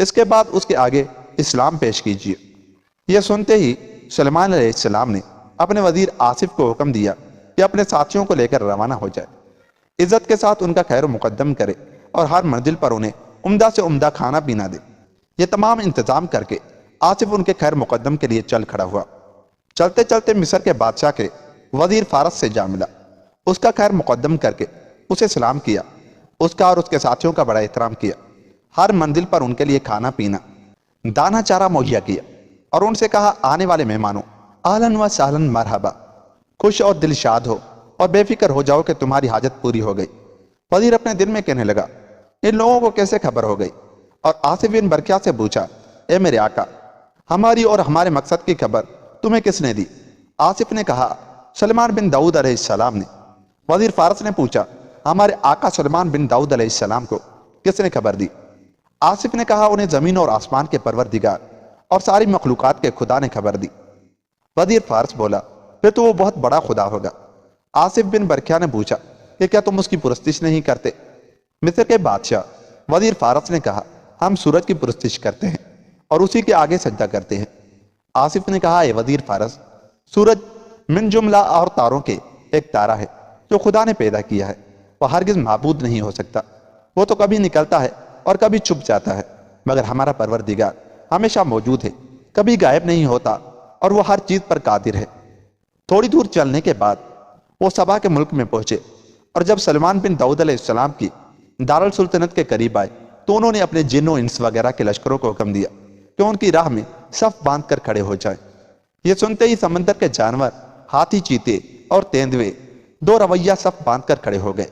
اس کے بعد اس کے آگے اسلام پیش کیجیے۔ یہ سنتے ہی سلیمان علیہ السلام نے اپنے وزیر آصف کو حکم دیا کہ اپنے ساتھیوں کو لے کر روانہ ہو جائے، عزت کے ساتھ ان کا خیر مقدم کرے اور ہر منزل پر انہیں عمدہ سے عمدہ کھانا پینا دے۔ یہ تمام انتظام کر کے آصف ان کے خیر مقدم کے لیے چل کھڑا ہوا۔ چلتے چلتے مصر کے بادشاہ کے وزیر فارس سے جا ملا، اس کا خیر مقدم کر کے اسے سلام کیا، اس کا اور اس کے ساتھیوں کا بڑا احترام کیا، ہر منزل پر ان کے لیے کھانا پینا دانا چارہ مہیا کیا، اور ان سے کہا آنے والے مہمانوں اہلاً و سہلاً مرحبا، خوش اور دل شاد ہو اور بے فکر ہو جاؤ کہ تمہاری حاجت پوری ہو گئی۔ وزیر اپنے دل میں کہنے لگا ان لوگوں کو کیسے خبر ہو گئی، اور آصف بن برکیہ سے پوچھا اے میرے آقا، ہماری اور ہمارے مقصد کی خبر تمہیں کس نے دی؟ آصف نے کہا سلیمان بن داؤد علیہ السلام نے۔ وزیر فارس نے پوچھا ہمارے آقا سلیمان بن داؤد علیہ السلام کو کس نے خبر دی؟ آصف نے کہا انہیں زمین اور آسمان کے پروردگار اور ساری مخلوقات کے خدا نے خبر دی۔ وزیر فارس بولا پھر تو وہ بہت بڑا خدا ہوگا۔ آصف بن برکیہ نے پوچھا کہ کیا تم اس کی پرستش نہیں کرتے؟ مصر کے بادشاہ وزیر فارس نے کہا ہم سورج کی پرستش کرتے ہیں اور اسی کے آگے سجدہ کرتے ہیں۔ آصف نے کہا اے وزیر فارس، سورج من جملہ اور تاروں کے ایک تارہ ہے جو خدا نے پیدا کیا ہے، وہ ہرگز معبود نہیں ہو سکتا، وہ تو کبھی نکلتا ہے اور کبھی چھپ جاتا ہے، مگر ہمارا پروردگار ہمیشہ موجود ہے، کبھی غائب نہیں ہوتا اور وہ ہر چیز پر قادر ہے۔ تھوڑی دور چلنے کے بعد وہ سبا کے ملک میں پہنچے، اور جب سلیمان بن داؤد علیہ السلام کی دارالسلطنت کے قریب آئے تو انہوں نے اپنے جن و انس وغیرہ کے لشکروں کو حکم دیا کہ ان کی راہ میں صف باندھ کر کھڑے ہو جائیں۔ یہ سنتے ہی سمندر کے جانور، ہاتھی، چیتے اور تیندوے دو رویہ صف باندھ کر کھڑے ہو گئے،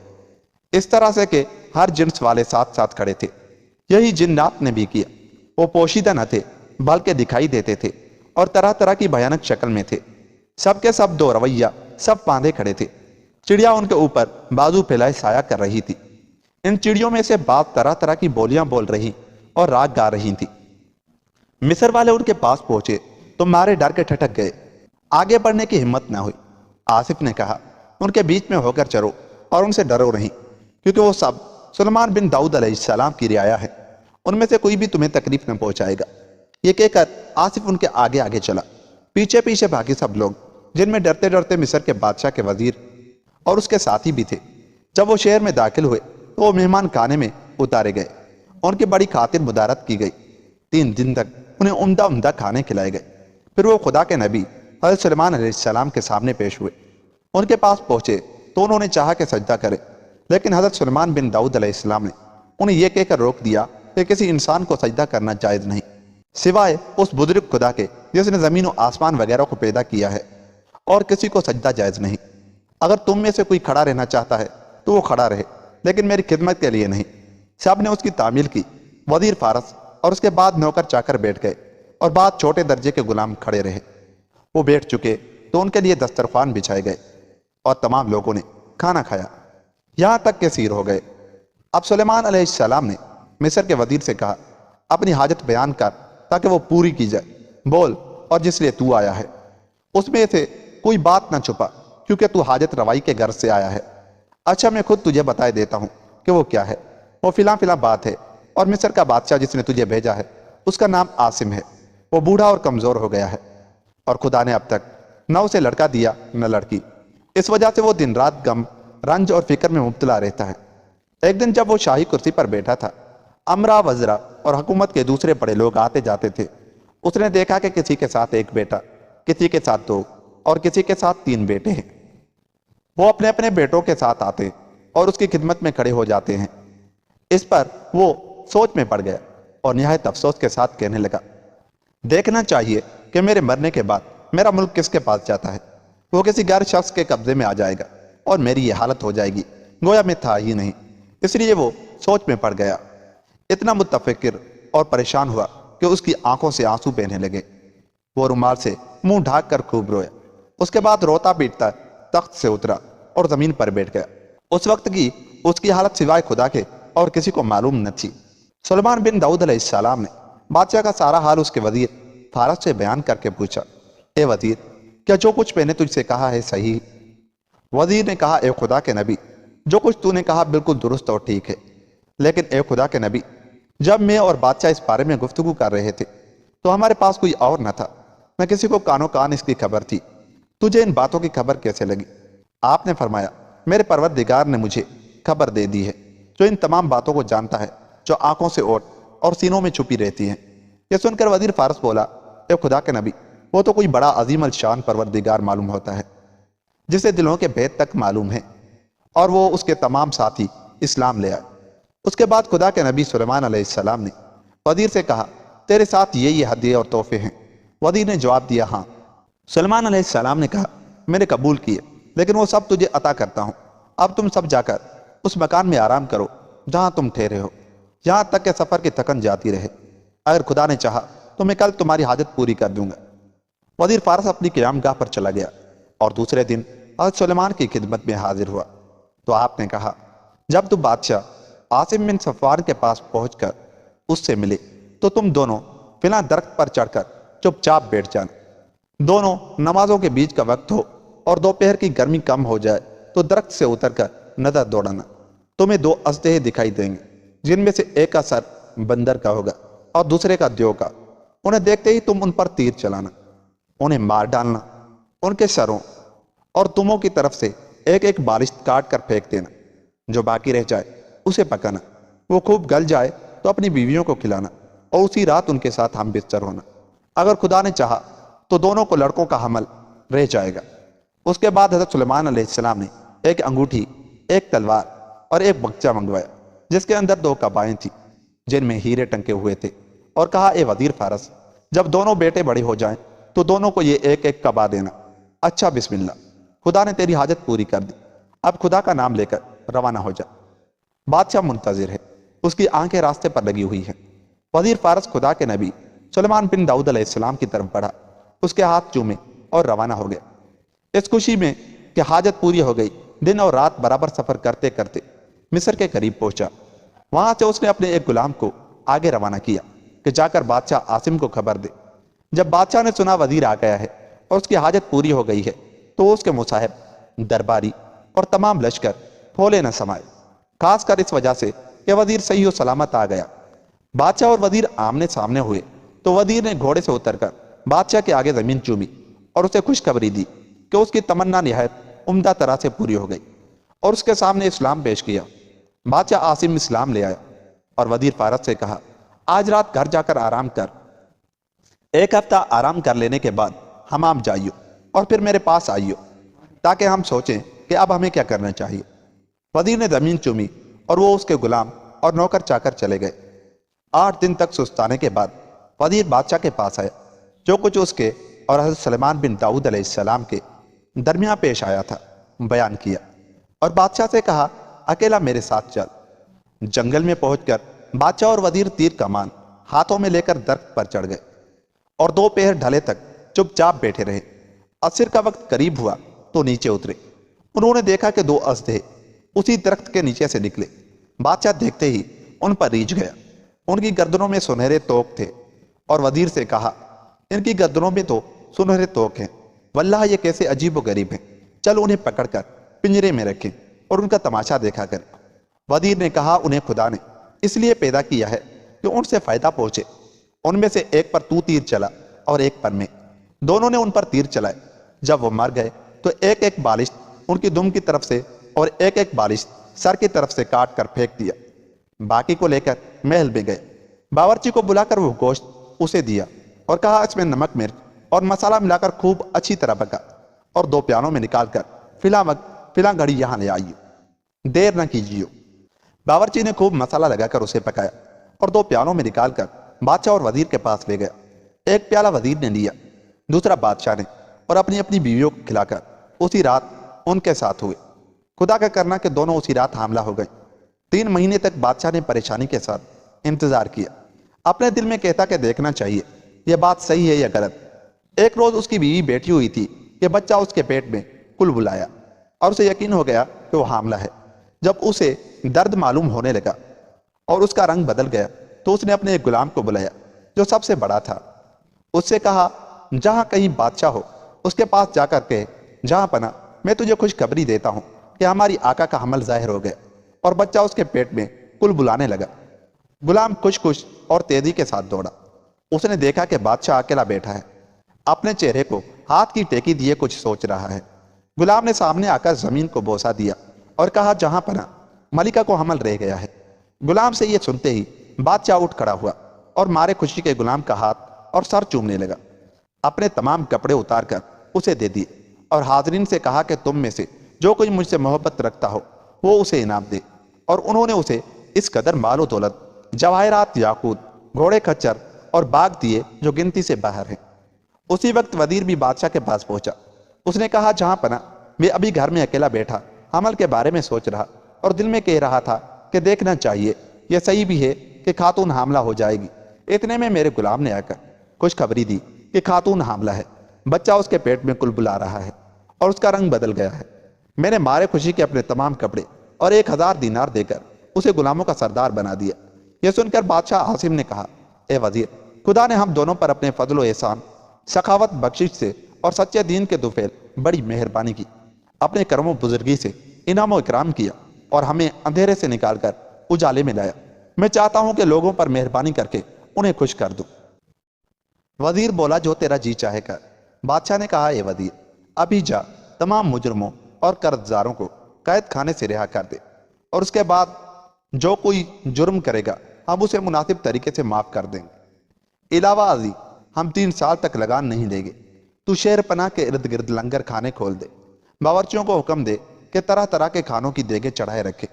اس طرح سے کہ ہر جنس والے ساتھ ساتھ کھڑے تھے۔ یہی جنات نے بھی کیا، وہ پوشیدہ نہ تھے بلکہ دکھائی دیتے تھے اور طرح طرح کی بھیانک شکل میں تھے۔ سب کے سب دو رویہ سب باندھے کھڑے تھے۔ چڑیا ان کے اوپر بازو پھیلائے سایہ کر رہی تھی۔ ان چڑیوں میں سے بعض طرح طرح کی بولیاں بول رہی اور راگ گا رہی تھی۔ مصر والے ان کے پاس پہنچے تو مارے ڈر کے ٹھٹک گئے، آگے بڑھنے کی ہمت نہ ہوئی۔ آصف نے کہا ان کے بیچ میں ہو کر چلو اور ان سے ڈرو نہیں، کیونکہ وہ سب سلیمان بن داؤد علیہ السلام کی رعایا ہے، ان میں سے کوئی بھی تمہیں تکلیف نہ پہنچائے گا۔ یہ کہہ کر آصف ان کے آگے آگے چلا، پیچھے پیچھے بھاگے سب لوگ، جن میں ڈرتے ڈرتے مصر کے بادشاہ کے وزیر اور اس کے ساتھی بھی تھے۔ جب وہ شہر میں داخل ہوئے تو وہ مہمان خانے میں اتارے گئے، ان کی بڑی خاطر مدارت کی گئی۔ 3 دن تک انہیں عمدہ عمدہ کھانے کھلائے گئے۔ پھر وہ خدا کے نبی حضرت سلیمان علیہ السلام کے سامنے پیش ہوئے۔ ان کے پاس پہنچے تو انہوں نے چاہا کہ سجدہ کرے، لیکن حضرت سلیمان بن داؤد علیہ السلام نے انہیں یہ کہہ کر روک دیا کہ کسی انسان کو سجدہ کرنا جائز نہیں، سوائے اس بزرگ خدا کے جس نے زمین و آسمان وغیرہ کو پیدا کیا ہے، اور کسی کو سجدہ جائز نہیں۔ اگر تم میں سے کوئی کھڑا رہنا چاہتا ہے تو وہ کھڑا رہے، لیکن میری خدمت کے لیے نہیں۔ سب نے اس کی تعمیل کی۔ وزیر فارس اور اس کے بعد نوکر چاکر بیٹھ گئے اور بعد چھوٹے درجے کے غلام کھڑے رہے۔ وہ بیٹھ چکے تو ان کے لیے دسترخوان بچھائے گئے اور تمام لوگوں نے کھانا کھایا، یہاں تک کہ سیر ہو گئے۔ اب سلیمان علیہ السلام نے مصر کے وزیر سے کہا اپنی حاجت بیان کر تاکہ وہ پوری کی جائے، بول اور جس لیے تو آیا ہے اس میں سے کوئی بات نہ چھپا، کیونکہ تو حاجت روائی کے غرض سے آیا ہے۔ اچھا میں خود تجھے بتائے دیتا ہوں کہ وہ کیا ہے۔ وہ فلاں فلاں بات ہے، اور مصر کا بادشاہ جس نے تجھے بھیجا ہے اس کا نام عاصم ہے، وہ بوڑھا اور کمزور ہو گیا ہے، اور خدا نے اب تک نہ اسے لڑکا دیا نہ لڑکی، اس وجہ سے وہ دن رات غم، رنج اور فکر میں مبتلا رہتا ہے۔ ایک دن جب وہ شاہی کرسی پر بیٹھا تھا، امرا وزرا اور حکومت کے دوسرے بڑے لوگ آتے جاتے تھے۔ اس نے دیکھا کہ کسی کے ساتھ 1 بیٹا، کسی کے ساتھ 2 اور کسی کے ساتھ 3 بیٹے ہیں۔ وہ اپنے اپنے بیٹوں کے ساتھ آتے اور اس کی خدمت میں کھڑے ہو جاتے ہیں۔ اس پر وہ سوچ میں پڑ گیا اور نہایت افسوس کے ساتھ کہنے لگا دیکھنا چاہیے کہ میرے مرنے کے بعد میرا ملک کس کے پاس جاتا ہے، وہ کسی غیر شخص کے قبضے میں آ جائے گا اور میری یہ حالت ہو جائے گی گویا میں تھا ہی نہیں۔ اس لیے وہ سوچ میں پڑ گیا، اتنا متفکر اور پریشان ہوا کہ اس کی آنکھوں سے آنسو بہنے لگے۔ وہ رومال سے منہ ڈھانک کر خوب رویا، اس کے بعد روتا پیٹتا تخت سے اترا اور زمین پر بیٹھ گیا۔ اس وقت کی اس کی حالت سوائے خدا کے اور کسی کو معلوم نہ تھی۔ سلیمان بن داؤد علیہ السلام نے بادشاہ کا سارا حال اس کے وزیر فارس سے بیان کر کے پوچھا اے وزیر، کیا جو کچھ میں نے تجھ سے کہا ہے صحیح؟ وزیر نے کہا اے خدا کے نبی، جو کچھ تو نے کہا بالکل درست اور ٹھیک ہے، لیکن اے خدا کے نبی، جب میں اور بادشاہ اس بارے میں گفتگو کر رہے تھے تو ہمارے پاس کوئی اور نہ تھا، نہ کسی کو کانوں کان اس کی خبر تھی۔ تجھے ان باتوں کی خبر کیسے لگی؟ آپ نے فرمایا، میرے پروردگار نے مجھے خبر دے دی ہے، جو ان تمام باتوں کو جانتا ہے جو آنکھوں سے اوٹ اور سینوں میں چھپی رہتی ہیں۔ یہ سن کر وزیر فارس بولا، اے خدا کے نبی، وہ تو کوئی بڑا عظیم الشان پروردگار معلوم ہوتا ہے، جسے دلوں کے بھید تک معلوم ہے، اور وہ اس کے تمام ساتھی اسلام لے آئے۔ اس کے بعد خدا کے نبی سلیمان علیہ السلام نے وزیر سے کہا، تیرے ساتھ یہ ہدیے اور تحفے ہیں؟ وزیر نے جواب دیا، ہاں۔ سلیمان علیہ السلام نے کہا، میں نے قبول کیے، لیکن وہ سب تجھے عطا کرتا ہوں۔ اب تم سب جا کر اس مکان میں آرام کرو جہاں تم ٹھہرے ہو، یہاں تک کہ سفر کی تھکن جاتی رہے۔ اگر خدا نے چاہا تو میں کل تمہاری حاجت پوری کر دوں گا۔ وزیر فارس اپنی قیام گاہ پر چلا گیا اور دوسرے دن حضرت سلیمان کی خدمت میں حاضر ہوا تو آپ نے کہا، جب تم بادشاہ عاصم بن صفوان کے پاس پہنچ کر اس سے ملے تو تم دونوں فلاں درخت پر چڑھ کر چپ چاپ بیٹھ جانا۔ دونوں نمازوں کے بیچ کا وقت ہو اور دوپہر کی گرمی کم ہو جائے تو درخت سے اتر کر نظر دوڑانا۔ تمہیں دو اژدہے دکھائی دیں گے، جن میں سے ایک کا سر بندر کا ہوگا اور دوسرے کا دیو کا۔ انہیں دیکھتے ہی تم ان پر تیر چلانا، انہیں مار ڈالنا۔ ان کے سروں اور تموں کی طرف سے ایک ایک بالشت کاٹ کر پھینک دینا۔ جو باقی رہ جائے اسے پکانا، وہ خوب گل جائے تو اپنی بیویوں کو کھلانا اور اسی رات ان کے ساتھ ہم بستر ہونا۔ اگر خدا نے چاہا تو دونوں کو لڑکوں کا حمل رہ جائے گا۔ اس کے بعد حضرت سلیمان علیہ السلام نے ایک انگوٹھی، ایک تلوار اور ایک بگچہ منگوایا جس کے اندر دو قبائیں تھیں جن میں ہیرے ٹنکے ہوئے تھے، اور کہا، اے وزیر فارس، جب دونوں بیٹے بڑے ہو جائیں تو دونوں کو یہ ایک ایک قبا دینا۔ اچھا، بسم اللہ، خدا نے تیری حاجت پوری کر دی، اب خدا کا نام لے کر روانہ ہو جا۔ بادشاہ منتظر ہے، اس کی آنکھیں راستے پر لگی ہوئی ہیں۔ وزیر فارس خدا کے نبی سلیمان بن داؤد علیہ السلام کی طرف بڑھا، اس کے ہاتھ چومے اور روانہ ہو گیا۔ اس خوشی میں کہ حاجت پوری ہو گئی، دن اور رات برابر سفر کرتے کرتے مصر کے قریب پہنچا۔ وہاں سے اس نے اپنے ایک غلام کو آگے روانہ کیا کہ جا کر بادشاہ عاصم کو خبر دے۔ جب بادشاہ نے سنا وزیر آ گیا ہے اور اس کی حاجت پوری ہو گئی ہے تو اس کے مصاحب، درباری اور تمام لشکر پھولے نہ سمائے، خاص کر اس وجہ سے کہ وزیر صحیح و سلامت آ گیا۔ بادشاہ اور وزیر آمنے سامنے ہوئے تو وزیر نے گھوڑے سے اتر کر بادشاہ کے آگے زمین چومی اور اسے خوشخبری دی کہ اس کی تمنا نہایت عمدہ طرح سے پوری ہو گئی، اور اس کے سامنے اسلام پیش کیا۔ بادشاہ عاصم اسلام لے آیا اور وزیر فارس سے کہا، آج رات گھر جا کر آرام کر، ایک ہفتہ آرام کر لینے کے بعد حمام جائیو اور پھر میرے پاس آئیو تاکہ ہم سوچیں کہ اب ہمیں کیا کرنا چاہیے۔ وزیر نے زمین چومی اور وہ اس کے غلام اور نوکر چاکر چلے گئے۔ 8 دن تک سستانے کے بعد وزیر بادشاہ کے پاس آیا۔ جو کچھ اس کے اور حضرت سلیمان بن داؤد علیہ السلام کے درمیان پیش آیا تھا بیان کیا، اور بادشاہ سے کہا، اکیلا میرے ساتھ چل۔ جنگل میں پہنچ کر بادشاہ اور وزیر تیر کمان ہاتھوں میں لے کر درخت پر چڑھ گئے اور دوپہر ڈھلے تک چپ چاپ بیٹھے رہے۔ عصر کا وقت قریب ہوا تو نیچے اترے۔ انہوں نے دیکھا کہ 2 اژدہے اسی درخت کے نیچے سے نکلے۔ بادشاہ دیکھتے ہی ان پر ریجھ گیا۔ ان کی گردنوں میں سنہرے توق تھے، اور وزیر سے کہا، ان کی گردنوں میں تو سنہرے توق ہیں، واللہ یہ کیسے عجیب و غریب ہیں، چل انہیں پکڑ کر پنجرے میں رکھیں اور ان کا تماشا دیکھا کریں۔ وزیر نے کہا، انہیں خدا نے اس لیے پیدا کیا ہے کہ ان سے فائدہ پہنچے۔ ان میں سے ایک پر تو تیر چلا اور ایک پر میں، دونوں نے ان پر تیر چلائے۔ جب وہ مر گئے تو ایک ایک بالشت ان کی دم کی طرف سے اور ایک ایک بالشت سر کی طرف سے کاٹ کر پھینک دیا۔ باقی کو لے کر محل میں گئے۔ باورچی کو بلا کر وہ گوشت اسے دیا اور کہا، اس میں نمک مرچ اور مسالہ ملا کر خوب اچھی طرح پکا اور 2 پیالوں میں نکال کر فلاں وقت فلاں گھڑی یہاں لے آئیو، دیر نہ کیجیو۔ باورچی نے خوب مسالہ لگا کر اسے پکایا اور 2 پیالوں میں نکال کر بادشاہ اور وزیر کے پاس لے گیا۔ ایک پیالہ وزیر نے لیا، دوسرا بادشاہ نے، اور اپنی اپنی بیویوں کو کھلا کر اسی رات ان کے ساتھ ہوئے۔ خدا کا کرنا کہ دونوں اسی رات حاملہ ہو گئیں۔ 3 مہینے تک بادشاہ نے پریشانی کے ساتھ انتظار کیا، اپنے دل میں کہتا کہ دیکھنا چاہیے یہ بات صحیح ہے یا غلط۔ ایک روز اس کی بیوی بیٹھی ہوئی تھی کہ بچہ اس کے پیٹ میں کل بلایا اور اسے یقین ہو گیا کہ وہ حاملہ ہے۔ جب اسے درد معلوم ہونے لگا اور اس کا رنگ بدل گیا تو اس نے اپنے ایک غلام کو بلایا جو سب سے بڑا تھا۔ اس سے کہا، جہاں کہیں بادشاہ ہو اس کے پاس جا کر کہے، جہاں پناہ میں تجھے خوشخبری دیتا ہوں کہ ہماری آقا کا حمل ظاہر ہو گیا اور بچہ اس کے پیٹ میں کل بلانے لگا۔ غلام خوش خوش اور تیزی کے ساتھ دوڑا۔ اس نے دیکھا کہ بادشاہ اکیلا بیٹھا ہے، اپنے چہرے کو ہاتھ کی ٹیکی دیے کچھ سوچ رہا ہے۔ غلام نے سامنے آ کر زمین کو بوسہ دیا اور کہا، جہاں پناہ، ملکہ کو حمل رہ گیا ہے۔ غلام سے یہ سنتے ہی بادشاہ اٹھ کھڑا ہوا اور مارے خوشی کے غلام کا ہاتھ اور سر چومنے لگا۔ اپنے تمام کپڑے اتار کر اسے دے دیے اور حاضرین سے کہا کہ تم میں سے جو کوئی مجھ سے محبت رکھتا ہو وہ اسے انعام دے۔ اور انہوں نے اسے اس قدر مال و دولت، جواہرات، یاقوت، گھوڑے کھچر اور باغ دیے جو گنتی سے باہر ہیں۔ اسی وقت وزیر بھی بادشاہ کے پاس پہنچا۔ اس نے کہا، جہاں پناہ، میں ابھی گھر میں اکیلا بیٹھا حمل کے بارے میں سوچ رہا اور دل میں کہہ رہا تھا کہ دیکھنا چاہیے، یہ صحیح بھی ہے کہ خاتون حاملہ ہو جائے گی۔ اتنے میں میرے غلام نے آ کر خوشخبری دی کہ خاتون حاملہ ہے، بچہ اس کے پیٹ میں کلبلا رہا ہے اور اس کا رنگ بدل گیا ہے۔ میں نے مارے خوشی کے اپنے تمام کپڑے اور 1000 دینار دے کر اسے غلاموں کا سردار بنا دیا۔ یہ سن کر بادشاہ عاصم نے کہا، اے وزیر، خدا نے ہم دونوں پر اپنے فضل و احسان، سخاوت، بخشش سے اور سچے دین کے دوفیل بڑی مہربانی کی، اپنے کرم و بزرگی سے انعام و اکرام کیا اور ہمیں اندھیرے سے نکال کر اجالے میں لایا۔ میں چاہتا ہوں کہ لوگوں پر مہربانی کر کے انہیں خوش کر دوں۔ وزیر بولا، جو تیرا جی چاہے کر۔ بادشاہ نے کہا، اے وزیر، ابھی جا تمام مجرموں اور قرض داروں کو قید خانے سے رہا کر دے، اور اس کے بعد جو کوئی جرم کرے گا ہم اسے مناسب طریقے سے معاف کر دیں گے۔ علاوہ ازیں ہم 3 سال تک لگان نہیں دیں گے۔ تو شہر پناہ کے ارد گرد لنگر کھانے کھول دے، باورچیوں کو حکم دے کہ طرح طرح کے کھانوں کی دیگیں چڑھائے رکھے،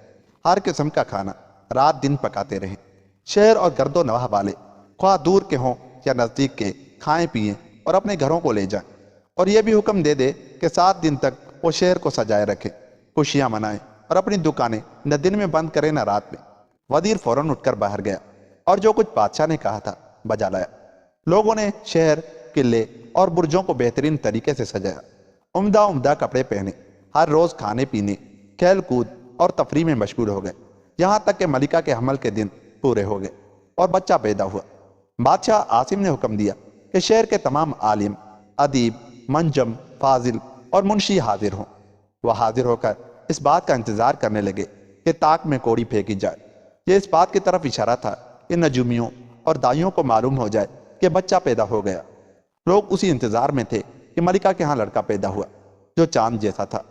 ہر قسم کا کھانا رات دن پکاتے رہیں۔ شہر اور گرد و نواح والے، خواہ دور کے ہوں یا نزدیک کے، کھائیں پئیں اور اپنے گھروں کو لے جائیں۔ اور یہ بھی حکم دے دے کہ 7 دن تک وہ شہر کو سجائے رکھے، خوشیاں منائیں اور اپنی دکانیں نہ دن میں بند کریں نہ رات میں۔ وزیر فوراً اٹھ کر باہر گیا اور جو کچھ بادشاہ نے کہا تھا بجا لایا۔ لوگوں نے شہر، قلعے اور برجوں کو بہترین طریقے سے سجایا، عمدہ عمدہ کپڑے پہنے، ہر روز کھانے پینے، کھیل کود اور تفریح میں مشغول ہو گئے، یہاں تک کہ ملکہ کے حمل کے دن پورے ہو گئے اور بچہ پیدا ہوا۔ بادشاہ عاصم نے حکم دیا کہ شہر کے تمام عالم، ادیب، منجم، فاضل اور منشی حاضر ہوں۔ وہ حاضر ہو کر اس بات کا انتظار کرنے لگے کہ طاق میں کوڑی پھینکی جائے۔ یہ اس بات کی طرف اشارہ تھا کہ نجومیوں اور دائیوں کو معلوم ہو جائے کہ بچہ پیدا ہو گیا۔ لوگ اسی انتظار میں تھے کہ ملکہ کے ہاں لڑکا پیدا ہوا جو چاند جیسا تھا۔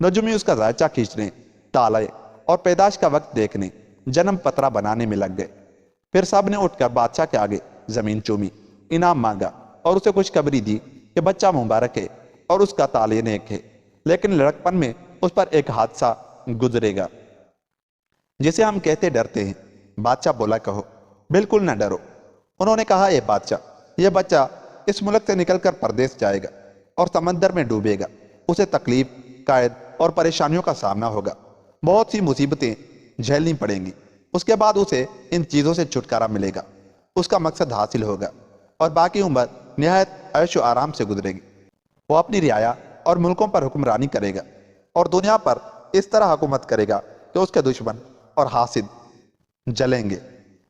نجومی اس کا ذائچہ کھینچنے، تالے اور پیدائش کا وقت دیکھنے، جنم پترا بنانے میں لگ گئے۔ پھر سب نے اٹھ کر بادشاہ کے آگے زمین چومی، انعام مانگا اور اسے خوشخبری دی کہ بچہ مبارک ہے اور اس کا تالے نیک ہے، لیکن لڑکپن میں اس پر ایک حادثہ گزرے گا جسے ہم کہتے ڈرتے ہیں۔ بادشاہ بولا، کہو۔ بالکل نہ ڈرو۔ انہوں نے کہا، اے بادشاہ، یہ بچہ اس ملک سے نکل کر پردیس جائے گا اور سمندر میں ڈوبے گا۔ اسے تکلیف، قید اور پریشانیوں کا سامنا ہوگا، بہت سی مصیبتیں جھیلنی پڑیں گی۔ اس کے بعد اسے ان چیزوں سے چھٹکارا ملے گا، اس کا مقصد حاصل ہوگا اور باقی عمر نہایت عیش و آرام سے گزرے گی۔ وہ اپنی رعایا اور ملکوں پر حکمرانی کرے گا اور دنیا پر اس طرح حکومت کرے گا کہ اس کے دشمن اور حاسد جلیں گے۔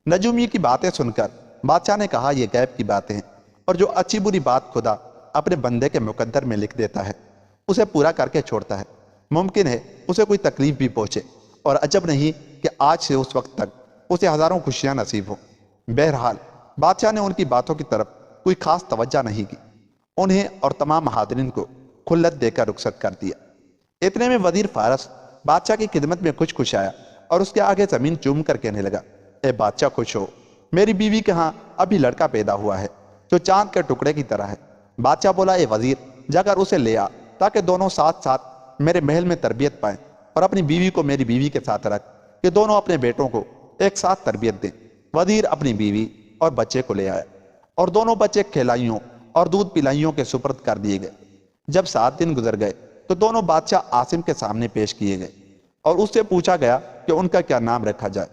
نجومی کی باتیں سن کر بادشاہ نے کہا، یہ غیب کی باتیں ہیں، اور جو اچھی بری بات خدا اپنے بندے کے مقدر میں لکھ دیتا ہے اسے پورا کر کے چھوڑتا ہے۔ ممکن ہے اسے کوئی تکلیف بھی پہنچے، اور عجب نہیں کہ آج سے اس وقت تک اسے ہزاروں خوشیاں نصیب ہوں۔ بہرحال بادشاہ نے ان کی باتوں کی طرف کوئی خاص توجہ نہیں کی، انہیں اور تمام حاضرین کو خلت دے کر رخصت کر دیا۔ اتنے میں وزیر فارس بادشاہ کی خدمت میں خوش خوش آیا اور اس کے آگے زمین چوم کر کہنے لگا، اے بادشاہ، خوش ہو، میری بیوی کے ہاں ابھی لڑکا پیدا ہوا ہے جو چاند کے ٹکڑے کی طرح ہے۔ بادشاہ بولا، اے وزیر، جا کر اسے لے آ تاکہ دونوں ساتھ ساتھ میرے محل میں تربیت پائیں، اور اپنی بیوی کو میری بیوی کے ساتھ رکھ کہ دونوں اپنے بیٹوں کو ایک ساتھ تربیت دیں۔ وزیر اپنی بیوی اور بچے کو لے آیا اور دونوں بچے کھلائیوں اور دودھ پلائیوں کے سپرد کر دیے گئے۔ جب 7 دن گزر گئے تو دونوں بادشاہ عاصم کے سامنے پیش کیے گئے اور اس سے پوچھا گیا کہ ان کا کیا نام رکھا جائے۔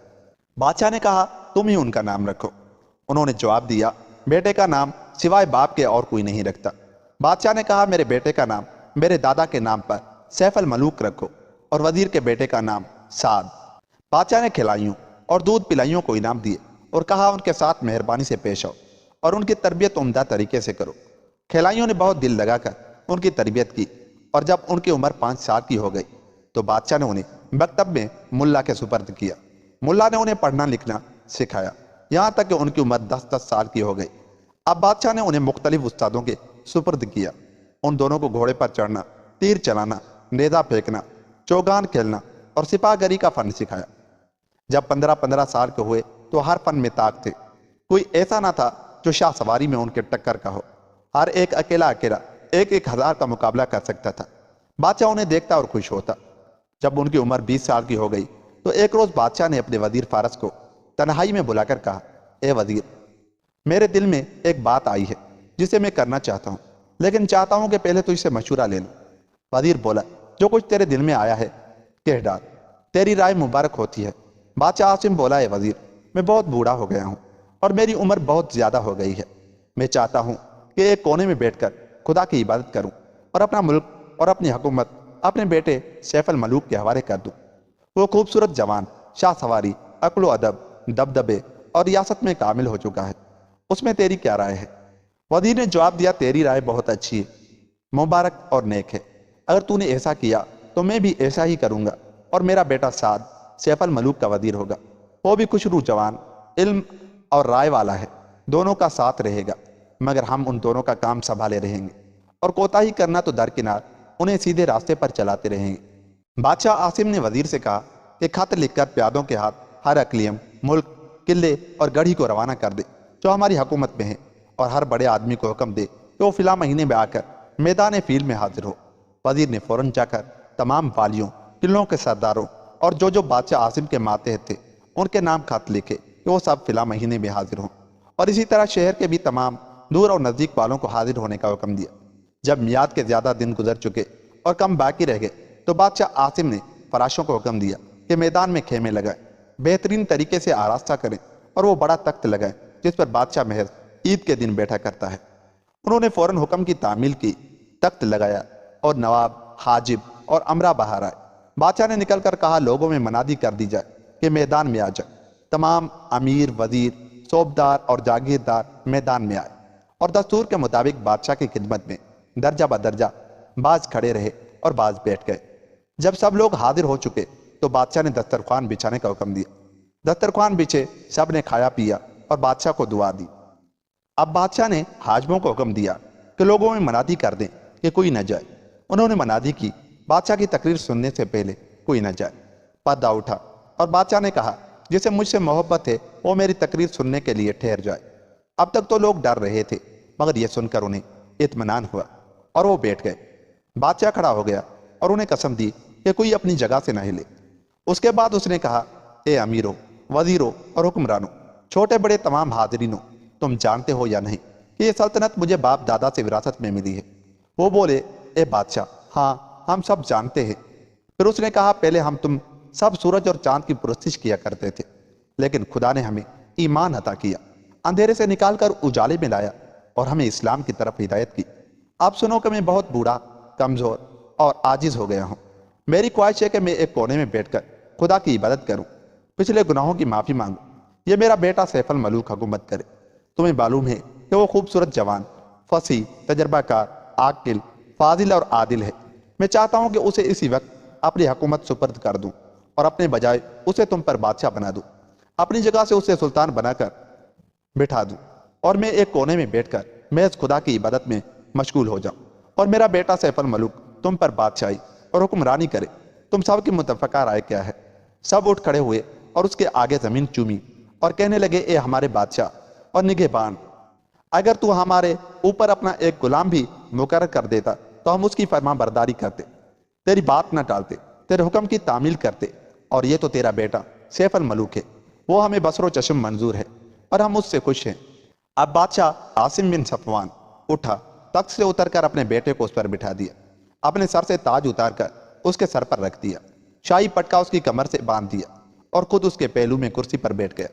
بادشاہ نے کہا، تم ہی ان کا نام رکھو۔ انہوں نے جواب دیا، بیٹے کا نام سوائے باپ کے اور کوئی نہیں رکھتا۔ بادشاہ نے کہا، میرے بیٹے کا نام میرے دادا کے نام پر سیف الملوک رکھو، اور وزیر کے بیٹے کا نام سعد۔ بادشاہ نے کھلائیوں اور دودھ پلائیوں کو انعام دیے اور کہا، ان کے ساتھ مہربانی سے پیش آؤ اور ان کی تربیت عمدہ طریقے سے کرو۔ کھلائیوں نے بہت دل لگا کر ان کی تربیت کی، اور جب ان کی عمر 5 سال کی ہو گئی تو بادشاہ نے انہیں مکتب میں ملا کے سپرد کیا۔ ملا نے انہیں پڑھنا لکھنا سکھایا، یہاں تک کہ ان کی عمر 10 سال کی ہو گئی۔ اب بادشاہ نے انہیں مختلف استادوں کے سپرد کیا۔ ان دونوں کو گھوڑے پر چڑھنا، تیر چلانا، نیزہ پھینکنا، چوگان کھیلنا اور سپاہ گری کا فن سکھایا۔ جب 15 سال کے ہوئے تو ہر فن میں طاق تھے، کوئی ایسا نہ تھا جو شاہ سواری میں ان کے ٹکر کا ہو۔ ہر ایک اکیلا 1,000 کا مقابلہ کر سکتا تھا۔ بادشاہ انہیں دیکھتا اور خوش ہوتا۔ جب ان کی عمر 20 سال کی ہو گئی تو ایک روز بادشاہ نے اپنے وزیر فارس کو تنہائی میں بلا کر کہا، اے وزیر، میرے دل میں ایک بات آئی ہے جسے میں کرنا چاہتا ہوں، لیکن چاہتا ہوں کہ پہلے تجھ سے مشورہ لے لوں۔ وزیر بولا، جو کچھ تیرے دل میں آیا ہے کہہ ڈال، تیری رائے مبارک ہوتی ہے۔ بادشاہ عاصم بولا، اے وزیر، میں بہت بوڑھا ہو گیا ہوں اور میری عمر بہت زیادہ ہو گئی ہے۔ میں چاہتا ہوں کہ ایک کونے میں بیٹھ کر خدا کی عبادت کروں اور اپنا ملک اور اپنی حکومت اپنے بیٹے سیف الملوک کے حوالے کر دوں۔ وہ خوبصورت جوان، شاہ سواری، عقل و ادب، دبدبے اور ریاست میں کامل ہو چکا ہے۔ اس میں تیری کیا رائے ہے؟ وزیر نے جواب دیا، تیری رائے بہت اچھی ہے، مبارک اور نیک ہے۔ اگر تو نے ایسا کیا تو میں بھی ایسا ہی کروں گا اور میرا بیٹا سعد سیف الملوک کا وزیر ہوگا۔ وہ بھی خوشرو جوان، علم اور رائے والا ہے، دونوں کا ساتھ رہے گا، مگر ہم ان دونوں کا کام سنبھالے رہیں گے اور کوتاہی کرنا تو درکنار، انہیں سیدھے راستے پر چلاتے رہیں گے۔ بادشاہ عاصم نے وزیر سے کہا کہ خط لکھ کر پیادوں کے ہاتھ ہر اقلیم، ملک، قلعے اور گڑھی کو روانہ کر دے جو ہماری حکومت میں ہے، اور ہر بڑے آدمی کو حکم دے کہ وہ فلاں مہینے میں آ کر میدان فیل میں حاضر ہو۔ وزیر نے فوراً جا کر تمام والیوں، قلعوں کے سرداروں اور جو بادشاہ عاصم کے ماتحت تھے ان کے نام خط لکھے کہ وہ سب فلاں مہینے میں حاضر ہوں، اور اسی طرح شہر کے بھی تمام دور اور نزدیک والوں کو حاضر ہونے کا حکم دیا۔ جب میعاد کے زیادہ دن گزر چکے اور کم باقی رہ گئے تو بادشاہ عاصم نے فراشوں کو حکم دیا کہ میدان میں خیمے لگائیں، بہترین طریقے سے آراستہ کریں اور وہ بڑا تخت لگائیں جس پر بادشاہ محض عید کے دن بیٹھا کرتا ہے۔ انہوں نے فوراً حکم کی تعمیل کی، تخت لگایا اور نواب، حاجب اور امرا باہر آئے۔ بادشاہ نے نکل کر کہا، لوگوں میں منادی کر دی جائے کہ میدان میں آ جائے۔ تمام امیر، وزیر، صوبدار اور جاگیردار میدان میں آئے اور دستور کے مطابق بادشاہ کی خدمت میں درجہ بدرجہ بعض کھڑے رہے اور بعض بیٹھ گئے۔ جب سب لوگ حاضر ہو چکے تو بادشاہ نے دسترخوان بچھانے کا حکم دیا۔ دسترخوان بچھے، سب نے کھایا پیا اور بادشاہ کو دعا دی۔ اب بادشاہ نے حاجبوں کو حکم دیا کہ لوگوں میں منادی کر دیں کہ کوئی نہ جائے۔ انہوں نے منادی کی، بادشاہ کی تقریر سننے سے پہلے کوئی نہ جائے۔ پردہ اٹھا اور بادشاہ نے کہا، جسے مجھ سے محبت ہے وہ میری تقریر سننے کے لیے ٹھہر جائے۔ اب تک تو لوگ ڈر رہے تھے، مگر یہ سن کر انہیں اطمینان ہوا اور وہ بیٹھ گئے۔ بادشاہ کھڑا ہو گیا اور انہیں قسم دی کہ کوئی اپنی جگہ سے نہ ہلے۔ اس کے بعد اس نے کہا، اے امیروں، وزیروں اور حکمرانوں، چھوٹے بڑے تمام حاضرینوں، تم جانتے ہو یا نہیں کہ یہ سلطنت مجھے باپ دادا سے وراثت میں ملی ہے؟ وہ بولے، اے بادشاہ، ہاں ہم سب جانتے ہیں۔ پھر اس نے کہا، پہلے ہم تم سب سورج اور چاند کی پرستش کیا کرتے تھے، لیکن خدا نے ہمیں ایمان عطا کیا، اندھیرے سے نکال کر اجالے میں لایا اور ہمیں اسلام کی طرف ہدایت کی۔ اب سنو کہ میں بہت بوڑھا، کمزور اور عاجز ہو گیا ہوں۔ میری خواہش ہے کہ میں ایک کونے میں بیٹھ کر خدا کی عبادت کروں، پچھلے گناہوں کی معافی مانگوں، یہ میرا بیٹا سیف الملوک حکومت کرے۔ تمہیں معلوم ہے کہ وہ خوبصورت جوان، فصیح، تجربہ کار، عاقل، فاضل اور عادل ہے۔ میں چاہتا ہوں کہ اسے اسی وقت اپنی حکومت سپرد کر دوں اور اپنے بجائے اسے تم پر بادشاہ بنا دوں، اپنی جگہ سے اسے سلطان بنا کر بٹھا دوں، اور میں ایک کونے میں بیٹھ کر محض خدا کی عبادت میں مشغول ہو جاؤں، اور میرا بیٹا سیف الملوک تم پر بادشاہی اور حکمرانی کرے۔ تم سب کی متفقہ رائے کیا ہے؟ سب اٹھ کھڑے ہوئے اور اس کے آگے زمین چومی اور کہنے لگے، اے ہمارے بادشاہ اور نگہبان، اگر تو ہمارے اوپر اپنا ایک غلام بھی مقرر کر دیتا تو ہم اس کی فرما برداری کرتے، تیری بات نہ ٹالتے، تیرے حکم کی تعمیل کرتے۔ اور یہ تو تیرا بیٹا سیف الملوک ہے، وہ ہمیں بصر و چشم منظور ہے اور ہم اس سے خوش ہیں۔ اب بادشاہ عاصم بن صفوان اٹھا، تخت سے اتر کر اپنے بیٹے کو اس پر بٹھا دیا، اپنے سر سے تاج اتار کر اس کے سر پر رکھ دیا، شاہی پٹکا اس کی کمر سے باندھ دیا اور خود اس کے پہلو میں کرسی پر بیٹھ گیا۔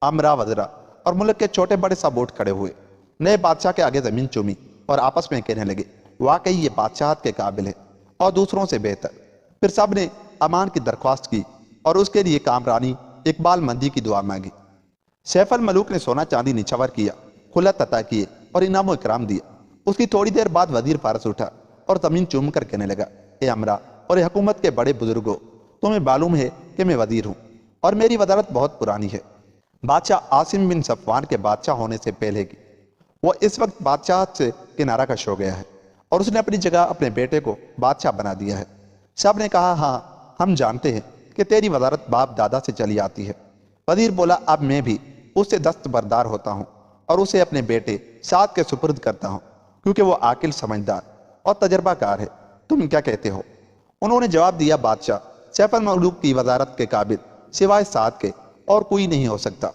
امرا، وزرا اور ملک کے چھوٹے بڑے سب اٹھ کھڑے ہوئے، نئے بادشاہ کے آگے زمین چومی اور آپس میں کہنے لگے، واقعی یہ بادشاہت کے قابل ہے اور دوسروں سے بہتر۔ پھر سب نے امان کی درخواست کی اور اس کے لیے کامرانی، اقبال مندی کی دعا مانگی۔ سیف الملوک نے سونا چاندی نچھور کیا، خلعت عطا کیے اور انعام و اکرام دیا۔ اس کی تھوڑی دیر بعد وزیر فارس اٹھا اور زمین چوم کر کہنے لگا، اے امرا اور حکومت کے بڑے بزرگوں، تمہیں معلوم ہے کہ میں وزیر ہوں اور میری وزارت بہت پرانی ہے۔ بادشاہ عاصم بن صفوان کے بادشاہ ہونے سے پہلے کی۔ وہ اس وقت بادشاہ سے کنارہ کش ہو گیا ہے اور اس نے اپنی جگہ اپنے بیٹے کو بادشاہ بنا دیا ہے۔ سب نے کہا ہاں ہم جانتے ہیں کہ تیری وزارت باپ دادا سے چلی آتی ہے۔ وزیر بولا اب میں بھی اس سے دستبردار ہوتا ہوں اور اسے اپنے بیٹے سعد کے سپرد کرتا ہوں کیونکہ وہ عاقل سمجھدار اور تجربہ کار ہے۔ تم کیا کہتے ہو؟ انہوں نے جواب دیا بادشاہ سیف الملوک کی وزارت کے قابل سوائے سعد کے اور کوئی نہیں ہو سکتا۔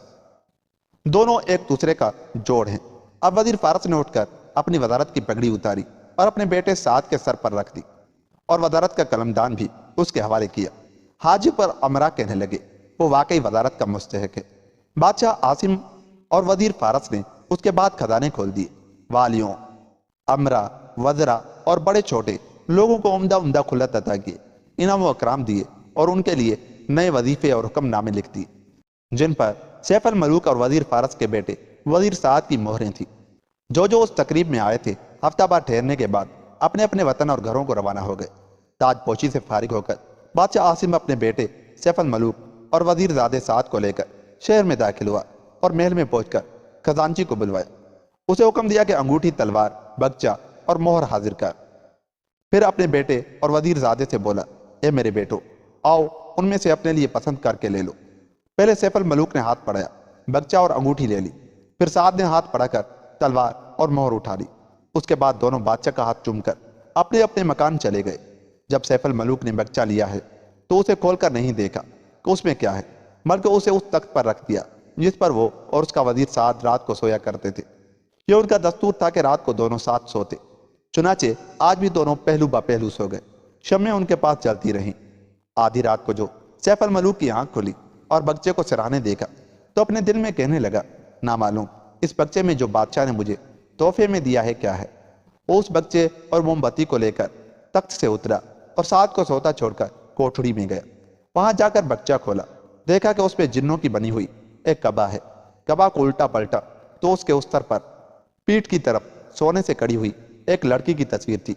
دونوں ایک دوسرے کا جوڑ ہیں۔ اب وزیر فارس نے اٹھ کر اپنی وزارت کی پگڑی اتاری اور اپنے بیٹے سعد کے سر پر رکھ دی اور وزارت کا قلمدان بھی اس کے حوالے کیا۔ حاجی پر امرا کہنے لگے وہ واقعی وزارت کا مستحق ہے۔ بادشاہ عاصم اور وزیر فارس نے اس کے بعد خزانے کھول دیے۔ والیوں، امرا، وزراء اور بڑے چھوٹے لوگوں کو عمدہ عمدہ خلعت عطا کیے، انعام و اکرام دیے اور ان کے لیے نئے وظیفے اور حکم نامے لکھ دیے جن پر سیف الملوک اور وزیر فارس کے بیٹے وزیر سعد کی مہریں تھیں۔ جو اس تقریب میں آئے تھے ہفتہ بار ٹھہرنے کے بعد اپنے اپنے وطن اور گھروں کو روانہ ہو گئے۔ تاج پوشی سے فارغ ہو کر بادشاہ عاصم اپنے بیٹے سیف الملوک اور وزیر زادے سعد کو لے کر شہر میں داخل ہوا اور محل میں پہنچ کر خزانچی کو بلوایا۔ اسے حکم دیا کہ انگوٹھی، تلوار، بگچا اور مہر حاضر کر۔ پھر اپنے بیٹے اور وزیر زادے سے بولا اے میرے بیٹو، آؤ ان میں سے اپنے لیے پسند کر کے لے لو۔ پہلے سیف الملوک نے ہاتھ بڑھایا، بگچا اور انگوٹھی لے لی۔ پھر سعد نے ہاتھ بڑھا کر تلوار اور مہر اٹھا لی۔ اس کے بعد دونوں بادشاہ کا ہاتھ چوم کر اپنے اپنے مکان چلے گئے۔ جب سیف الملوک نے بگچا لیا ہے تو اسے کھول کر نہیں دیکھا کہ اس میں کیا ہے، بلکہ اسے اس تخت پر رکھ دیا جس پر وہ اور اس کا وزیر سعد رات کو سویا کرتے تھے۔ یہ ان کا دستور تھا کہ رات کو دونوں ساتھ سوتے۔ چنانچہ آج بھی دونوں پہلو با پہلو سو گئے۔ شمعیں ان کے پاس جلتی رہیں۔ آدھی رات کو جو سیف الملوک کی آنکھ کھلی اور بگچے کو سراہنے دیکھا تو اپنے دل میں کہنے لگا نامعلوم اس بگچے میں جو بادشاہ نے مجھے تحفے میں دیا ہے کیا ہے۔ وہ اس بگچے اور موم بتی کو لے کر تخت سے اترا اور سعد کو سوتا چھوڑ کر کوٹھڑی میں گیا۔ وہاں جا کر بگچہ کھولا، دیکھا کہ اس پہ جنوں کی بنی ہوئی ایک کعبہ ہے۔ کعبہ کو الٹا پلٹا تو اس کے استر پر پیٹھ کی طرف سونے سے کڑی ہوئی ایک لڑکی کی تصویر تھی۔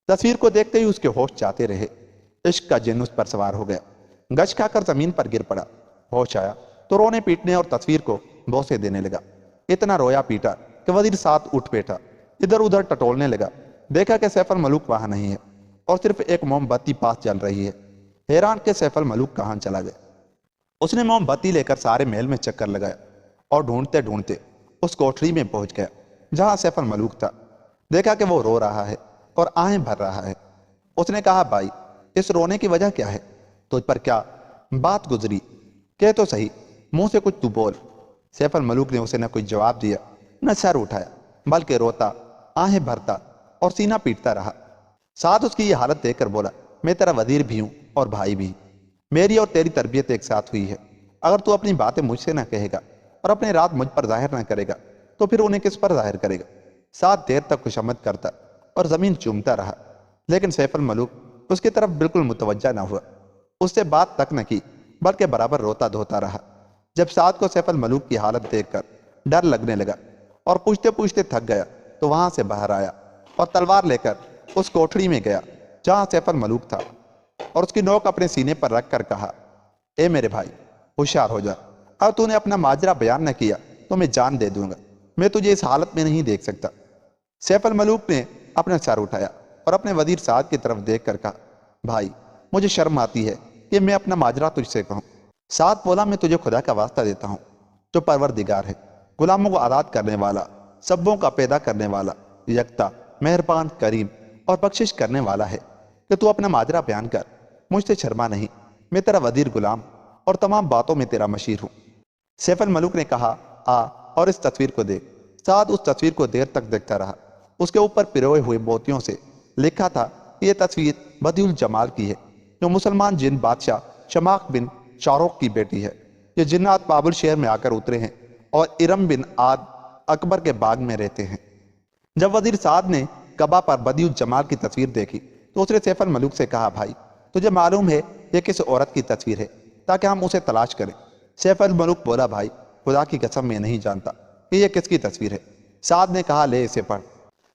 تصویر کو دیکھتے ہی اس کے ہوش جاتے رہے۔ عشق کا جن اس پر سوار ہو گیا، گچ کھا کر زمین پر گر پڑا۔ ہوش آیا تو رونے پیٹنے اور تصویر کو بوسے دینے لگا۔ اتنا رویا پیٹا کہ وزیر سعد اٹھ بیٹھا، ادھر ادھر ٹٹولنے لگا۔ دیکھا کہ سیف الملوک وہاں نہیں ہے اور صرف ایک موم بتی پاس جل رہی ہے۔ حیران کہ سیف الملوک کہاں چلا گیا، اس نے موم بتی لے کر سارے محل میں چکر لگایا اور ڈھونڈتے ڈھونڈتے اس کوٹھڑی میں پہنچ گیا جہاں سیف الملوک تھا۔ دیکھا کہ وہ رو رہا ہے اور آہیں بھر رہا ہے۔ اس نے کہا بھائی اس رونے کی وجہ کیا ہے؟ تجھ پر کیا بات گزری؟ کہ تو صحیح، منہ سے کچھ تو بول۔ سیف الملوک نے اسے نہ کوئی جواب دیا نہ سر اٹھایا، بلکہ روتا، آہیں بھرتا اور سینہ پیٹتا رہا۔ سعد اس کی یہ حالت دیکھ کر بولا میں تیرا وزیر بھی ہوں اور بھائی بھی، میری اور تیری تربیت ایک ساتھ ہوئی ہے۔ اگر تو اپنی باتیں مجھ سے نہ کہے گا اور اپنے رات مجھ پر ظاہر نہ کرے گا تو پھر انہیں کس پر ظاہر کرے گا؟ سعد دیر تک خوشامد کرتا اور زمین چومتا رہا، لیکن سیف الملوک اس کی طرف بالکل متوجہ نہ ہوا، اس سے بات تک نہ کی، بلکہ برابر روتا دھوتا رہا۔ جب سعد کو سیف الملوک کی حالت دیکھ کر ڈر لگنے لگا اور پوچھتے پوچھتے تھک گیا تو وہاں سے باہر آیا اور تلوار لے کر اس کوٹھڑی میں گیا جہاں سیف الملوک تھا اور اس کی نوک اپنے سینے پر رکھ کر کہا اے میرے بھائی ہوشیار ہو جا، اگر تو نے اپنا ماجرا بیان نہ کیا تو میں جان دے دوں گا، میں تجھے اس حالت میں نہیں دیکھ سکتا۔ سیف الملوک نے اپنا سر اٹھایا اور اپنے وزیر سعد کی طرف دیکھ کر کہا بھائی مجھے شرم آتی ہے کہ میں اپنا ماجرا تجھ سے کہوں۔ سعد بولا میں تجھے خدا کا واسطہ دیتا ہوں جو پروردگار ہے، غلاموں کو آزاد کرنے والا، سبوں کا پیدا کرنے والا، یکتا، مہربان، کریم اور بخشش کرنے والا ہے، کہ تو اپنا ماجرا بیان کر، مجھ سے شرما نہیں، میں تیرا وزیر غلام اور تمام باتوں میں تیرا مشیر ہوں۔ سیف الملوک نے کہا آ اور اس تصویر کو دیکھ۔ سعد اس تصویر کو دیر تک دیکھتا رہا۔ اس کے اوپر پروئے ہوئے موتیوں سے لکھا تھا کہ یہ تصویر بدیع الجمال کی ہے، جو مسلمان جن بادشاہ شماخ بن شاروخ کی بیٹی ہے۔ یہ جنات بابل شہر میں آ کر اترے ہیں اور ارم بن عاد اکبر کے باغ میں رہتے ہیں۔ جب وزیر سعد نے کعبہ پر بدیع الجمال کی تصویر دیکھی تو اس نے سیف الملوک سے کہا بھائی تجھے معلوم ہے یہ کس عورت کی تصویر ہے تاکہ ہم اسے تلاش کریں؟ سیف الملوک بولا بھائی خدا کی قسم میں نہیں جانتا کہ یہ کس کی تصویر ہے۔ سعد نے کہا لے اسے پڑھ۔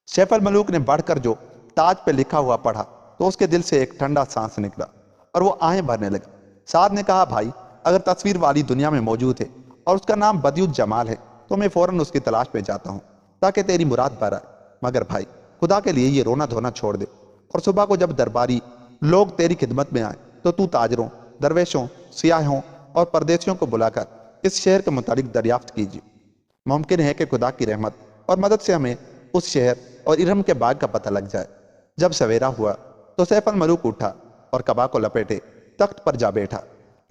سیف الملوک نے بڑھ کر جو تاج پہ لکھا ہوا پڑھا تو اس کے دل سے ایک ٹھنڈا سانس نکلا اور وہ آہیں بھرنے لگا۔ سعد نے کہا بھائی اگر تصویر والی دنیا میں موجود ہے اور اس کا نام بدیع الجمال ہے تو میں فوراً اس کی تلاش میں جاتا ہوں تاکہ تیری مراد بھر آئے۔ مگر بھائی خدا کے لیے یہ رونا دھونا چھوڑ دے، اور صبح کو جب درباری لوگ تیری خدمت میں آئے تو تاجروں، درویشوں، سیاحوں اور پردیسیوں کو بلا کر اس شہر کے متعلق دریافت کیجیے۔ ممکن ہے کہ خدا کی رحمت اور مدد سے ہمیں اس شہر اور ارم کے باغ کا پتہ لگ جائے۔ جب سویرا ہوا تو سیف الملوک اٹھا اور قبا کو لپیٹے تخت پر جا بیٹھا،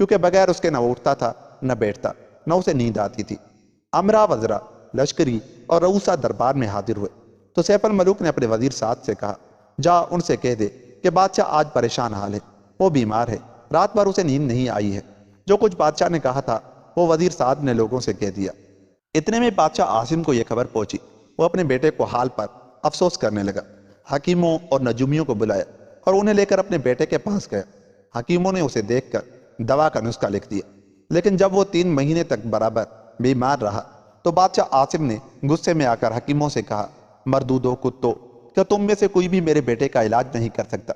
کیونکہ بغیر اس کے نہ اٹھتا تھا نہ بیٹھتا، نہ اسے نیند آتی تھی۔ امرا، وزرا، لشکری اور رؤسا دربار میں حاضر ہوئے تو سیف الملوک نے اپنے وزیر سعد سے کہا، جا ان سے کہہ دے کہ بادشاہ آج پریشان حال ہے، وہ بیمار ہے، رات بھر اسے نیند نہیں آئی ہے۔ جو کچھ بادشاہ نے کہا تھا وہ وزیر سعد نے لوگوں سے کہہ دیا۔ اتنے میں بادشاہ عاصم کو یہ خبر پہنچی، وہ اپنے بیٹے کو حال پر افسوس کرنے لگا۔ حکیموں اور نجومیوں کو بلایا اور انہیں لے کر اپنے بیٹے کے پاس گیا۔ حکیموں نے اسے دیکھ کر دوا کا نسخہ لکھ دیا، لیکن جب وہ 3 مہینے تک برابر بیمار رہا تو بادشاہ عاصم نے غصے میں آ کر حکیموں سے کہا، مردودو کتو، کیا تم میں سے کوئی بھی میرے بیٹے کا علاج نہیں کر سکتا؟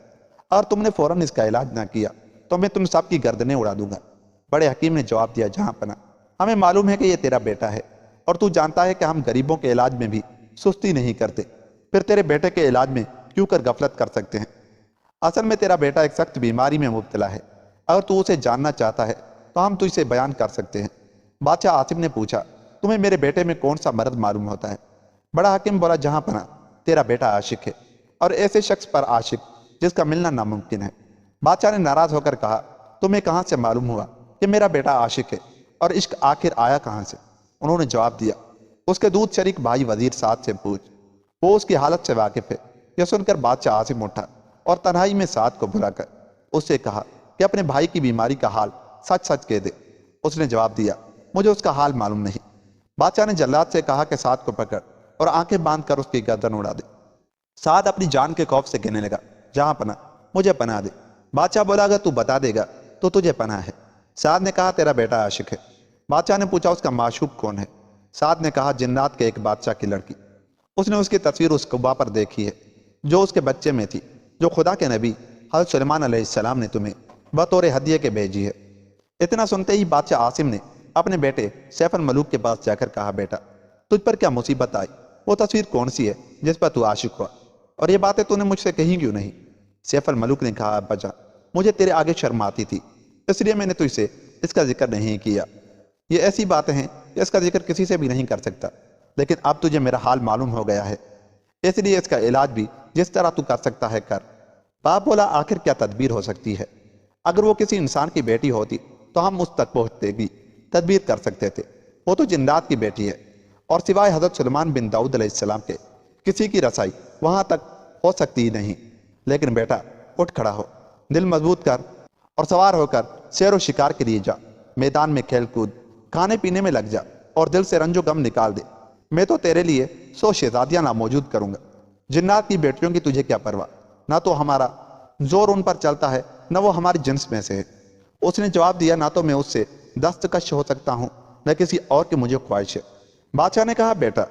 اور تم نے فوراً اس کا علاج نہ کیا تو میں تم سب کی گردنیں اڑا دوں گا۔ بڑے حکیم نے جواب دیا، جہاں پناہ، ہمیں معلوم ہے کہ یہ تیرا بیٹا ہے، اور تو جانتا ہے کہ ہم غریبوں کے علاج میں بھی سستی نہیں کرتے، پھر تیرے بیٹے کے علاج میں کیوں کر غفلت کر سکتے ہیں؟ اصل میں تیرا بیٹا ایک سخت بیماری میں مبتلا ہے، اگر تو اسے جاننا چاہتا ہے تو ہم تجھ سے بیان کر سکتے ہیں۔ بادشاہ عاصم نے پوچھا، تمہیں میرے بیٹے میں کون سا مرض معلوم ہوتا ہے؟ بڑا حکیم بولا، جہاں پناہ، تیرا بیٹا عاشق ہے، اور ایسے شخص پر عاشق جس کا ملنا ناممکن ہے۔ بادشاہ نے ناراض ہو کر کہا، تمہیں کہاں سے معلوم ہوا کہ میرا بیٹا عاشق ہے، اور عشق آخر آیا کہاں سے؟ انہوں نے جواب دیا، اس کے دودھ شریک بھائی وزیر سعد سے پوچھ، وہ اس کی حالت سے واقف ہے۔ یہ سن کر بادشاہ عاصم اٹھا اور تنہائی میں سعد کو بلا کر اس سے کہا کہ اپنے بھائی کی بیماری کا حال سچ سچ کہہ دے۔ اس نے جواب دیا، مجھے اس کا حال معلوم نہیں۔ بادشاہ نے جلاد سے کہا کہ سعد کو پکڑ اور آنکھیں باندھ کر اس کی گردن اڑا دے۔ سعد اپنی جان کے خوف سے کہنے لگا، جہاں پناہ، مجھے پناہ دے۔ بادشاہ بولا، اگر تو بتا دے گا تو تجھے پناہ ہے۔ سعد نے کہا، تیرا بیٹا عاشق ہے۔ بادشاہ نے پوچھا، اس کا معشوق کون ہے؟ سعد نے کہا، جنات کے ایک بادشاہ کی لڑکی۔ اس نے اس کی تصویر اس قبا پر دیکھی ہے جو اس کے بچے میں تھی، جو خدا کے نبی حضرت سلیمان علیہ السلام نے تمہیں بطور ہدیے کے بھیجی ہے۔ اتنا سنتے ہی بادشاہ عاصم نے اپنے بیٹے سیف الملوک کے پاس جا کر کہا، بیٹا تجھ پر کیا مصیبت آئی؟ وہ تصویر کون سی ہے جس پر تو عاشق ہوا؟ اور یہ باتیں تو نے مجھ سے کہیں کیوں نہیں؟ سیف الملوک نے کہا، ابا جان، مجھے تیرے آگے شرم آتی تھی، اس لیے میں نے تجھ سے اس کا ذکر نہیں کیا۔ یہ ایسی باتیں ہیں کہ اس کا ذکر کسی سے بھی نہیں کر سکتا، لیکن اب تجھے میرا حال معلوم ہو گیا ہے، اس لیے اس کا علاج بھی جس طرح تو کر سکتا ہے کر۔ باپ بولا، آخر کیا تدبیر ہو سکتی ہے؟ اگر وہ کسی انسان کی بیٹی ہوتی تو ہم اس تک پہنچتے بھی تدبیر کر سکتے تھے۔ وہ تو جنات کی بیٹی ہے، اور سوائے حضرت سلیمان بن داؤد علیہ السلام کے کسی کی رسائی وہاں تک ہو سکتی ہی نہیں۔ لیکن بیٹا اٹھ کھڑا ہو، دل مضبوط کر اور سوار ہو کر سیر و شکار کے لیے جا، میدان میں کھیل کود، کھانے پینے میں لگ جا اور دل سے رنج و غم نکال دے۔ میں تو تیرے لیے 100 شہزادیاں ناموجود کروں گا۔ جنات کی بیٹیوں کی تجھے کیا پرواہ؟ نہ تو ہمارا زور ان پر چلتا ہے، نہ وہ ہماری جنس میں سے ہے۔ اس نے جواب دیا، نہ تو میں اس سے دستکش ہو سکتا ہوں، نہ کسی اور کی مجھے خواہش ہے۔ بادشاہ نے کہا، بیٹا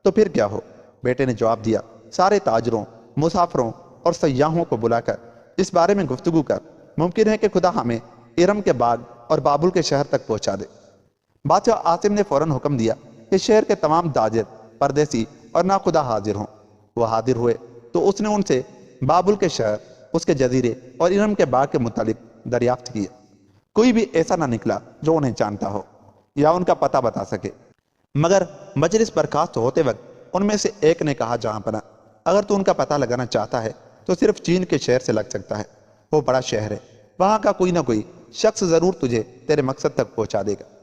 تو پھر کیا ہو؟ بیٹے نے جواب دیا، سارے تاجروں، مسافروں اور سیاحوں کو بلا کر اس بارے میں گفتگو کر، ممکن ہے کہ خدا ہمیں ارم کے باغ اور بابل کے شہر تک پہنچا دے۔ بادشاہ عاصم نے فوراً حکم دیا کہ شہر کے تمام تاجر، پردیسی اور ناخدا حاضر ہوں۔ وہ حاضر ہوئے تو اس نے ان سے بابل کے شہر، اس کے جزیرے اور ارم کے باغ کے متعلق دریافت کیے۔ کوئی بھی ایسا نہ نکلا جو انہیں جانتا ہو یا ان کا پتہ بتا سکے، مگر مجلس برخاست ہوتے وقت ان میں سے ایک نے کہا، جہاں پناہ، اگر تو ان کا پتہ لگانا چاہتا ہے تو صرف چین کے شہر سے لگ سکتا ہے۔ وہ بڑا شہر ہے، وہاں کا کوئی نہ کوئی شخص ضرور تجھے تیرے مقصد تک پہنچا دے گا۔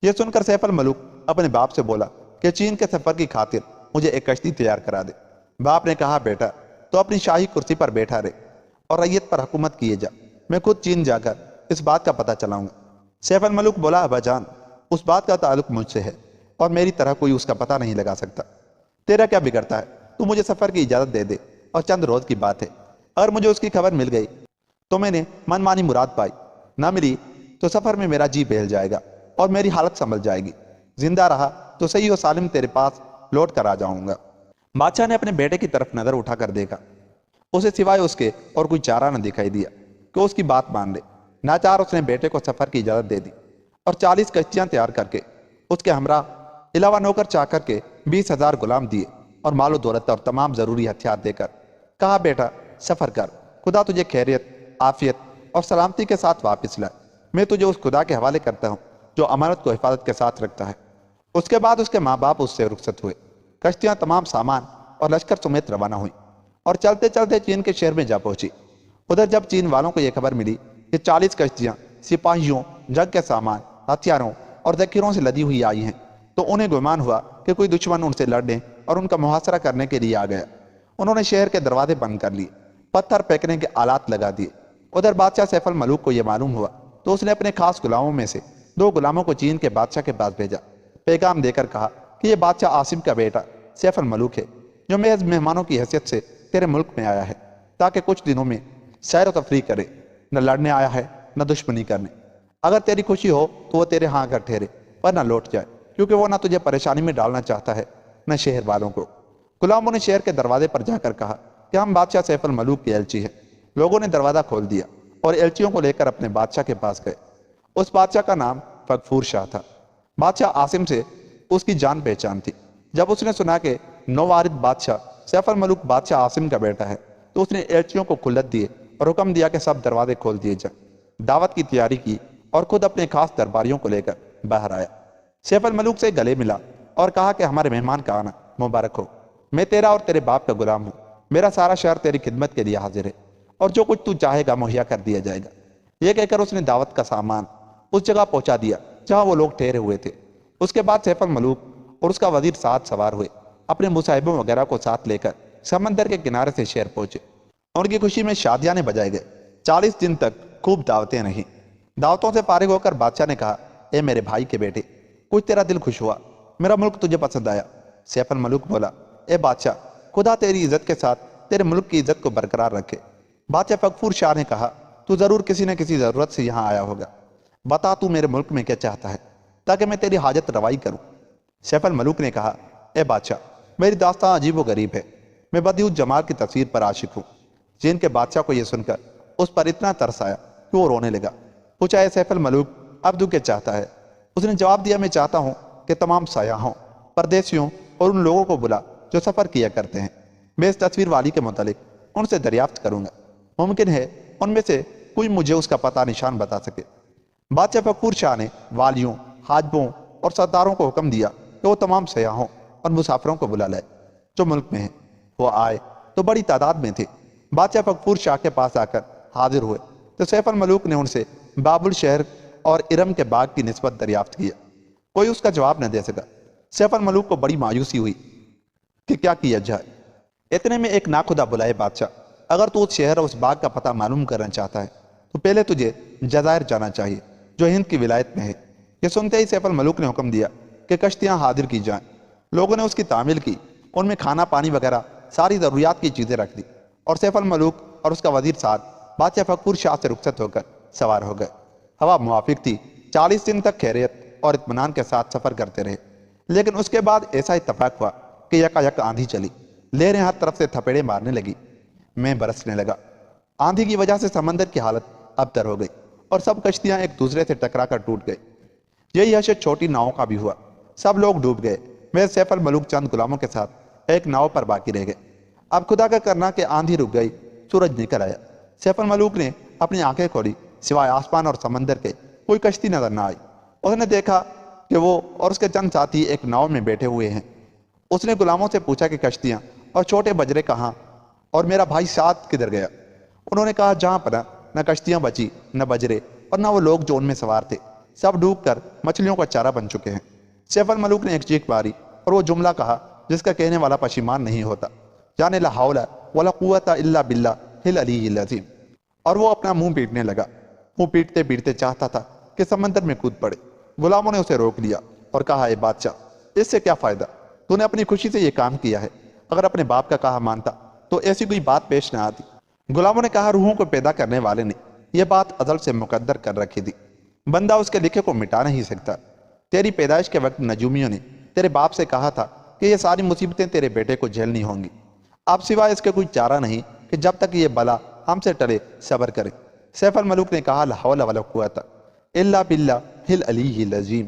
یہ سن کر سیف الملوک اپنے باپ سے بولا کہ چین کے سفر کی خاطر مجھے ایک کشتی تیار کرا دے۔ باپ نے کہا، بیٹا تو اپنی شاہی کرسی پر بیٹھا رہے اور ریت پر حکومت کیے جا، میں خود چین جا کر اس بات کا پتہ چلاؤں گا۔ سیف الملوک بولا، ابا جان، اس بات کا تعلق مجھ سے ہے اور میری طرح کوئی اس کا پتہ نہیں لگا سکتا۔ تیرا کیا بگڑتا ہے؟ تو مجھے سفر کی اجازت دے دے، اور چند روز کی بات ہے، اگر مجھے اس کی خبر مل گئی تو میں نے من مانی مراد پائی، نہ ملی تو سفر میں میرا جی بہل جائے گا اور میری حالت سنبھل جائے گی۔ زندہ رہا تو صحیح و سالم تیرے پاس لوٹ کر آ جاؤں گا۔ بادشاہ نے اپنے بیٹے کی طرف نظر اٹھا کر دیکھا، اسے سوائے اس کے اور کوئی چارہ نہ دکھائی دیا کہ اس کی بات مان لے۔ ناچار اس نے بیٹے کو سفر کی اجازت دے دی اور 40 کشتیاں تیار کر کے اس کے ہمراہ علاوہ نوکر چاکر کے 20,000 غلام دیے اور مال و دولت اور تمام ضروری ہتھیار دے کر کہا بیٹا سفر کر، خدا تجھے خیریت، عافیت اور سلامتی کے ساتھ واپس لائے۔ میں تجھے اس خدا کے حوالے کرتا ہوں جو امانت کو حفاظت کے ساتھ رکھتا ہے۔ اس کے بعد اس کے ماں باپ اس سے رخصت ہوئے۔ کشتیاں تمام سامان اور لشکر سمیت روانہ ہوئیں اور چلتے چلتے چین کے شہر میں جا پہنچی۔ ادھر جب چین والوں کو یہ خبر ملی کہ 40 کشتیاں سپاہیوں، جنگ کے سامان، ہتھیاروں اور ذخیروں سے لدی ہوئی آئی ہیں تو انہیں گمان ہوا کہ کوئی دشمن ان سے لڑنے اور ان کا محاصرہ کرنے کے لیے آ گیا۔ انہوں نے شہر کے دروازے بند کر لیے، پتھر پھینکنے کے آلات لگا دیے۔ ادھر بادشاہ سیف الملوک کو یہ معلوم ہوا تو اس نے اپنے خاص غلاموں میں سے 2 غلاموں کو چین کے بادشاہ کے پاس بھیجا، پیغام دے کر کہا کہ یہ بادشاہ عاصم کا بیٹا سیف الملوک ہے جو محض مہمانوں کی حیثیت سے تیرے ملک میں آیا ہے تاکہ کچھ دنوں میں سیر و تفریح کرے، نہ لڑنے آیا ہے نہ دشمنی کرنے۔ اگر تیری خوشی ہو تو وہ تیرے ہاں آ کر ٹھہرے، ورنہ لوٹ جائے، کیونکہ وہ نہ تجھے پریشانی میں ڈالنا چاہتا ہے نہ شہر والوں کو۔ غلاموں نے شہر کے دروازے پر جا کر کہا کہ ہم بادشاہ سیف الملوک کے ایلچی ہیں۔ لوگوں نے دروازہ کھول دیا اور ایلچیوں کو لے کر اپنے بادشاہ کے پاس گئے۔ اس بادشاہ کا نام فغفور شاہ تھا۔ بادشاہ عاصم سے اس کی جان پہچان تھی۔ جب اس نے سنا کہ نووارد بادشاہ سیف الملوک بادشاہ عاصم کا بیٹا ہے تو اس نے ایلچیوں کو کھلت دیے اور حکم دیا کہ سب دروازے کھول دیے جائیں۔ دعوت کی تیاری کی اور خود اپنے خاص درباریوں کو لے کر باہر آیا۔ سیف الملوک سے گلے ملا اور کہا کہ ہمارے مہمان کا آنا مبارک ہو۔ میں تیرا اور تیرے باپ کا غلام ہوں۔ میرا سارا شہر تیری خدمت کے لیے حاضر ہے اور جو کچھ تو چاہے گا مہیا کر دیا جائے گا۔ یہ کہہ کر اس نے دعوت کا سامان اس جگہ پہنچا دیا جہاں وہ لوگ ٹھہرے ہوئے تھے۔ اس کے بعد سیف الملوک اور اس کا وزیر ساتھ سوار ہوئے، اپنے مصاحبوں وغیرہ کو ساتھ لے کر سمندر کے کنارے سے شہر پہنچے۔ ان کی خوشی میں شادیانے بجائے گئے۔ 40 دن تک خوب دعوتیں رہیں۔ دعوتوں سے فارغ ہو کر بادشاہ نے کہا اے میرے بھائی کے بیٹے، کچھ تیرا دل خوش ہوا، میرا ملک تجھے پسند آیا۔ سیف الملوک بولا اے بادشاہ، خدا تیری عزت کے ساتھ تیرے ملک کی عزت کو برقرار رکھے۔ بادشاہ فغفور شاہ نے کہا تو ضرور کسی نہ کسی ضرورت سے یہاں آیا ہوگا، بتا تو میرے ملک میں کیا چاہتا ہے تاکہ میں تیری حاجت روائی کروں۔ سیف الملوک نے کہا اے بادشاہ، میری داستان عجیب و غریب ہے، میں بدیع الجمال کی تصویر پر عاشق ہوں۔ چین کے بادشاہ کو یہ سن کر اس پر اتنا ترس آیا کہ وہ رونے لگا۔ پوچھا اے سیف الملوک، اب تو کیا چاہتا ہے؟ اس نے جواب دیا میں چاہتا ہوں کہ تمام سیاحوں، پردیسیوں اور ان لوگوں کو بلا جو سفر کیا کرتے ہیں، میں اس تصویر والی کے متعلق ان سے دریافت کروں گا، ممکن ہے ان میں سے کوئی مجھے اس کا پتہ نشان بتا سکے۔ بادشاہ فغفور شاہ نے والیوں، حاجبوں اور سرداروں کو حکم دیا کہ وہ تمام سیاحوں اور مسافروں کو بلا لائے جو ملک میں ہیں۔ وہ آئے تو بڑی تعداد میں تھے۔ بادشاہ فغفور شاہ کے پاس آ کر حاضر ہوئے تو سیف الملوک نے ان سے بابل شہر اور ارم کے باغ کی نسبت دریافت کیا۔ کوئی اس کا جواب نہ دے سکا۔ سیف الملوک کو بڑی مایوسی ہوئی کہ کیا کیا جائے۔ اتنے میں ایک ناخدا بلائے بادشاہ، اگر تو اس شہر اور اس باغ کا پتہ معلوم کرنا چاہتا ہے تو پہلے تجھے جزائر جانا چاہیے جو ہند کی ولایت میں ہے۔ یہ سنتے ہی سیف الملوک نے حکم دیا کہ کشتیاں حاضر کی جائیں۔ لوگوں نے اس کی تعمیل کی، ان میں کھانا پانی وغیرہ ساری ضروریات کی چیزیں رکھ دی اور سیف الملوک اور اس کا وزیر ساتھ بادشاہ فغفور شاہ سے رخصت ہو کر سوار ہو گئے۔ ہوا موافق تھی، 40 دن تک خیریت اور اطمینان کے ساتھ سفر کرتے رہے، لیکن اس کے بعد ایسا اتفاق ہوا کہ یکا آندھی چلی، لہریں ہر طرف سے تھپیڑے مارنے لگی، میں برسنے لگا۔ آندھی کی وجہ سے سمندر کی حالت ابتر ہو گئی اور سب کشتیاں ایک دوسرے سے ٹکرا کر ٹوٹ گئی۔ یہی حشر چھوٹی ناؤں کا بھی ہوا، سب لوگ ڈوب گئے۔ میں سیف الملوک چند غلاموں کے ساتھ ایک ناؤ پر باقی رہ گئے۔ اب خدا کا کرنا کہ آندھی رک گئی، سورج نکل آیا۔ سیف الملوک نے اپنی آنکھیں کھولی، سوائے آسمان اور سمندر کے کوئی کشتی نظر نہ آئی۔ اس نے دیکھا کہ وہ اور اس کے چند ساتھی ایک ناؤ میں بیٹھے ہوئے ہیں۔ اس نے غلاموں سے پوچھا کہ کشتیاں اور چھوٹے بجرے کہاں اور میرا بھائی سعد کدھر گیا؟ انہوں نے کہا جہاں پر نہ کشتیاں بچی، نہ بجرے اور نہ وہ لوگ جو ان میں سوار تھے، سب ڈوب کر مچھلیوں کا چارہ بن چکے ہیں۔ سیف الملوک نے ایک چیخ ماری اور وہ جملہ کہا جس کا کہنے والا پشیمان نہیں ہوتا، یعنی لا حول ولا قوت الا باللہ العلی العظیم، اور وہ اپنا منہ پیٹنے لگا۔ منہ پیٹتے پیٹتے چاہتا تھا کہ سمندر میں کود پڑے۔ غلاموں نے اسے روک لیا اور کہا اے بادشاہ، اس سے کیا فائدہ؟ تو نے اپنی خوشی سے یہ کام کیا ہے، اگر اپنے باپ کا کہا مانتا تو ایسی کوئی بات پیش نہ آتی۔ غلاموں نے کہا روحوں کو پیدا کرنے والے نے یہ بات ازل سے مقدر کر رکھی تھی، بندہ اس کے لکھے کو مٹا نہیں سکتا۔ تیری پیدائش کے وقت نجومیوں نے تیرے باپ سے کہا تھا کہ یہ ساری مصیبتیں تیرے بیٹے کو جھیلنی ہوں گی، اب سوائے اس کے کوئی چارہ نہیں کہ جب تک یہ بلا ہم سے ٹلے صبر کرے۔ سیف الملوک نے کہا لا حول ولا قوت الا باللہ العلی العظیم۔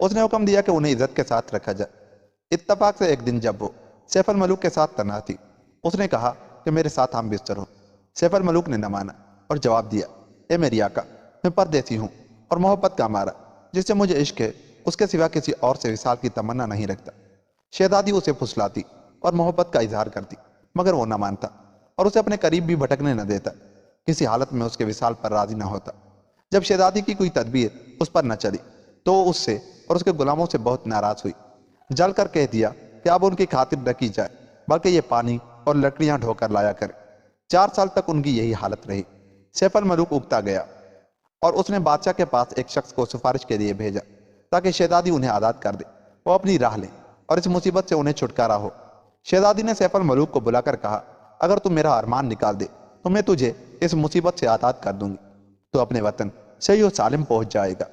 اس نے حکم دیا کہ انہیں عزت کے ساتھ رکھا جائے۔ اتفاق سے ایک دن جب وہ سیف الملوک کے ساتھ تنہا تھی، اس نے کہا کہ میرے ساتھ ہم بستر ہو۔ سیف الملوک نے نہ مانا اور جواب دیا، اے میری آقا، میں پردیسی ہوں اور محبت کا ہمارا جس سے مجھے عشق ہے اس کے سوا کسی اور سے وصال کی تمنا نہیں رکھتا۔ شہزادی اسے پھسلاتی اور محبت کا اظہار کرتی، مگر وہ نہ مانتا اور اسے اپنے قریب بھی بھٹکنے نہ دیتا، کسی حالت میں اس کے وصال پر راضی نہ ہوتا۔ جب شہزادی کی کوئی تدبیر اس پر نہ چلی تو وہ اس سے اور اس کے غلاموں سے بہت ناراض ہوئی، جل کر کہہ دیا کہ اب ان کی خاطر نہ کی جائے بلکہ یہ پانی اور لکڑیاں ڈھو کر لایا کرے۔ 4 سال تک ان کی یہی حالت رہی۔ سیف الملوک اگتا گیا اور اس نے بادشاہ کے پاس ایک شخص کو سفارش کے لیے بھیجا تاکہ شہزادی انہیں آزاد کر دے، وہ اپنی راہ لیں اور اس مصیبت سے انہیں چھٹکارا ہو۔ شہزادی نے سیف الملوک کو بلا کر کہا، اگر تم میرا ارمان نکال دے تو میں تجھے اس مصیبت سے آزاد کر دوں گی، تو اپنے وطن صحیح و سالم پہنچ جائے گا۔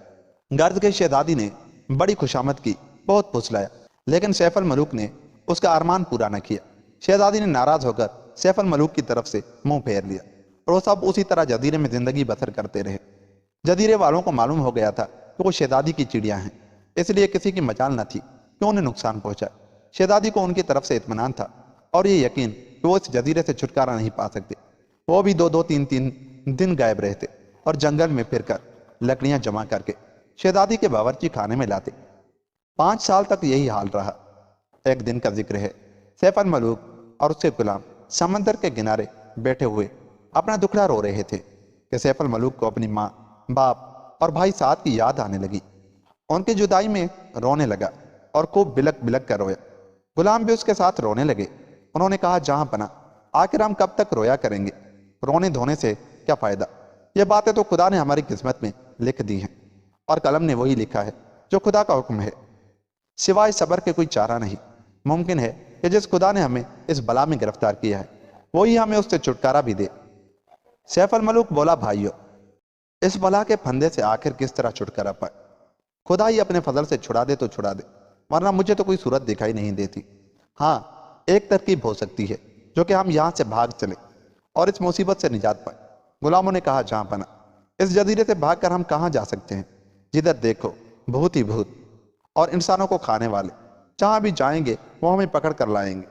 غرض کے شہزادی نے بڑی خوشامد کی، بہت پھسلایا، لیکن سیف الملوک نے اس کا ارمان پورا نہ کیا۔ شہزادی نے ناراض ہو کر سیف الملوک کی طرف سے منہ پھیر لیا اور وہ سب اسی طرح جزیرے میں زندگی بسر کرتے رہے۔ جزیرے والوں کو معلوم ہو گیا تھا کہ وہ شہزادی کی چڑیاں ہیں، اس لیے کسی کی مجال نہ تھی کہ انہیں نقصان پہنچائے۔ شہزادی کو ان کی طرف سے اطمینان تھا اور یہ یقین کہ وہ اس جزیرے سے چھٹکارا نہیں پا سکتے۔ وہ بھی 2-2 دن غائب رہتے اور جنگل میں پھر کر لکڑیاں جمع کر کے شہزادی کے باورچی خانے میں لاتے۔ 5 سال تک یہی حال رہا۔ ایک دن کا ذکر ہے، سیف الملوک اور اس کے غلام سمندر کے کنارے بیٹھے ہوئے اپنا دکھڑا رو رہے تھے کہ سیف الملوک کو اپنی ماں، باپ اور بھائی سعد کی یاد آنے لگی۔ ان کی جدائی میں رونے لگا اور خوب بلک بلک کر رویا۔ غلام بھی اس کے ساتھ رونے لگے۔ انہوں نے کہا، جہاں پناہ، آخر ہم کب تک رویا کریں گے؟ رونے دھونے سے کیا فائدہ؟ یہ باتیں تو خدا نے ہماری قسمت میں لکھ دی ہیں اور قلم نے وہی لکھا ہے جو خدا کا حکم ہے۔ سوائے صبر کے کوئی چارہ نہیں۔ ممکن ہے کہ جس خدا نے ہمیں اس بلا میں گرفتار کیا ہے وہی ہمیں اس سے چھٹکارا بھی دے۔ سیف الملوک بولا، بھائیو، اس بلا کے پھندے سے آخر کس طرح چھٹکارا پائے؟ خدا ہی اپنے فضل سے چھڑا دے تو چھڑا دے، ورنہ مجھے تو کوئی صورت دکھائی نہیں دیتی۔ ہاں، ایک ترکیب ہو سکتی ہے جو کہ ہم یہاں سے بھاگ چلیں اور اس مصیبت سے نجات پائیں۔ غلاموں نے کہا، جہاں پناہ، اس جزیرے سے بھاگ کر ہم کہاں جا سکتے ہیں؟ جدھر دیکھو بھوت ہی بھوت اور انسانوں کو کھانے والے، جہاں بھی جائیں گے وہ ہمیں پکڑ کر لائیں گے،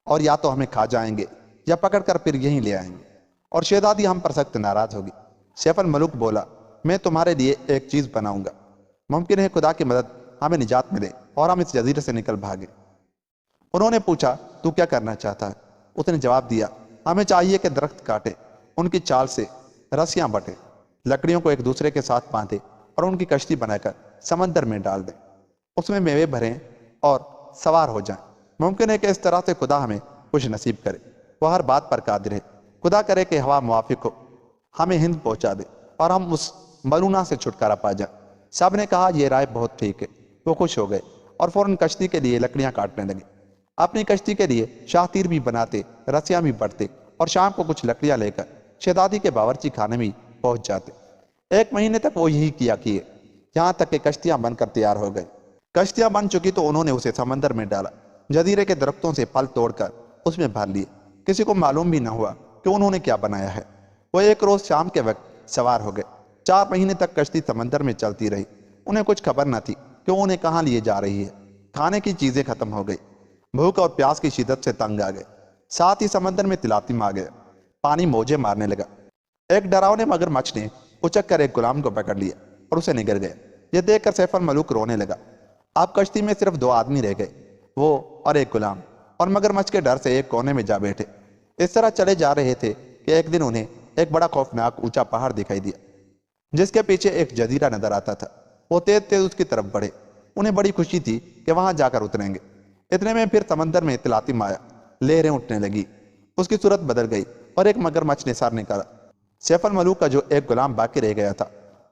اور یا تو ہمیں کھا جائیں گے یا پکڑ کر پھر یہیں لے آئیں گے، اور شہزادی ہم پر سخت ناراض ہوگی۔ سیف الملوک بولا، میں تمہارے لیے ایک چیز بناؤں گا، ممکن ہے خدا کی مدد ہمیں نجات ملے اور ہم اس جزیرے سے نکل بھاگیں۔ انہوں نے پوچھا، تو کیا کرنا چاہتا ہے؟ اس نے جواب دیا، ہمیں چاہیے کہ درخت کاٹے، ان کی چال سے رسیاں بٹے، لکڑیوں کو ایک دوسرے کے ساتھ باندھے اور ان کی کشتی بنا کر سمندر میں ڈال دیں، اس میں میوے بھریں اور سوار ہو جائیں۔ ممکن ہے کہ اس طرح سے خدا ہمیں خوش نصیب کرے، وہ ہر بات پر قادر ہے۔ خدا کرے کہ ہوا موافق ہو، ہمیں ہند پہنچا دے اور ہم اس ملونا سے چھٹکارا پا جائیں۔ سب نے کہا، یہ رائے بہت ٹھیک ہے۔ وہ خوش ہو گئے اور فوراً کشتی کے لیے لکڑیاں کاٹنے لگے۔ اپنی کشتی کے لیے شاہ تیر بھی بناتے، رسیاں بھی بڑھتے اور شام کو کچھ لکڑیاں لے کر شہزادی کے باورچی خانے میں پہنچ جاتے۔ 1 مہینے تک وہ یہی کیا کیے، یہاں تک کہ کشتیاں بن کر تیار ہو گئی۔ کشتیاں بن چکی تو انہوں نے اسے سمندر میں ڈالا، جزیرے کے درختوں سے پھل توڑ کر اس میں بھر لیے۔ کسی کو معلوم بھی نہ ہوا کہ انہوں نے کیا بنایا ہے۔ وہ ایک روز شام کے وقت سوار ہو گئے۔ 4 مہینے تک کشتی سمندر میں چلتی رہی۔ انہیں کچھ خبر نہ تھی کہ وہ انہیں کہاں لیے جا رہی ہے۔ کھانے کی چیزیں ختم ہو گئی، بھوک اور پیاس کی شدت سے تنگ آ گئے، ساتھ ہی سمندر میں تلاطم آ گیا، پانی موجیں مارنے لگا۔ ایک ڈراؤنے مگرمچھ نے اچک کر ایک غلام کو پکڑ لیا اور اسے نگل گیا۔ یہ دیکھ کر سیف الملوک رونے لگا۔ اب کشتی میں صرف 2 آدمی رہ گئے، وہ اور ایک غلام، اور مگرمچھ کے ڈر سے ایک کونے میں جا بیٹھے۔ اس طرح چلے جا رہے تھے کہ ایک دن انہیں ایک بڑا خوفناک اونچا پہاڑ دکھائی دیا جس کے پیچھے ایک جزیرہ نظر آتا تھا۔ وہ تیز تیز اس کی طرف بڑھے۔ انہیں بڑی خوشی تھی کہ وہاں جا کر اتریں گے۔ اتنے میں پھر سمندر میں تلاطم آیا، لہریں اٹھنے لگی، اس کی صورت بدل گئی اور ایک مگرمچھ نے سر نکالا۔ سیف الملوک کا جو ایک غلام باقی رہ گیا تھا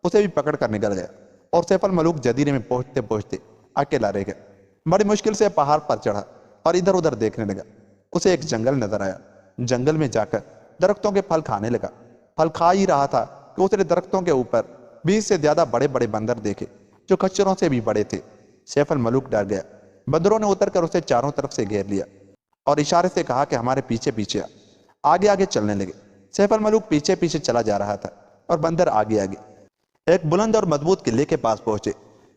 اسے بھی پکڑ کر نکل گیا، اور سیف الملوک جزیرے میں پہنچتے پہنچتے اکیلا رہ گیا۔ بڑی مشکل سے پہاڑ پر چڑھا اور ادھر ادھر دیکھنے لگا۔ اسے ایک جنگل نظر آیا۔ جنگل میں جا کر درختوں کے پھل کھانے لگا۔ پھل کھا ہی رہا تھا کہ اس نے درختوں کے اوپر 20 سے زیادہ بڑے بڑے بندر دیکھے جو کھچروں سے بھی بڑے تھے۔ سیف الملوک ڈر گیا۔ بندروں نے اتر کر اسے چاروں طرف سے گھیر لیا اور اشارے سے کہا کہ ہمارے پیچھے پیچھے آ۔ آگے آگے چلنے لگے۔ سیف الملوک پیچھے پیچھے چلا جا رہا تھا اور بندر آگے آگے۔ ایک بلند اور مضبوط قلعے کے پاس پہنچے۔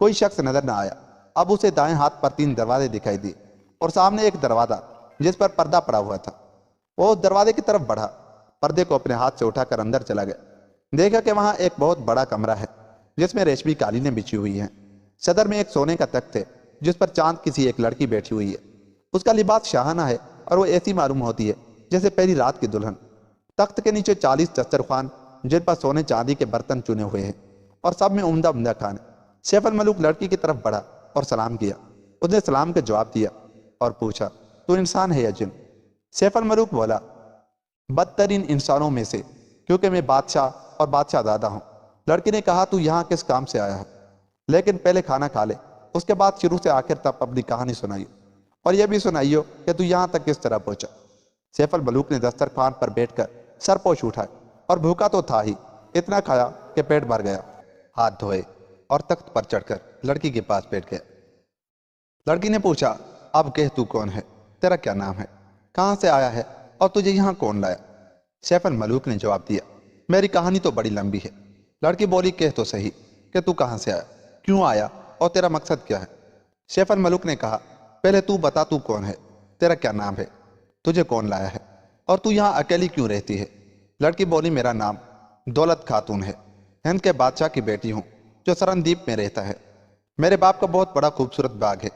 کوئی شخص نظر نہ آیا۔ اب اسے دائیں ہاتھ پر 3 دروازے دکھائی دیے اور سامنے ایک دروازہ جس پر پردہ پڑا ہوا تھا۔ وہ اس دروازے کی طرف بڑھا، پردے کو اپنے ہاتھ سے اٹھا کر اندر چلا گیا۔ دیکھا کہ وہاں ایک بہت بڑا کمرہ ہے جس میں ریشمی قالینیں بچھی ہوئی ہیں۔ صدر میں ایک سونے کا تخت ہے جس پر چاند کسی ایک لڑکی بیٹھی ہوئی ہے۔ اس کا لباس شاہانہ ہے اور وہ ایسی معلوم ہوتی ہے جیسے پہلی رات کی دلہن۔ تخت کے نیچے 40 دسترخوان جن پر سونے چاندی کے برتن چنے ہوئے ہیں اور سب میں عمدہ عمدہ کھانے۔ سیف الملوک لڑکی کی طرف بڑھا اور سلام کیا۔ اس نے سلام کا جواب دیا اور پوچھا، تو انسان ہے یا جن؟ سیف الملوک بولا، بدترین انسانوں میں سے، کیونکہ میں بادشاہ اور بادشاہ زادہ ہوں۔ لڑکی نے کہا، تو یہاں کس کام سے آیا ہے؟ لیکن پہلے کھانا کھا لے، اس کے بعد شروع سے آخر تک اپنی کہانی سنائیو، اور یہ بھی سنائیو کہ تو یہاں تک کس طرح پہنچا۔ سیف الملوک نے دسترخوان پر بیٹھ کر سرپوش اٹھائے، اور بھوکا تو تھا ہی، اتنا کھایا کہ پیٹ بھر گیا۔ ہاتھ دھوئے اور تخت پر چڑھ کر لڑکی کے پاس بیٹھ گیا۔ لڑکی نے پوچھا، اب کہہ تو کون ہے؟ تیرا کیا نام ہے؟ کہاں سے آیا ہے اور تجھے یہاں کون لایا؟ سیف الملوک نے جواب دیا، میری کہانی تو بڑی لمبی ہے۔ لڑکی بولی، کہہ تو صحیح کہ تو کہاں سے آیا، کیوں آیا اور تیرا مقصد کیا ہے؟ سیف الملوک نے کہا، پہلے تو بتا تو کون ہے، تیرا کیا نام ہے، تجھے کون لایا ہے اور تو یہاں اکیلی کیوں رہتی ہے؟ لڑکی بولی، میرا نام دولت خاتون ہے، ہند کے بادشاہ کی بیٹی ہوں جو سرندیپ میں رہتا ہے۔ میرے باپ کا بہت بڑا خوبصورت باغ ہے،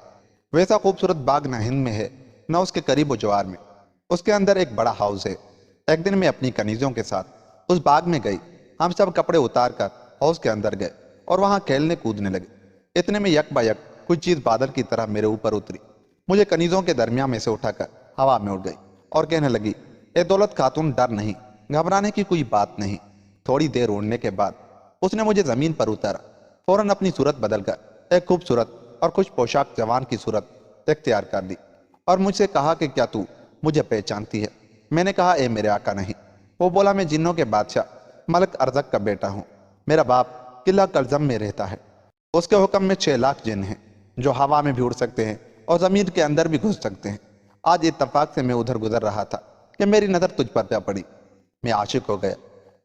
ویسا خوبصورت باغ نہ ہند میں ہے نہ اس کے قریب و جوار میں۔ اس کے اندر ایک بڑا ہاؤس ہے۔ ایک دن میں اپنی کنیزوں کے ساتھ اس باغ میں گئی۔ ہم سب کپڑے اتار کر ہاؤس کے اندر گئے اور وہاں کھیلنے کودنے لگے۔ اتنے میں یک با یک کوئی چیز بادل کی طرح میرے اوپر اتری، مجھے کنیزوں کے درمیان میں سے اٹھا کر ہوا میں اڑ گئی اور کہنے لگی، اے دولت خاتون، ڈر نہیں، گھبرانے کی کوئی بات نہیں۔ تھوڑی دیر اڑنے کے بعد اس نے مجھے زمین پر اتارا، فوراً اپنی صورت بدل کر ایک خوبصورت اور خوش پوشاک جوان کی صورت اختیار کر دی اور مجھ سے کہا کہ کیا تو مجھے پہچانتی ہے؟ میں نے کہا، اے میرے آقا، نہیں۔ وہ بولا، میں جنوں کے بادشاہ ملک ارزق کا بیٹا ہوں۔ میرا باپ قلعہ کلزم میں رہتا ہے۔ اس کے حکم میں 6 لاکھ جن ہیں جو ہوا میں بھی اڑ سکتے ہیں اور زمین کے اندر بھی گھس سکتے ہیں۔ آج اتفاق سے میں ادھر گزر رہا تھا کہ میری نظر تجھ پر پڑی۔ میں عاشق ہو گیا،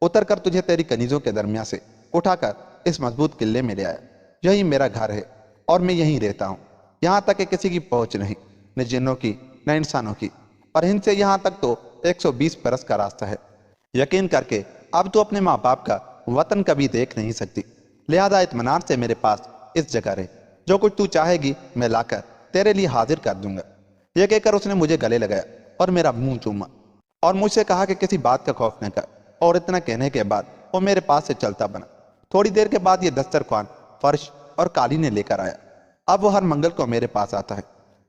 اتر کر تجھے تیری کنیزوں کے درمیان سے اٹھا کر اس مضبوط قلعے میں لے آیا۔ یہی میرا گھر ہے اور میں یہیں رہتا ہوں، یہاں تک کہ کسی کی پہنچ نہیں، نہ جنوں کی نہ انسانوں کی، اور ہند سے یہاں تک تو 120 برس کا راستہ ہے۔ یقین کر کے اب تو اپنے ماں باپ کا وطن کبھی دیکھ نہیں سکتی، لہذا اطمینان سے میرے پاس اس جگہ رہے، جو کچھ تو چاہے گی میں لا کر تیرے لیے حاضر کر دوں گا۔ یہ کہہ کر اس نے مجھے گلے لگایا اور میرا منہ چوما اور مجھ سے کہا کہ کسی بات کا خوف نہ کر، اور اتنا کہنے کے بعد وہ میرے پاس سے چلتا بنا۔ تھوڑی دیر کے بعد یہ دسترخوان، فرش اور قالینیں لے کر آیا۔ اب وہ ہر منگل کو میرے پاس آتا ہے،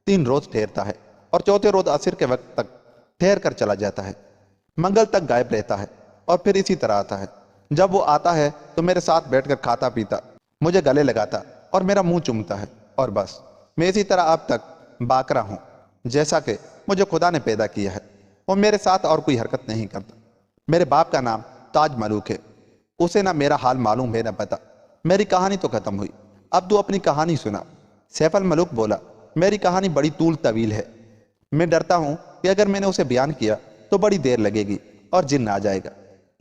3 روز ٹھہرتا ہے اور چوتھے روز عصر کے وقت تک ٹھہر کر چلا جاتا ہے۔ منگل تک غائب رہتا ہے اور پھر اسی طرح آتا ہے۔ جب وہ آتا ہے تو میرے ساتھ بیٹھ کر کھاتا پیتا، مجھے گلے لگاتا اور میرا منہ چومتا ہے، اور بس میں اسی طرح اب تک باقرہ ہوں جیسا کہ مجھے خدا نے پیدا کیا ہے۔ وہ میرے ساتھ اور کوئی حرکت نہیں کرتا۔ میرے باپ کا نام تاج ملوک ہے، اسے نہ میرا حال معلوم ہے نہ پتا۔ میری کہانی تو ختم ہوئی، اب تو اپنی کہانی سنا۔ سیف الملوک بولا، میری کہانی بڑی طویل ہے۔ میں ڈرتا ہوں کہ اگر میں نے اسے بیان کیا تو بڑی دیر لگے گی اور جن آ جائے گا۔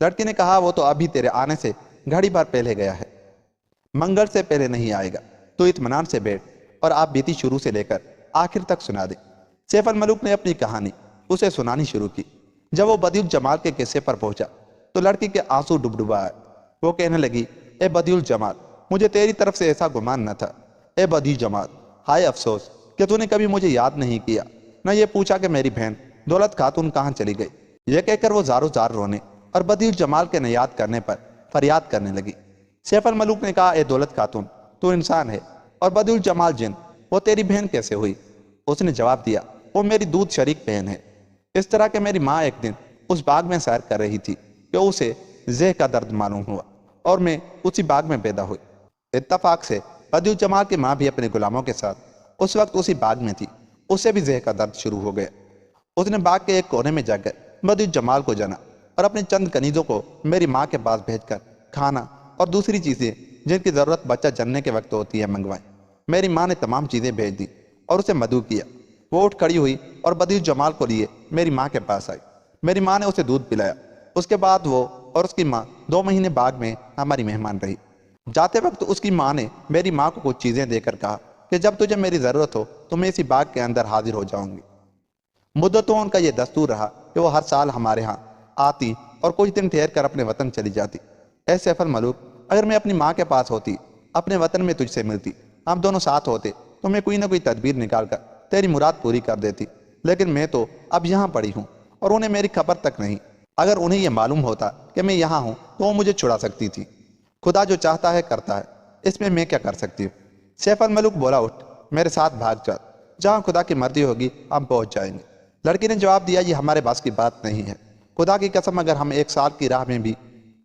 لڑکی نے کہا، وہ تو ابھی تیرے آنے سے گھڑی بھر پہلے گیا ہے، منگل سے پہلے نہیں آئے گا۔ تو اطمینان سے بیٹھ اور آپ بیتی شروع سے لے کر آخر تک سنا دے۔ سیف الملوک نے اپنی کہانی اسے سنانی شروع کی۔ جب وہ بدیع الجمال کے قصے پر پہنچا تو لڑکی کے آنسو ڈبڈبا آئے۔ وہ کہنے لگی، اے بدیع الجمال، مجھے تیری طرف سے ایسا گمان نہ تھا۔ اے بدیع جمال، ہائے افسوس کہ تو نے کبھی مجھے یاد نہیں کیا، نہ یہ پوچھا کہ میری بہن دولت خاتون کہاں چلی گئی۔ یہ کہہ کر وہ زارو زار رونے اور بدیع الجمال کے نہ یاد کرنے پر فریاد کرنے لگی۔ سیف الملوک نے کہا، اے دولت خاتون، تو انسان ہے اور بدیع الجمال جن، وہ تیری بہن کیسے ہوئی؟ اس نے جواب دیا، وہ میری دودھ شریک بہن ہے۔ اس طرح کہ میری ماں ایک دن اس باغ میں سیر کر رہی تھی کہ اسے زہ کا درد معلوم ہوا اور میں اسی باغ میں پیدا ہوئی۔ اتفاق سے بدیع الجمال کی ماں بھی اپنے غلاموں کے ساتھ اس وقت اسی باغ میں تھی، اسے بھی زہ کا درد شروع ہو گیا۔ اس نے باغ کے ایک کونے میں جا کر بدیع الجمال کو جانا اور اپنی چند کنیزوں کو میری ماں کے پاس بھیج کر کھانا اور دوسری چیزیں جن کی ضرورت بچہ جننے کے وقت ہوتی ہے منگوائیں۔ میری ماں نے تمام چیزیں بھیج دی اور اسے مدعو کیا۔ وہ اٹھ کھڑی ہوئی اور بدیع الجمال کو لیے میری ماں کے پاس آئی۔ میری ماں نے اسے دودھ پلایا۔ اس کے بعد وہ اور اس کی ماں 2 مہینے باغ میں ہماری مہمان رہی۔ جاتے وقت اس کی ماں نے میری ماں کو کچھ چیزیں دے کر کہا کہ جب تجھے میری ضرورت ہو تو میں اسی باغ کے اندر حاضر ہو جاؤں گی۔ مدتوں ان کا یہ دستور رہا کہ وہ ہر سال ہمارے ہاں آتی اور کچھ دن ٹھہر کر اپنے وطن چلی جاتی۔ اے سیف الملوک، اگر میں اپنی ماں کے پاس ہوتی، اپنے وطن میں تجھ سے ملتی، ہم دونوں ساتھ ہوتے، تو میں کوئی نہ کوئی تدبیر نکال کر تیری مراد پوری کر دیتی، لیکن میں تو اب یہاں پڑی ہوں اور انہیں میری خبر تک نہیں۔ اگر انہیں یہ معلوم ہوتا کہ میں یہاں ہوں تو وہ مجھے چھڑا سکتی تھی۔ خدا جو چاہتا ہے کرتا ہے، اس میں کیا کر سکتی ہوں؟ سیف الملوک بولا، اٹھ، میرے ساتھ بھاگ چل، جہاں خدا کی مرضی ہوگی ہم پہنچ جائیں گے۔ لڑکی نے جواب دیا، یہ ہمارے بس کی بات نہیں ہے، خدا کی قسم اگر ہم 1 سال کی راہ میں بھی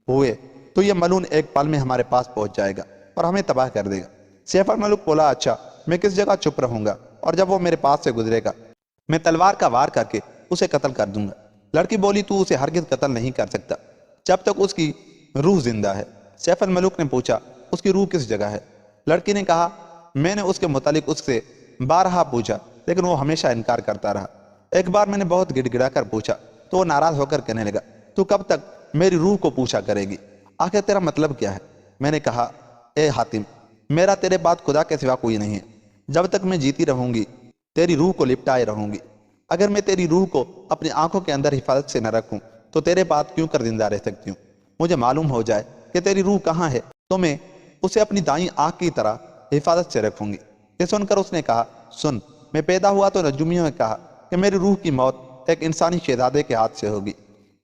ہوئے تو یہ ملون ایک پل میں ہمارے پاس پہنچ جائے گا اور ہمیں تباہ کر دے گا۔ سیف الملوک بولا، اچھا، میں کس جگہ چپ رہوں گا، اور جب وہ میرے پاس سے گزرے گا میں تلوار کا وار کر کے اسے قتل کر دوں گا۔ لڑکی بولی، تو اسے ہرگز قتل نہیں کر سکتا جب تک اس کی روح زندہ ہے۔ سیف الملوک نے پوچھا، اس کی روح کس جگہ ہے؟ لڑکی نے کہا، میں نے اس کے متعلق اس سے بارہا پوچھا لیکن وہ ہمیشہ انکار کرتا رہا۔ ایک بار میں نے بہت گڑ گڑا کر پوچھا تو وہ ناراض ہو کر کہنے لگا، تو کب تک میری روح کو پوچھا کرے گی؟ آخر تیرا مطلب کیا ہے؟ میں نے کہا، اے حاتم، میرا تیرے بعد خدا کے سوا کوئی نہیں ہے، جب تک میں جیتی رہوں گی تیری روح کو لپٹائے رہوں گی۔ اگر میں تیری روح کو اپنی آنکھوں کے اندر حفاظت سے نہ رکھوں تو تیرے بعد کیوں کر زندہ رہ سکتی ہوں؟ مجھے معلوم ہو جائے کہ تیری روح کہاں ہے تو میں اسے اپنی دائیں آنکھ کی طرح حفاظت سے رکھوں گی۔ یہ سن کر اس نے کہا، سن، میں پیدا ہوا تو نجومیوں نے کہا کہ میری روح کی موت ایک انسانی شہزادے کے ہاتھ سے ہوگی،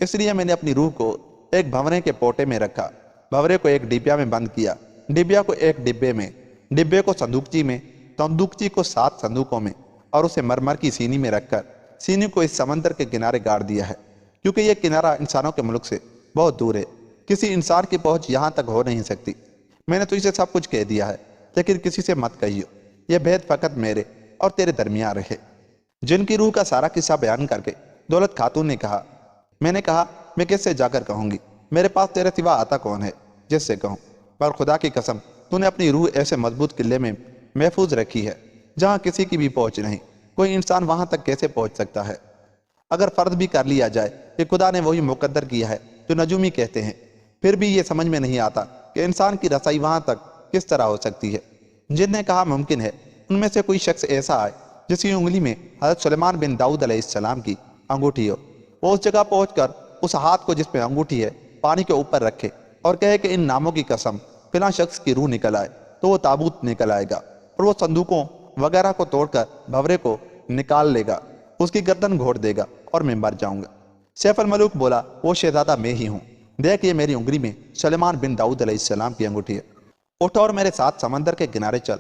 اس لیے میں نے اپنی روح کو ایک بھنورے کے پوٹے میں رکھا، بھنورے کو ایک ڈبیا میں بند کیا، ڈبیا کو ایک ڈبے میں، ڈبے کو صندوقچی میں، صندوقچی کو 7 صندوقوں میں، اور اسے مرمر کی سینی میں رکھ کر سینی کو اس سمندر کے کنارے گاڑ دیا ہے، کیونکہ یہ کنارہ انسانوں کے ملک سے بہت دور ہے، کسی انسان کی پہنچ یہاں تک ہو نہیں سکتی۔ میں نے تجھ سے سب کچھ کہہ دیا ہے، لیکن کسی سے مت کہیو، یہ بھید فقط میرے اور تیرے درمیان رہے۔ جن کی روح کا سارا قصہ بیان کر کے دولت خاتون نے کہا، میں نے کہا، میں کس سے جا کر کہوں گی؟ میرے پاس تیرے سوا آتا کون ہے جس سے کہوں؟ پر خدا کی قسم، تو نے اپنی روح ایسے مضبوط قلعے میں محفوظ رکھی ہے جہاں کسی کی بھی پہنچ نہیں، کوئی انسان وہاں تک کیسے پہنچ سکتا ہے؟ اگر فرض بھی کر لیا جائے کہ خدا نے وہی مقدر کیا ہے جو نجومی کہتے ہیں، پھر بھی یہ سمجھ میں نہیں آتا کہ انسان کی رسائی وہاں تک کس طرح ہو سکتی ہے۔ جن نے کہا ممکن ہے ان میں سے کوئی شخص ایسا آئے جس کی انگلی میں حضرت سلیمان بن داؤد علیہ السلام کی انگوٹھی ہو، وہ اس جگہ پہنچ کر اس ہاتھ کو جس میں انگوٹھی ہے پانی کے اوپر رکھے اور کہے کہ ان ناموں کی قسم فلاں شخص کی روح نکل آئے، تو وہ تابوت نکل آئے گا اور وہ صندوقوں وغیرہ کو توڑ کر بھنورے کو نکال لے گا، اس کی گردن گھوڑ دے گا اور میں مر جاؤں گا۔ سیف الملوک بولا، وہ شہزادہ میں ہی ہوں، دیکھ یہ میری انگلی میں سلیمان بن داؤد علیہ السلام کی انگوٹھی ہے، اٹھ اور میرے ساتھ سمندر کے کنارے چل،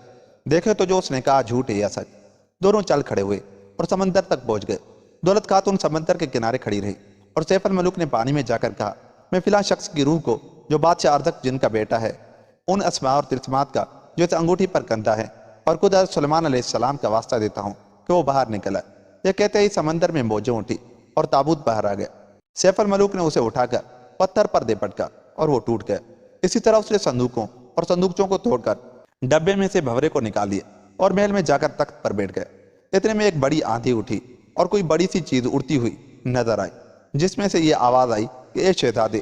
دیکھے تو جو اس نے کہا جھوٹ ہے یا سچ۔ دونوں چل کھڑے ہوئے اور سمندر تک پہنچ گئے۔ دولت خاتون سمندر کے کنارے کھڑی رہی اور سیف الملوک نے پانی میں جا کر کہا، میں فلاں شخص کی روح کو جو بادشاہ ارزق جن کا بیٹا ہے، ان اسماء اور ترسمات کا جو اس انگوٹھی پر کندھا ہے، اور خود حضرت سلیمان علیہ السلام کا واسطہ دیتا ہوں کہ وہ باہر نکل آئے۔ یہ کہتے ہی سمندر میں موجیں اٹھی اور تابوت باہر آ گیا۔ سیف الملوک نے اسے اٹھا کر پتھر پر دے پٹکا اور وہ ٹوٹ گیا۔ اسی طرح اس نے صندوقوں اور صندوقچوں کو توڑ کر ڈبے میں سے بھنورے کو نکال لیا اور محل میں جا کر تخت پر بیٹھ گیا۔ اتنے میں ایک بڑی آندھی اٹھی اور کوئی بڑی سی چیز اڑتی ہوئی نظر آئی، جس میں سے یہ آواز آئی کہ اے شہزادے،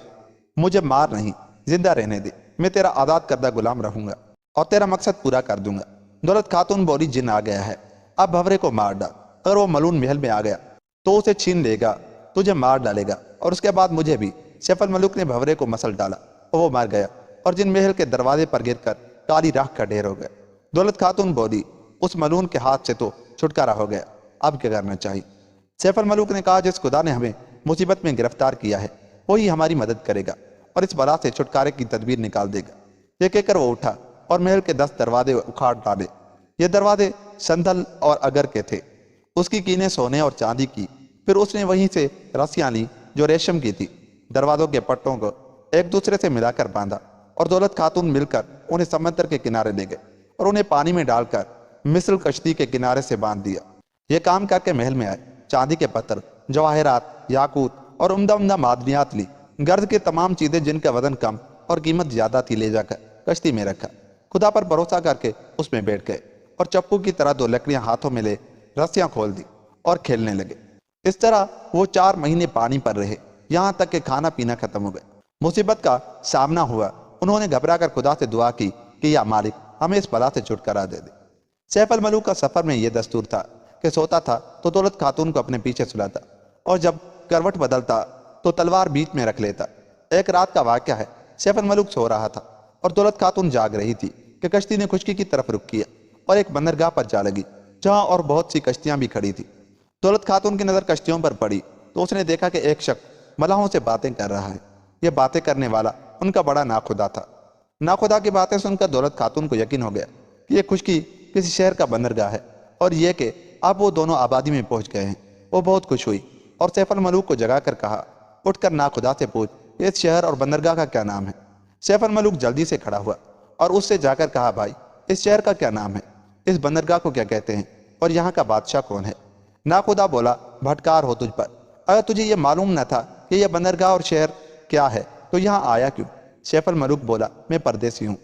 مجھے مار نہیں، زندہ رہنے دے، میں تیرا آزاد کردہ غلام رہوں گا اور تیرا مقصد پورا کر دوں گا۔ دولت خاتون بولی، جن آ گیا ہے، اب بھنورے کو مار ڈال، اگر وہ ملون محل میں آ گیا تو اسے چھین لے گا، تجھے مار ڈالے گا اور اس کے بعد مجھے بھی۔ سیف الملوک نے بھنورے کو مسل ڈالا اور وہ مر گیا اور جن محل کے دروازے پر گر کر کالی راکھ کا ڈھیر ہو گیا۔ دولت خاتون بولی، اس ملون کے ہاتھ سے تو چھٹکارا ہو گیا، اب کیا کرنا چاہیے؟ سیف الملوک نے کہا، جس خدا نے ہمیں مصیبت میں گرفتار کیا ہے وہی ہماری مدد کرے گا اور اس بلا سے چھٹکارے کی تدبیر نکال دے گا۔ یہ کہہ کر وہ اٹھا اور محل کے 10 دروازے اکھاڑ ڈالے۔ یہ دروازے سندل اور اگر کے تھے، اس کی کینیں سونے اور چاندی کی۔ پھر اس نے وہیں سے رسیاں لی جو ریشم کی تھی، دروازوں کے پٹوں کو ایک دوسرے سے ملا کر باندھا اور دولت خاتون مل کر انہیں سمندر کے کنارے لے گئے اور انہیں پانی میں ڈال کر مصر کشتی کے کنارے سے باندھ دیا۔ یہ کام کر کے محل میں آئے، چاندی کے پتھر، جواہرات، یاقوت اور عمدہ عمدہ معدنیات لی، غرض کے تمام چیزیں جن کا وزن کم اور قیمت زیادہ تھی لے جا کر کشتی میں رکھا۔ خدا پر بھروسہ کر کے اس میں بیٹھ گئے اور چپو کی طرح 2 لکڑیاں ہاتھوں میں لے رسیاں کھول دی اور کھیلنے لگے۔ اس طرح وہ 4 مہینے پانی پر رہے، یہاں تک کہ کھانا پینا ختم ہو گئے۔ مصیبت کا سامنا ہوا، انہوں نے گھبرا کر خدا سے دعا کی کہ یا مالک ہمیں اس بلا سے چھٹکارا دے دے۔ سیف الملوک کا سفر میں یہ دستور تھا کہ سوتا تھا تو دولت خاتون کو اپنے پیچھے سلاتا اور جب کروٹ بدلتا تو تلوار بیچ میں رکھ لیتا۔ ایک رات کا واقعہ ہے، سیف الملوک سو رہا تھا اور دولت خاتون جاگ رہی تھی کہ کشتی نے خشکی کی طرف رخ کیا اور ایک بندرگاہ پر جا لگی جہاں اور بہت سی کشتیاں بھی کھڑی تھی۔ دولت خاتون کی نظر کشتیوں پر پڑی تو اس نے دیکھا کہ ایک شخص ملاحوں سے باتیں کر رہا ہے۔ یہ باتیں کرنے والا ان کا بڑا ناخدا تھا۔ ناخدا کی باتیں سن کر دولت خاتون کو یقین ہو گیا کہ یہ خشکی کسی شہر کا بندرگاہ ہے اور یہ کہ اب وہ دونوں آبادی میں پہنچ گئے ہیں۔ وہ بہت خوش ہوئی اور سیف الملوک کو جگا کر کہا، اٹھ کر ناخدا سے پوچھ کہ اس شہر اور بندرگاہ کا کیا نام ہے۔ سیف الملوک جلدی سے کھڑا ہوا اور اس سے جا کر کہا، بھائی اس شہر کا کیا نام ہے، اس بندرگاہ کو کیا کہتے ہیں اور یہاں کا بادشاہ کون ہے؟ ناخدا بولا، بھٹکار ہو تجھ پر، اگر تجھے یہ معلوم نہ تھا کہ یہ بندرگاہ اور شہر کیا ہے تو یہاں آیا کیوں؟ سیف الملوک بولا، میں پردیسی ہوں،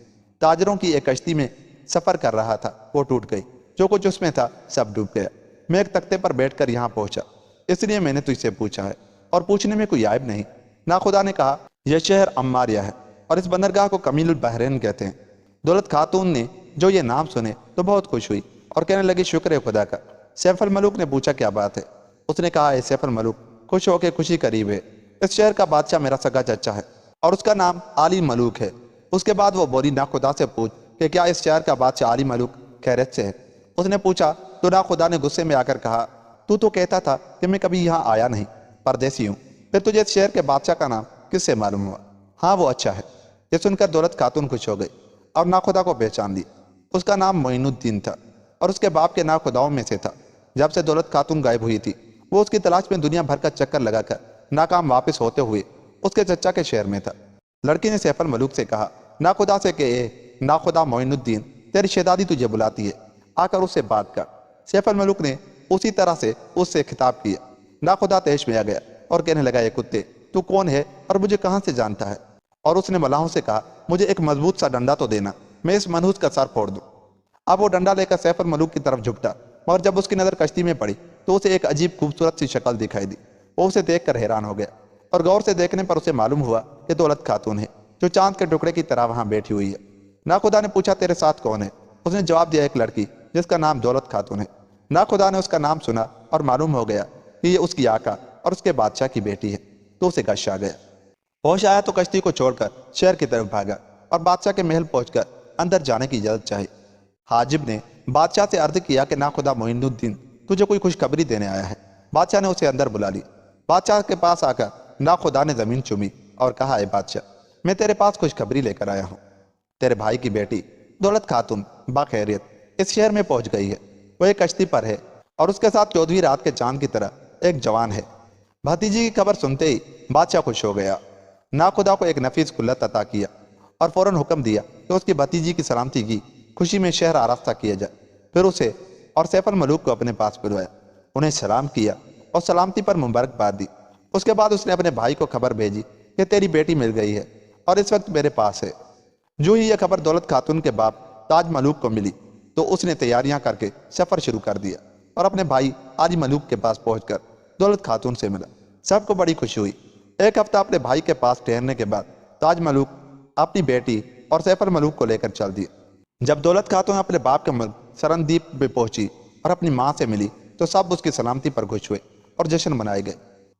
تاجروں کی ایک کشتی میں سفر کر رہا تھا، وہ ٹوٹ گئی، جو کچھ اس میں تھا سب ڈوب گیا، میں ایک تختے پر بیٹھ کر یہاں پہنچا، اس لیے میں نے تجھ سے پوچھا ہے اور پوچھنے میں کوئی عیب نہیں۔ ناخدا نے کہا، یہ شہر عماریہ ہے اور اس بندرگاہ کو کمیل البحرین کہتے ہیں۔ دولت خاتون نے جو یہ نام سنے تو بہت خوش ہوئی اور کہنے لگی، شکر ہے خدا کا۔ سیف الملوک نے پوچھا، کیا بات ہے؟ اس نے کہا، اے سیف الملوک، خوش ہو کے خوشی قریب ہے، اس شہر کا بادشاہ میرا سگا چچا ہے اور اس کا نام عالی ملوک ہے۔ اس کے بعد وہ بولی، ناخدا سے پوچھ کہ کیا اس شہر کا بادشاہ عالی ملوک خیریت سے ہے؟ اس نے پوچھا تو ناخدا نے غصے میں آ کر کہا، تو کہتا تھا کہ میں کبھی یہاں آیا نہیں، پردیسی ہوں، پھر تجھے اس شہر کے بادشاہ کا نام کس سے معلوم ہوا؟ ہاں وہ اچھا ہے۔ یہ سن کر دولت خاتون خوش ہو گئی اور ناخدا کو پہچان لی۔ اس کا نام معین الدین تھا اور اس کے باپ کے ناخداؤں میں سے تھا۔ جب سے دولت خاتون غائب ہوئی تھی وہ اس کی تلاش میں دنیا بھر کا چکر لگا کر ناکام واپس ہوتے ہوئے اس کے چچا کے شہر میں تھا۔ لڑکی نے سیف الملوک سے کہا، ناخدا سے کہ اے ناخدا معین الدین، تیری شہزادی تجھے بلاتی ہے، آ کر اس سے بات کر۔ سیف الملوک نے اسی طرح سے اس سے خطاب کیا۔ ناخدا تیش میں آ گیا اور کہنے لگا، اے کتے، تو کون ہے اور مجھے کہاں سے جانتا ہے؟ اور اس نے ملاحوں سے کہا، مجھے ایک مضبوط سا ڈنڈا تو دینا، میں اس منحوس کا سر پھوڑ دوں۔ اب وہ ڈنڈا لے کر سیف الملوک کی طرف جھکتا اور جب اس کی نظر کشتی میں پڑی تو اسے ایک عجیب خوبصورت سی شکل دکھائی دی۔ وہ اسے دیکھ کر حیران ہو گیا اور غور سے دیکھنے پر اسے معلوم ہوا کہ دولت خاتون ہے جو چاند کے ٹکڑے کی طرح وہاں بیٹھی ہوئی ہے۔ ناخدا نے پوچھا، تیرے ساتھ کون ہے؟ اس نے جواب دیا، ایک لڑکی جس کا نام دولت خاتون ہے۔ ناخدا نے اس کا نام سنا اور معلوم ہو گیا کہ یہ اس کی آقا اور اس کے بادشاہ کی بیٹی ہے تو اسے غش آ گیا۔ ہوش آیا تو کشتی کو چھوڑ کر شہر کی طرف بھاگا اور بادشاہ کے محل پہنچ کر اندر جانے کی اجازت چاہی۔ حاجب نے بادشاہ سے عرض کیا کہ ناخدا معین الدین تجھے کوئی خوشخبری دینے آیا ہے۔ بادشاہ نے اسے اندر بلا لی۔ بادشاہ کے پاس آ کر ناخدا نے زمین چومی اور کہا، اے بادشاہ، میں تیرے پاس خوشخبری لے کر آیا ہوں۔ تیرے بھائی کی بیٹی دولت خاتون باخیریت اس شہر میں پہنچ گئی ہے۔ وہ ایک کشتی پر ہے اور اس کے ساتھ 14ویں رات کے چاند کی طرح ایک جوان ہے۔ بھتیجی کی خبر سنتے ہی بادشاہ خوش ہو گیا، ناخدا کو ایک نفیس خلت عطا کیا اور فوراً حکم دیا کہ اس کی بھتیجی کی سلامتی کی خوشی میں شہر آراستہ کیا جائے۔ پھر اسے اور سیف الملوک کو اپنے پاس بلوایا، انہیں سلام کیا اور سلامتی پر مبارکباد دی۔ اس کے بعد اس نے اپنے بھائی کو خبر بھیجی کہ تیری بیٹی مل گئی ہے اور اس وقت میرے پاس ہے۔ جو ہی یہ خبر دولت خاتون کے باپ تاج ملوک کو ملی تو اس نے تیاریاں کر کے سفر شروع کر دیا اور اپنے بھائی عالی ملوک کے پاس پہنچ کر دولت خاتون سے ملا۔ سب کو بڑی خوشی ہوئی۔ ایک ہفتہ اپنے بھائی کے پاس ٹھہرنے کے بعد تاج ملوک اپنی بیٹی اور سیف الملوک کو لے کر چل دیے۔ جب دولت خاتون اپنے باپ کے ملک سرندیپ میں پہنچی اور اپنی ماں سے ملی تو سب اس کی سلامتی پر خوش ہوئے اور جشن منائے گئے۔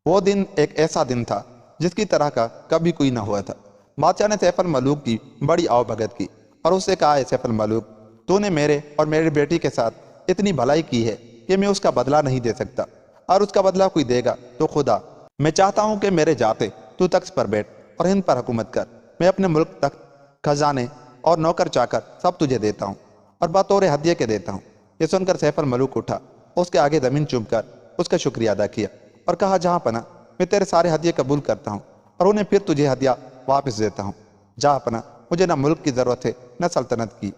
وہ دن ایک ایسا دن تھا جس کی طرح کا کبھی کوئی نہ ہوا تھا۔ بادشاہ نے سیف الملوک کی بڑی آؤ بھگت کی اور اس سے کہا، اے سیف الملوک، تو نے میرے اور میری بیٹی کے ساتھ اتنی بھلائی کی ہے کہ میں اس کا بدلہ نہیں دے سکتا، اور اس کا بدلہ کوئی دے گا تو خدا۔ میں چاہتا ہوں کہ میرے جاتے تو تخت پر بیٹھ اور ہند پر حکومت کر۔ میں اپنے ملک تخت، خزانے اور نوکر چاکر سب تجھے دیتا ہوں اور بطور ہدیے کے دیتا ہوں۔ یہ سن کر سیف الملوک اٹھا، اس کے آگے زمین چوم کر اس کا شکریہ ادا کیا اور کہا، جہاں پناہ، میں تیرے سارے ہدیے قبول کرتا ہوں اور انہیں پھر تجھے ہدیہ واپس دیتا ہوں۔ جہاں پناہ، مجھے نہ ملک کی ضرورت ہے نہ سلطنت کی،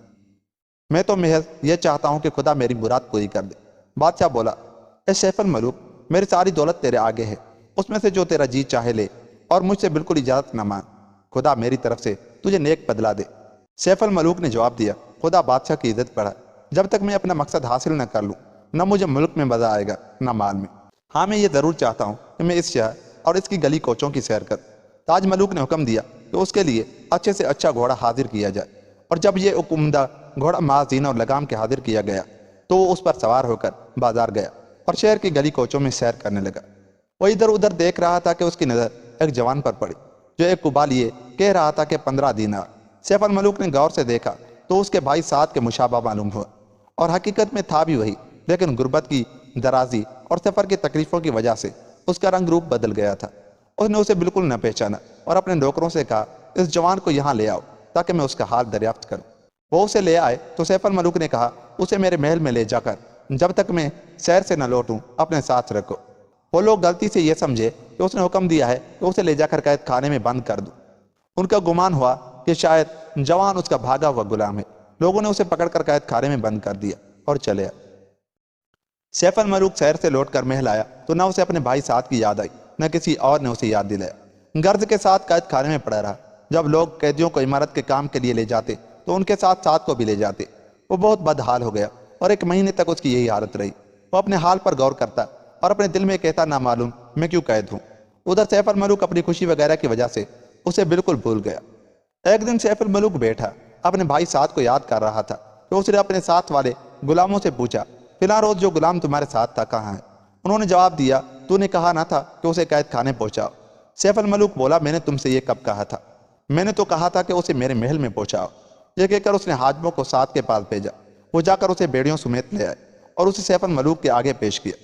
میں تو محض یہ چاہتا ہوں کہ خدا میری مراد پوری کر دے۔ بادشاہ بولا، اے سیف الملوک، میری ساری دولت تیرے آگے ہے، اس میں سے جو تیرا جی چاہے لے اور مجھ سے بالکل اجازت نہ مان، خدا میری طرف سے تجھے نیک بدلہ دے۔ سیف الملوک نے جواب دیا، خدا بادشاہ کی عزت بڑھائے، جب تک میں اپنا مقصد حاصل نہ کر لوں نہ مجھے ملک میں مزہ آئے گا نہ مال میں۔ ہاں میں یہ ضرور چاہتا ہوں کہ میں اس شہر اور اس کی گلی کوچوں کی سیر کروں۔ تاج ملوک نے حکم دیا کہ اس کے لیے اچھے سے اچھا گھوڑا حاضر کیا جائے۔ اور جب یہ عمدہ گھوڑا مازین اور لگام کے حاضر کیا گیا تو وہ اس پر سوار ہو کر بازار گیا اور شہر کی گلی کوچوں میں سیر کرنے لگا۔ وہ ادھر ادھر دیکھ رہا تھا کہ اس کی نظر ایک جوان پر پڑی جو ایک قبال یہ کہہ رہا تھا کہ 15 دینار۔ سیف الملوک نے غور سے دیکھا تو اس کے بھائی سعد کے مشابہ معلوم ہوا، اور حقیقت میں تھا بھی وہی، لیکن غربت کی درازی اور سفر کی تکلیفوں کی وجہ سے اس کا رنگ روپ بدل گیا تھا۔ اس نے اسے بالکل نہ پہچانا اور اپنے نوکروں سے کہا اس جوان کو یہاں لے آؤ تاکہ میں اس کا حال دریافت کروں۔ وہ اسے لے آئے تو سیف الملوک نے کہا اسے میرے محل میں لے جا کر جب تک میں سیر سے نہ لوٹوں اپنے ساتھ رکھو۔ وہ لوگ غلطی سے یہ سمجھے کہ اس نے حکم دیا ہے کہ اسے لے جا کر قید خانے میں بند کر دوں۔ ان کا گمان ہوا کہ شاید جوان اس کا بھاگا ہوا غلام ہے۔ لوگوں نے اسے پکڑ کر قید خانے میں بند کر دیا اور چلے آئے۔ سیف الملوک سیر سے لوٹ کر محل آیا تو نہ اسے اپنے بھائی سعد کی یاد آئی نہ کسی اور نے اسے یاد دلایا۔ غرض کے ساتھ قید خانے میں پڑا رہا۔ جب لوگ قیدیوں کو عمارت کے کام کے لیے لے جاتے تو ان کے ساتھ سعد کو بھی لے جاتے۔ وہ بہت بدحال ہو گیا اور 1 مہینے تک اس کی یہی حالت رہی۔ وہ اپنے حال پر غور کرتا اور اپنے دل میں کہتا نہ معلوم میں کیوں قید ہوں۔ ادھر سیف الملوک اپنی خوشی وغیرہ کی وجہ سے اسے بالکل بھول گیا۔ ایک دن سیف الملوک بیٹھا اپنے بھائی سعد کو یاد کر رہا تھا کہ اس نے اپنے ساتھ والے غلاموں سے پوچھا فلاں روز جو غلام تمہارے ساتھ تھا کہاں ہے؟ انہوں نے جواب دیا تو نے کہا نہ تھا کہ اسے قید خانے پہنچاؤ۔ سیف الملوک بولا میں نے تم سے یہ کب کہا تھا؟ میں نے تو کہا تھا کہ اسے میرے محل میں پہنچاؤ۔ یہ کہہ کر اس نے حاجبوں کو سعد کے پاس بھیجا۔ وہ جا کر اسے بیڑیوں سمیت لے آئے اور اسے سیف الملوک کے آگے پیش کیا۔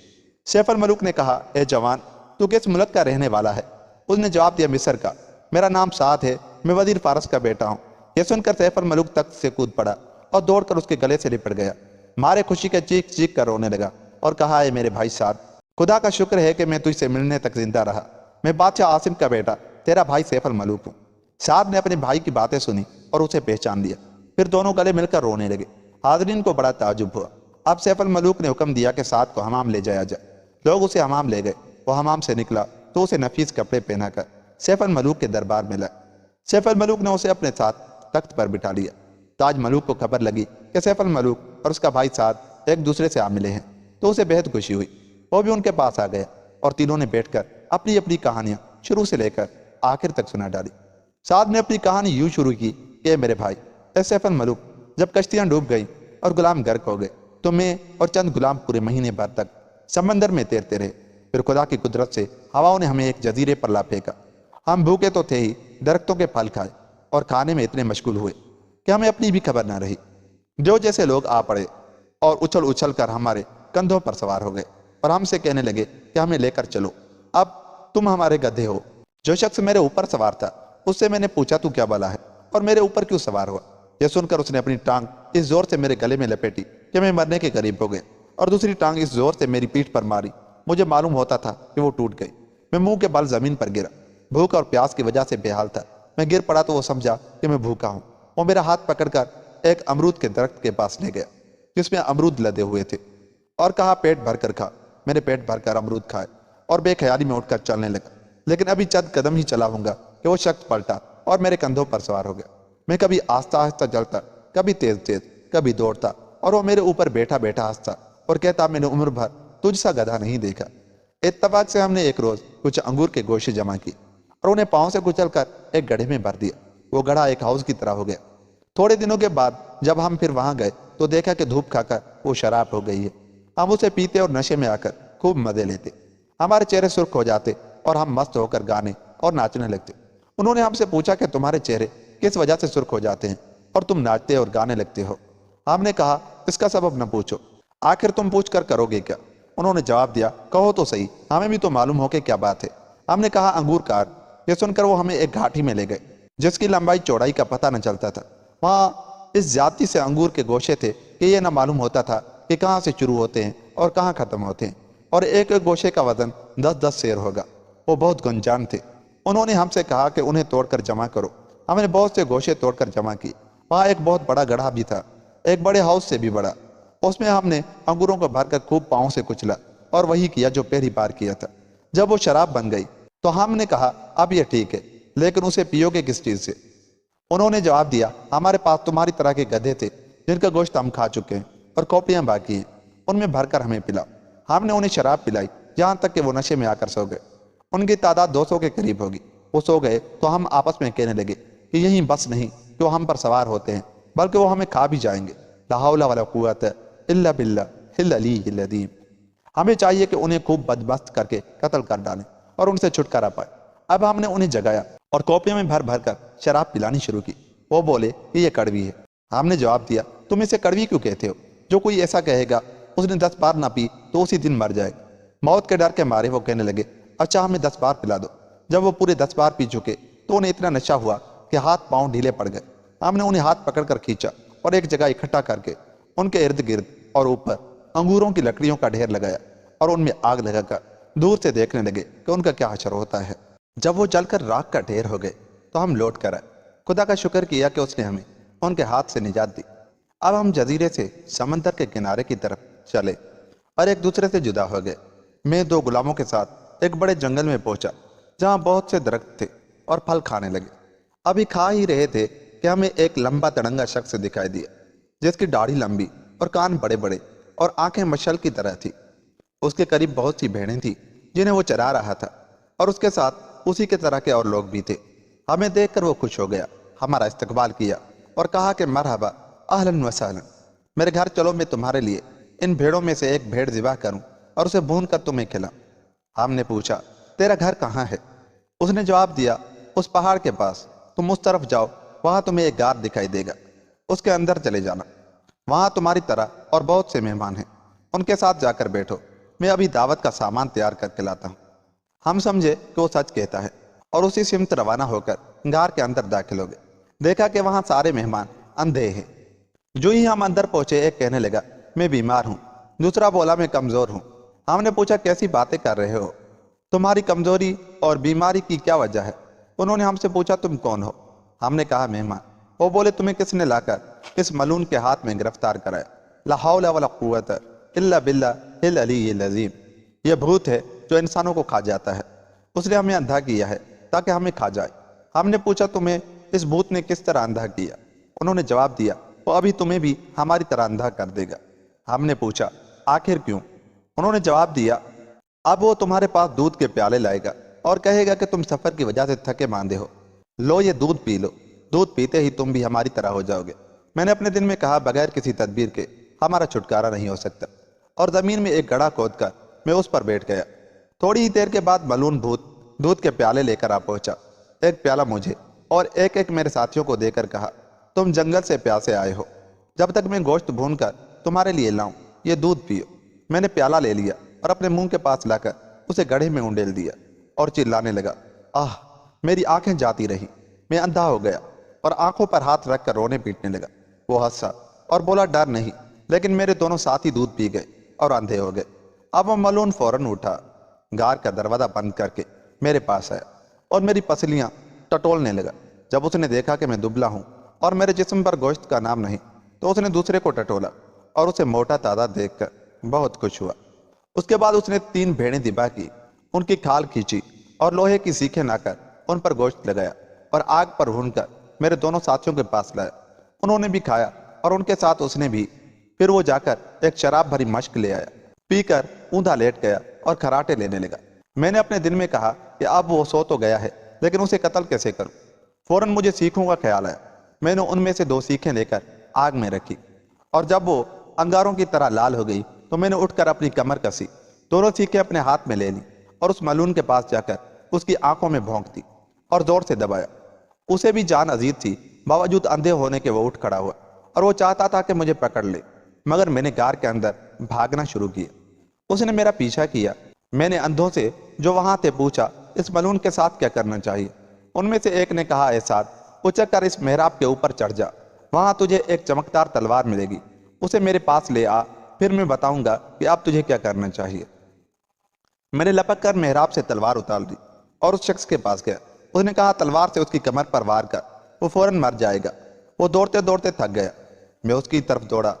سیف الملوک نے کہا اے جوان تو کس ملک کا رہنے والا ہے؟ اس نے جواب دیا مصر کا۔ میرا نام سعد ہے، میں وزیر فارس کا بیٹا ہوں۔ یہ سن کر سیف الملوک تخت سے کود پڑا اور دوڑ کر اس کے گلے سے لپٹ گیا۔ مارے خوشی کے چیخ چیخ کر رونے لگا اور کہا اے میرے بھائی سعد، خدا کا شکر ہے کہ میں تجھ سے ملنے تک زندہ رہا۔ میں بادشاہ عاصم کا بیٹا تیرا بھائی سیف الملوک ہوں۔ سعد نے اپنے بھائی کی باتیں سنی اور اسے پہچان لیا۔ پھر دونوں گلے مل کر رونے لگے۔ حاضرین کو بڑا تعجب ہوا۔ اب سیف الملوک نے حکم دیا کہ سعد کو حمام لے جایا جائے۔ لوگ اسے حمام لے گئے۔ وہ حمام سے نکلا تو اسے نفیس کپڑے پہنا کر سیف الملوک کے دربار میں لائے۔ سیف الملوک نے اسے اپنے ساتھ تخت پر بٹھا لیا۔ تاج ملوک کو خبر لگی کہ سیف الملوک اور اس کا بھائی سعد ایک دوسرے سے ملے ہیں تو اسے بہت خوشی ہوئی۔ وہ بھی ان کے پاس آ گیا اور تینوں نے بیٹھ کر اپنی اپنی کہانیاں شروع سے لے کر آخر تک سنا ڈالی۔ سعد نے اپنی کہانی یوں شروع کی کہ میرے بھائی اے سیف الملوک، جب کشتیاں ڈوب گئیں اور غلام غرق ہو گئے تو میں اور چند غلام پورے مہینے بھر تک سمندر میں تیرتے رہے۔ پھر خدا کی قدرت سے ہواؤں نے ہمیں ایک جزیرے پر لا پھینکا۔ ہم بھوکے تو تھے ہی، درختوں کے پھل کھائے اور کھانے میں اتنے مشغول ہوئے کہ ہمیں اپنی بھی خبر نہ رہی۔ جو جیسے لوگ آ پڑے اور اچھل اچھل کر ہمارے کندھوں پر سوار ہو گئے اور ہم سے کہنے لگے کہ ہمیں لے کر چلو، اب تم ہمارے گدھے ہو۔ جو شخص میرے اوپر سوار تھا اس سے میں نے پوچھا تو کیا بلا ہے اور میرے اوپر کیوں سوار ہوا؟ یہ سن کر اس نے اپنی ٹانگ اس زور سے میرے گلے میں لپیٹی کہ میں مرنے کے قریب ہو گئے، اور دوسری ٹانگ اس زور سے میری پیٹھ پر ماری مجھے معلوم ہوتا تھا کہ وہ ٹوٹ گئی۔ میں منہ کے بل زمین پر گرا۔ بھوک اور پیاس کی وجہ سے بے حال تھا۔ میں گر پڑا تو وہ سمجھا کہ میں بھوکا ہوں۔ وہ میرا ہاتھ پکڑ کر ایک امرود کے درخت کے پاس لے گیا جس میں امرود لدے ہوئے تھے اور کہا پیٹ بھر کر کھا۔ میں نے پیٹ بھر کر امرود کھائے اور بے خیالی میں اٹھ کر چلنے لگا، لیکن ابھی چند قدم ہی چلا ہوں گا کہ وہ شخص پلٹا اور میرے کندھوں پر سوار ہو گیا۔ میں کبھی آہستہ آہستہ چلتا، کبھی تیز تیز، کبھی دوڑتا، اور وہ میرے اوپر بیٹھا بیٹھا ہنستا اور کہتا میں نے عمر بھر تجھ سا گدھا نہیں دیکھا۔ اتفاق سے ہم نے ایک روز کچھ انگور کے گوشے جمع کی اور انہیں پاؤں سے کچل کر ایک گڑھے میں بھر دیا۔ وہ گڑھا ایک ہاؤس کی طرح ہو گیا۔ تھوڑے دنوں کے بعد جب ہم پھر وہاں گئے تو دیکھا کہ دھوپ کھا کر وہ شراب ہو گئی ہے۔ ہم اسے پیتے اور نشے میں آ کر خوب مزے لیتے۔ ہمارے چہرے سرخ ہو جاتے اور ہم مست ہو کر گانے اور ناچنے لگتے۔ انہوں نے ہم سے پوچھا کہ تمہارے چہرے کس وجہ سے سرخ ہو جاتے ہیں اور تم ناچتے اور گانے لگتے ہو؟ ہم نے کہا اس کا سبب نہ پوچھو، آخر تم پوچھ کر کرو گے کیا؟ انہوں نے جواب دیا کہو تو صحیح، ہمیں بھی تو معلوم ہو کہ کیا بات ہے۔ ہم نے کہا انگور کار۔ یہ سن کر وہ ہمیں ایک گھاٹی میں لے گئے جس کی لمبائی چوڑائی کا پتہ نہ چلتا تھا۔ وہاں اس زیادتی سے انگور کے گوشے تھے کہ یہ نہ معلوم ہوتا تھا کہ کہاں سے شروع ہوتے ہیں اور کہاں ختم ہوتے ہیں، اور ایک ایک گوشے کا وزن 10 سیر ہوگا۔ وہ بہت گنجان تھے۔ انہوں نے ہم سے کہا کہ انہیں توڑ کر جمع کرو۔ ہم نے بہت سے گوشے توڑ کر جمع کی۔ وہاں ایک بہت بڑا گڑھا بھی تھا، ایک بڑے ہاؤس سے بھی بڑا۔ اس میں ہم نے انگوروں کو بھر کر خوب پاؤں سے کچلا اور وہی کیا جو پہلی بار کیا تھا۔ جب وہ شراب بن گئی تو ہم نے کہا اب یہ ٹھیک ہے، لیکن اسے پیو گے کس چیز سے؟ انہوں نے جواب دیا ہمارے پاس تمہاری طرح کے گدھے تھے جن کا گوشت ہم کھا چکے ہیں اور کھوپڑیاں باقی ہیں، ان میں بھر کر ہمیں پلاؤ۔ ہم نے انہیں شراب پلائی یہاں تک کہ وہ نشے میں آ کر سو گئے۔ ان کی تعداد 200 کے قریب ہوگی۔ وہ سو گئے تو ہم آپس میں کہنے لگے کہ یہیں بس نہیں کہ وہ ہم پر سوار ہوتے ہیں بلکہ وہ ہمیں کھا بھی جائیں گے۔ لا حول ولا قوت الا باللہ العلی العظیم۔ ہمیں چاہیے کہ انہیں خوب بدمست کر کے قتل کر ڈالیں اور ان سے چھٹکارا پائے۔ اب ہم نے انہیں جگایا اور کوپیوں میں بھر بھر کر شراب پلانی شروع کی۔ وہ بولے کہ یہ کڑوی ہے۔ ہم نے جواب دیا تم اسے کڑوی کیوں کہتے ہو؟ جو کوئی ایسا کہے گا اس نے 10 بار نہ پی تو اسی دن مر جائے گا۔ موت کے ڈر کے مارے وہ کہنے لگے اچھا ہمیں 10 بار پلا دو۔ جب وہ پورے 10 بار پی چکے تو انہیں اتنا نشہ ہوا کہ ہاتھ پاؤں ڈھیلے پڑ گئے۔ ہم نے انہیں ہاتھ پکڑ کر کھینچا اور ایک جگہ اکٹھا کر کے ان کے ارد گرد اور اوپر انگوروں کی لکڑیوں کا ڈھیر لگایا اور ان میں آگ لگا کر دور سے دیکھنے لگے کہ ان کا کیا حشر ہوتا ہے۔ جب وہ جل کر راکھ کا ڈھیر ہو گئے تو ہم لوٹ کر آئے۔ خدا کا شکر کیا کہ اس نے ہمیں ان کے ہاتھ سے نجات دی۔ اب ہم جزیرے سے سمندر کے کنارے کی طرف چلے اور ایک دوسرے سے جدا ہو گئے۔ میں 2 غلاموں کے ساتھ ایک بڑے جنگل میں پہنچا جہاں بہت سے درخت تھے اور پھل کھانے لگے۔ ابھی کھا ہی رہے تھے کہ ہمیں ایک لمبا تڑنگا شخص دکھائی دیا جس کی داڑھی لمبی اور کان بڑے بڑے اور آنکھیں مشل کی طرح تھی۔ اس کے قریب بہت سی بھیڑیں تھیں جنہیں وہ چرا رہا تھا اور اس کے ساتھ اسی کے طرح کے اور لوگ بھی تھے۔ ہمیں دیکھ کر وہ خوش ہو گیا، ہمارا استقبال کیا اور کہا کہ مرحبا اہلاً و سہلاً، میرے گھر چلو، میں تمہارے لیے ان بھیڑوں میں سے ایک بھیڑ ذبح کروں اور اسے بھون کر تمہیں کھلاؤں۔ ہم نے پوچھا تیرا گھر کہاں ہے؟ اس نے جواب دیا اس پہاڑ کے پاس، تم اس طرف جاؤ، وہاں تمہیں ایک غار دکھائی دے گا، اس کے اندر چلے جانا، وہاں تمہاری طرح اور بہت سے مہمان ہیں، ان کے ساتھ جا کر بیٹھو، میں ابھی دعوت کا سامان تیار کر کے لاتا ہوں۔ ہم سمجھے کہ وہ سچ کہتا ہے اور اسی سمت روانہ ہو کر غار کے اندر داخل ہو گئے۔ دیکھا کہ وہاں سارے مہمان اندھے ہیں۔ جو ہی ہم اندر پہنچے ایک کہنے لگا میں بیمار ہوں، دوسرا بولا میں کمزور ہوں۔ ہم نے پوچھا کیسی باتیں کر رہے ہو، تمہاری کمزوری اور بیماری کی کیا وجہ ہے؟ انہوں نے ہم سے پوچھا تم کون ہو؟ ہم نے کہا مہمان۔ وہ بولے تمہیں کس نے لا کر اس ملون کے ہاتھ میں گرفتار کرایا؟ لا حول ولا قوت الا باللہ العلی العظیم۔ یہ بھوت ہے جو انسانوں کو کھا جاتا ہے، اس نے ہمیں اندھا کیا ہے تاکہ ہمیں کھا جائے۔ ہم نے پوچھا تمہیں اس بھوت نے کس طرح اندھا کیا؟ انہوں نے جواب دیا وہ ابھی تمہیں بھی ہماری طرح اندھا کر دے گا۔ ہم نے پوچھا آخر کیوں؟ انہوں نے جواب دیا اب وہ تمہارے پاس دودھ کے پیالے لائے گا اور کہے گا کہ تم سفر کی وجہ سے تھکے ماندے ہو، لو یہ دودھ پی لو، دودھ پیتے ہی تم بھی ہماری طرح ہو جاؤ گے۔ میں نے اپنے دل میں کہا بغیر کسی تدبیر کے ہمارا چھٹکارا نہیں ہو سکتا، اور زمین میں ایک گڑھا کھود کر میں اس پر بیٹھ گیا۔ تھوڑی ہی دیر کے بعد ملون بھوت دودھ کے پیالے لے کر آ پہنچا، ایک پیالہ مجھے اور ایک میرے ساتھیوں کو دے کر کہا تم جنگل سے پیاسے آئے ہو، جب تک میں گوشت بھون کر تمہارے لیے لاؤں یہ دودھ پیو۔ میں نے پیالہ لے لیا اور اپنے منہ کے پاس لا کر اسے گڑھے میں انڈیل دیا اور چلانے لگا۔ آہ، میری آنکھیں جاتی رہیں، میں اندھا ہو گیا اور آنکھوں پر ہاتھ رکھ کر رونے پیٹنے لگا۔ وہ ہنسا اور بولا ڈر نہیں، لیکن میرے دونوں ساتھی دودھ پی گئے اور اندھے ہو گئے۔ اب وہ ملون فوراً اٹھا، غار کا دروازہ بند کر کے میرے پاس آیا اور میری پسلیاں ٹٹولنے لگا۔ جب اس نے دیکھا کہ میں دبلا ہوں اور میرے جسم پر گوشت کا نام نہیں تو اس نے دوسرے کو ٹٹولا اور اسے موٹا تازہ دیکھ کر بہت خوش ہوا۔ اس کے بعد اس نے 3 بھیڑیں ذبح کی، ان کی کھال کھینچی اور لوہے کی سیخیں لا کر ان پر گوشت لگایا اور آگ پر بھون کر میرے دونوں ساتھیوں کے پاس لایا۔ انہوں نے بھی کھایا اور ان کے ساتھ اس نے بھی۔ پھر وہ جا کر ایک شراب بھری مشک لے آیا، پی کر اوندا لیٹ گیا اور کھراٹے لینے لگا۔ میں نے اپنے دل میں کہا کہ اب وہ سو تو گیا ہے لیکن اسے قتل کیسے کروں؟ فوراً مجھے سیخوں کا خیال آیا۔ میں نے ان میں سے 2 سیخیں لے کر آگ میں رکھی اور جب وہ انگاروں کی طرح لال ہو گئی تو میں نے اٹھ کر اپنی کمر کسی، دونوں سیخیں اپنے ہاتھ میں لے لی اور اس ملون کے پاس جا کر اس کی آنکھوں میں بھونک دی اور زور سے دبایا۔ اسے بھی جان عزیز تھی، باوجود اندھے ہونے کے وہ اٹھ کھڑا ہوا اور وہ چاہتا تھا کہ مجھے پکڑ لے، مگر میں نے غار کے اندر بھاگنا شروع کیا۔ اس نے میرا پیچھا کیا۔ میں نے اندھوں سے جو وہاں تھے پوچھا اس ملون کے ساتھ کیا کرنا چاہیے؟ ان میں سے ایک نے کہا اے ساتھ، اچک کر اس محراب کے اوپر چڑھ جا، وہاں تجھے ایک چمکدار تلوار ملے گی، اسے میرے پاس لے آ، پھر میں بتاؤں گا کہ اب تجھے کیا کرنا چاہیے۔ میں نے لپک کر محراب سے تلوار اتار دی اور اس شخص کے پاس گیا۔ اس نے کہا تلوار سے اس کی کمر پر وار کر، وہ فوراً مر جائے گا۔ وہ دوڑتے دوڑتے تھک گیا۔ میں اس کی طرف دوڑا،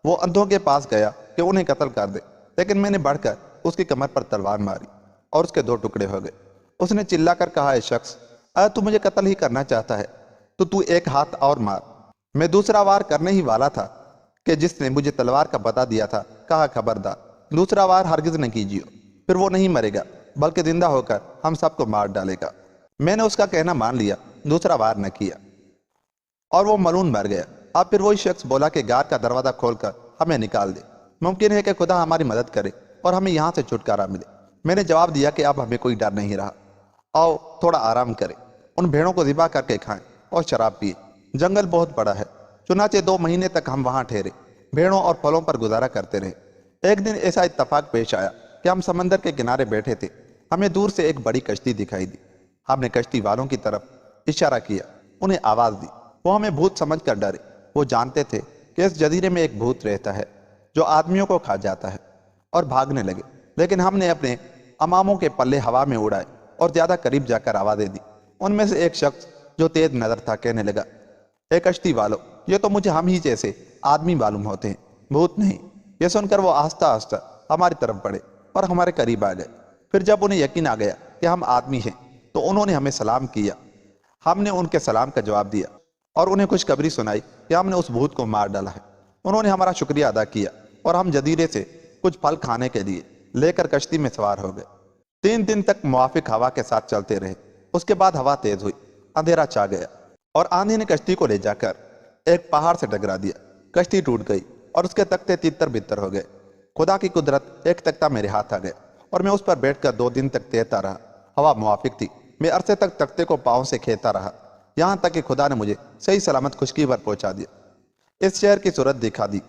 وہ اندھوں کے پاس گیا کہ انہیں قتل کر دے، لیکن میں نے بڑھ کر اس کی کمر پر تلوار ماری اور اس کے 2 ٹکڑے ہو گئے۔ اس نے چلا کر کہا اے شخص، اگر تو مجھے قتل ہی کرنا چاہتا ہے تو ایک ہاتھ اور مار۔ میں دوسرا وار کرنے ہی والا تھا کہ جس نے مجھے تلوار کا پتہ دیا تھا کہا خبردار، دوسرا وار ہرگز نہ کیجیے، پھر وہ نہیں مرے گا بلکہ زندہ ہو کر ہم سب کو مار ڈالے گا۔ میں نے اس کا کہنا مان لیا، دوسرا وار نہ کیا۔ اور وہ ملون مر گیا۔ اب پھر وہی شخص بولا کہ غار کا دروازہ کھول کر ہمیں نکال دے، ممکن ہے کہ خدا ہماری مدد کرے اور ہمیں یہاں سے چھٹکارا ملے۔ میں نے جواب دیا کہ اب ہمیں کوئی ڈر نہیں رہا، آؤ تھوڑا آرام کریں، ان بھیڑوں کو ذبح کر کے کھائیں اور شراب پیے۔ جنگل بہت بڑا ہے، چنانچہ 2 مہینے تک ہم وہاں ٹھہرے، بھیڑوں اور پھلوں پر گزارا کرتے رہے۔ ایک دن ایسا اتفاق پیش آیا کہ ہم سمندر کے کنارے بیٹھے تھے، ہمیں دور سے ایک بڑی کشتی دکھائی دی۔ ہم نے کشتی والوں کی طرف اشارہ کیا، انہیں آواز دی، وہ ہمیں بھوت سمجھ کر ڈرے۔ وہ جانتے تھے کہ اس جزیرے میں ایک بھوت رہتا ہے جو آدمیوں کو کھا جاتا ہے، اور بھاگنے لگے۔ لیکن ہم نے اپنے اماموں کے پلے ہوا میں اڑائے اور زیادہ قریب جا کر آوازیں دی۔ ان میں سے ایک شخص جو تیز نظر تھا کہنے لگا، اے کشتی والو، یہ تو مجھے ہم ہی جیسے آدمی معلوم ہوتے ہیں، بھوت نہیں۔ یہ سن کر وہ آہستہ آہستہ ہماری طرف بڑھے اور ہمارے قریب آ گئے۔ پھر جب انہیں یقین آ گیا کہ ہم آدمی ہیں تو انہوں نے ہمیں سلام کیا۔ ہم نے ان کے سلام کا جواب دیا اور انہیں خوشخبری سنائی کہ ہم نے اس بھوت کو مار ڈالا ہے۔ انہوں نے ہمارا شکریہ ادا کیا اور ہم جزیرے سے کچھ پھل کھانے کے لیے لے کر کشتی میں سوار ہو گئے۔ 3 دن تک موافق ہوا کے ساتھ چلتے رہے۔ اس کے بعد ہوا تیز ہوئی، اندھیرا چھا گیا اور آندھی نے کشتی کو لے جا کر ایک پہاڑ سے ٹکرا دیا۔ کشتی ٹوٹ گئی اور اس کے تختے تتر بتر ہو گئے۔ خدا کی قدرت، ایک تختہ میرے ہاتھ آ گیا اور میں اس پر بیٹھ کر 2 دن تک تیرتا رہا۔ ہوا موافق تھی، میں عرصے تک تختے کو پاؤں سے کھیتا رہا، یہاں تک کہ خدا نے مجھے صحیح سلامت خشکی پر پہنچا دیا۔ اس شہر کی صورت دکھا دی۔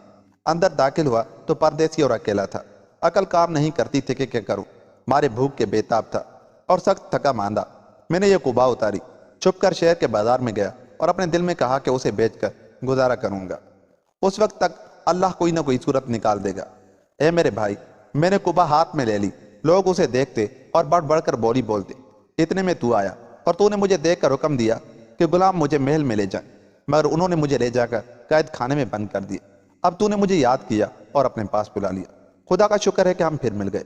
اندر داخل ہوا تو پردیسی اور اکیلا تھا، عقل کام نہیں کرتی تھی کہ کیا کروں۔ مارے بھوک کے بے تاب تھا اور سخت تھکا ماندہ۔ میں نے یہ قبا اتاری، چھپ کر شہر کے بازار میں گیا اور اپنے دل میں کہا کہ اسے بیچ کر گزارا کروں گا، اس وقت تک اللہ کوئی نہ کوئی صورت نکال دے گا۔ اے میرے بھائی، میں نے قبا ہاتھ میں لے لی، لوگ اسے دیکھتے اور بڑھ بڑھ کر بولی بولتے۔ اتنے میں تو آیا اور تو نے مجھے دیکھ کر حکم دیا کہ غلام مجھے محل میں لے جائیں، مگر انہوں نے مجھے لے جا کر قید خانے میں بند کر دیا۔ اب تو نے مجھے یاد کیا اور اپنے پاس بلا لیا، خدا کا شکر ہے کہ ہم پھر مل گئے۔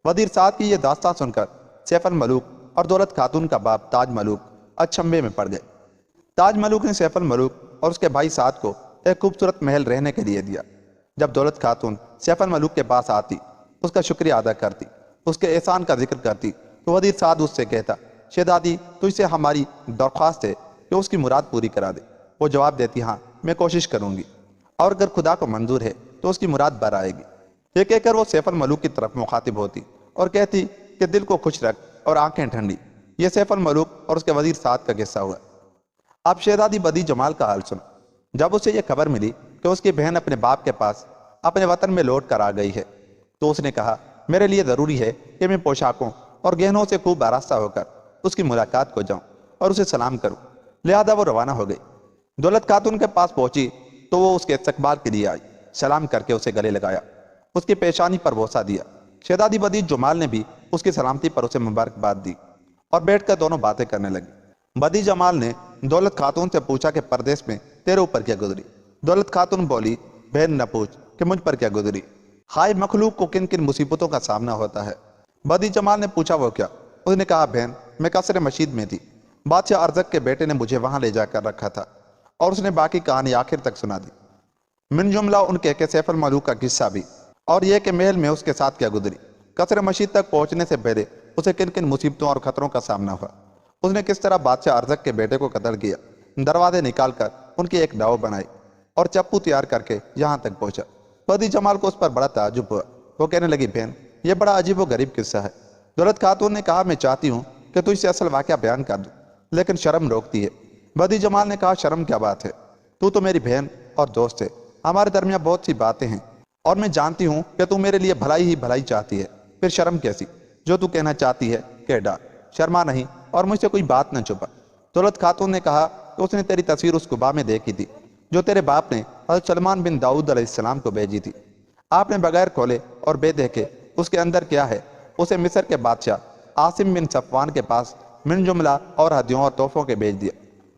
وزیر سعد کی یہ داستان سن کر سیف الملوک اور دولت خاتون کا باپ تاج ملوک اچھمبے میں پڑ گئے۔ تاج ملوک نے سیف الملوک اور اس کے بھائی سعد کو ایک خوبصورت محل رہنے کے لیے دیا۔ جب دولت خاتون سیف الملوک کے پاس آتی، اس کا شکریہ ادا کرتی، اس کے احسان کا ذکر کرتی، تو وزیر سعد اس سے کہتا، شہزادی تجھ سے ہماری درخواست ہے کہ اس کی مراد پوری کرا دے۔ وہ جواب دیتی، ہاں میں کوشش کروں گی، اور اگر خدا کو منظور ہے تو اس کی مراد بر آئے گی۔ یہ کہہ کر وہ سیف الملوک کی طرف مخاطب ہوتی اور کہتی کہ دل کو خوش رکھ اور آنکھیں ٹھنڈی۔ یہ سیف الملوک اور اس کے وزیر سعد کا قصہ ہوا۔ اب شہزادی بدی جمال کا حال سن۔ جب اسے یہ خبر ملی کہ اس کی بہن اپنے باپ کے پاس اپنے وطن میں لوٹ کر آ گئی ہے، تو اس نے کہا، میرے لیے ضروری ہے کہ میں پوشاکوں اور گہنوں سے خوب آراستہ ہو کر اس کی ملاقات کو جاؤں اور اسے سلام کروں۔ لہذا وہ روانہ ہو گئی۔ دولت خاتون کے پاس پہنچی تو وہ اس کے استقبال کے لیے آئی، سلام کر کے اسے گلے لگایا، اس کی پیشانی پر بوسہ دیا۔ شہزادی بدی جمال نے بھی اس کی سلامتی پر اسے مبارکباد دی اور بیٹھ کر دونوں باتیں کرنے لگی۔ بدی جمال نے دولت خاتون سے پوچھا کہ پردیس میں تیرے اوپر کیا گزری؟ دولت خاتون بولی، بہن نہ پوچھ کہ مجھ پر کیا گزری، ہائے مخلوق کو کن کن مصیبتوں کا سامنا ہوتا ہے۔ بدی جمال نے پوچھا، وہ کیا؟ اس نے کہا، بہن میں قصر مشید میں تھی، بادشاہ ارزق کے بیٹے نے مجھے وہاں لے جا کر رکھا تھا، اور اس نے باقی کہانی آخر تک سنا دی، من جملہ ان کے سیف الملوک کا قصہ بھی، اور یہ کہ محل میں اس کے ساتھ کیا گزری، قصر مشید تک پہنچنے سے پہلے اسے کن کن مصیبتوں اور خطروں کا سامنا ہوا، اس نے کس طرح بادشاہ ارزق کے بیٹے کو قتل کیا، دروازے نکال کر ان کی ایک ناؤ بنائی اور چپو تیار کر کے یہاں تک پہنچا۔ بدی جمال کو اس پر بڑا تعجب ہوا۔ وہ کہنے لگی، بہن یہ بڑا عجیب و غریب قصہ ہے۔ دولت خاتون نے کہا، میں چاہتی ہوں کہ تجھ سے اصل واقعہ بیان کر دوں، لیکن شرم روکتی ہے۔ بدی جمال نے کہا، شرم کیا بات ہے، تو میری بہن اور دوست ہے، ہمارے درمیان بہت سی باتیں ہیں، اور میں جانتی ہوں کہ تو میرے لیے بھلائی ہی بھلائی چاہتی ہے، پھر شرم کیسی؟ جو تو کہنا چاہتی ہے کہہ ڈال، شرما نہیں اور مجھ سے کوئی بات نہ چھپا۔ دولت خاتون نے کہا کہ اس نے تیری تصویر اس قبا میں دیکھی تھی جو تیرے باپ نے حضرت سلمان بن داؤد علیہ السلام کو بھیجی تھی۔ آپ نے بغیر کھولے اور بے دیکھے اس کے اندر کیا ہے اسے مصر کے بادشاہ عاصم بن صفوان کے پاس من جملہ اور ہدیوں اور تحفوں کے بھیج دیا۔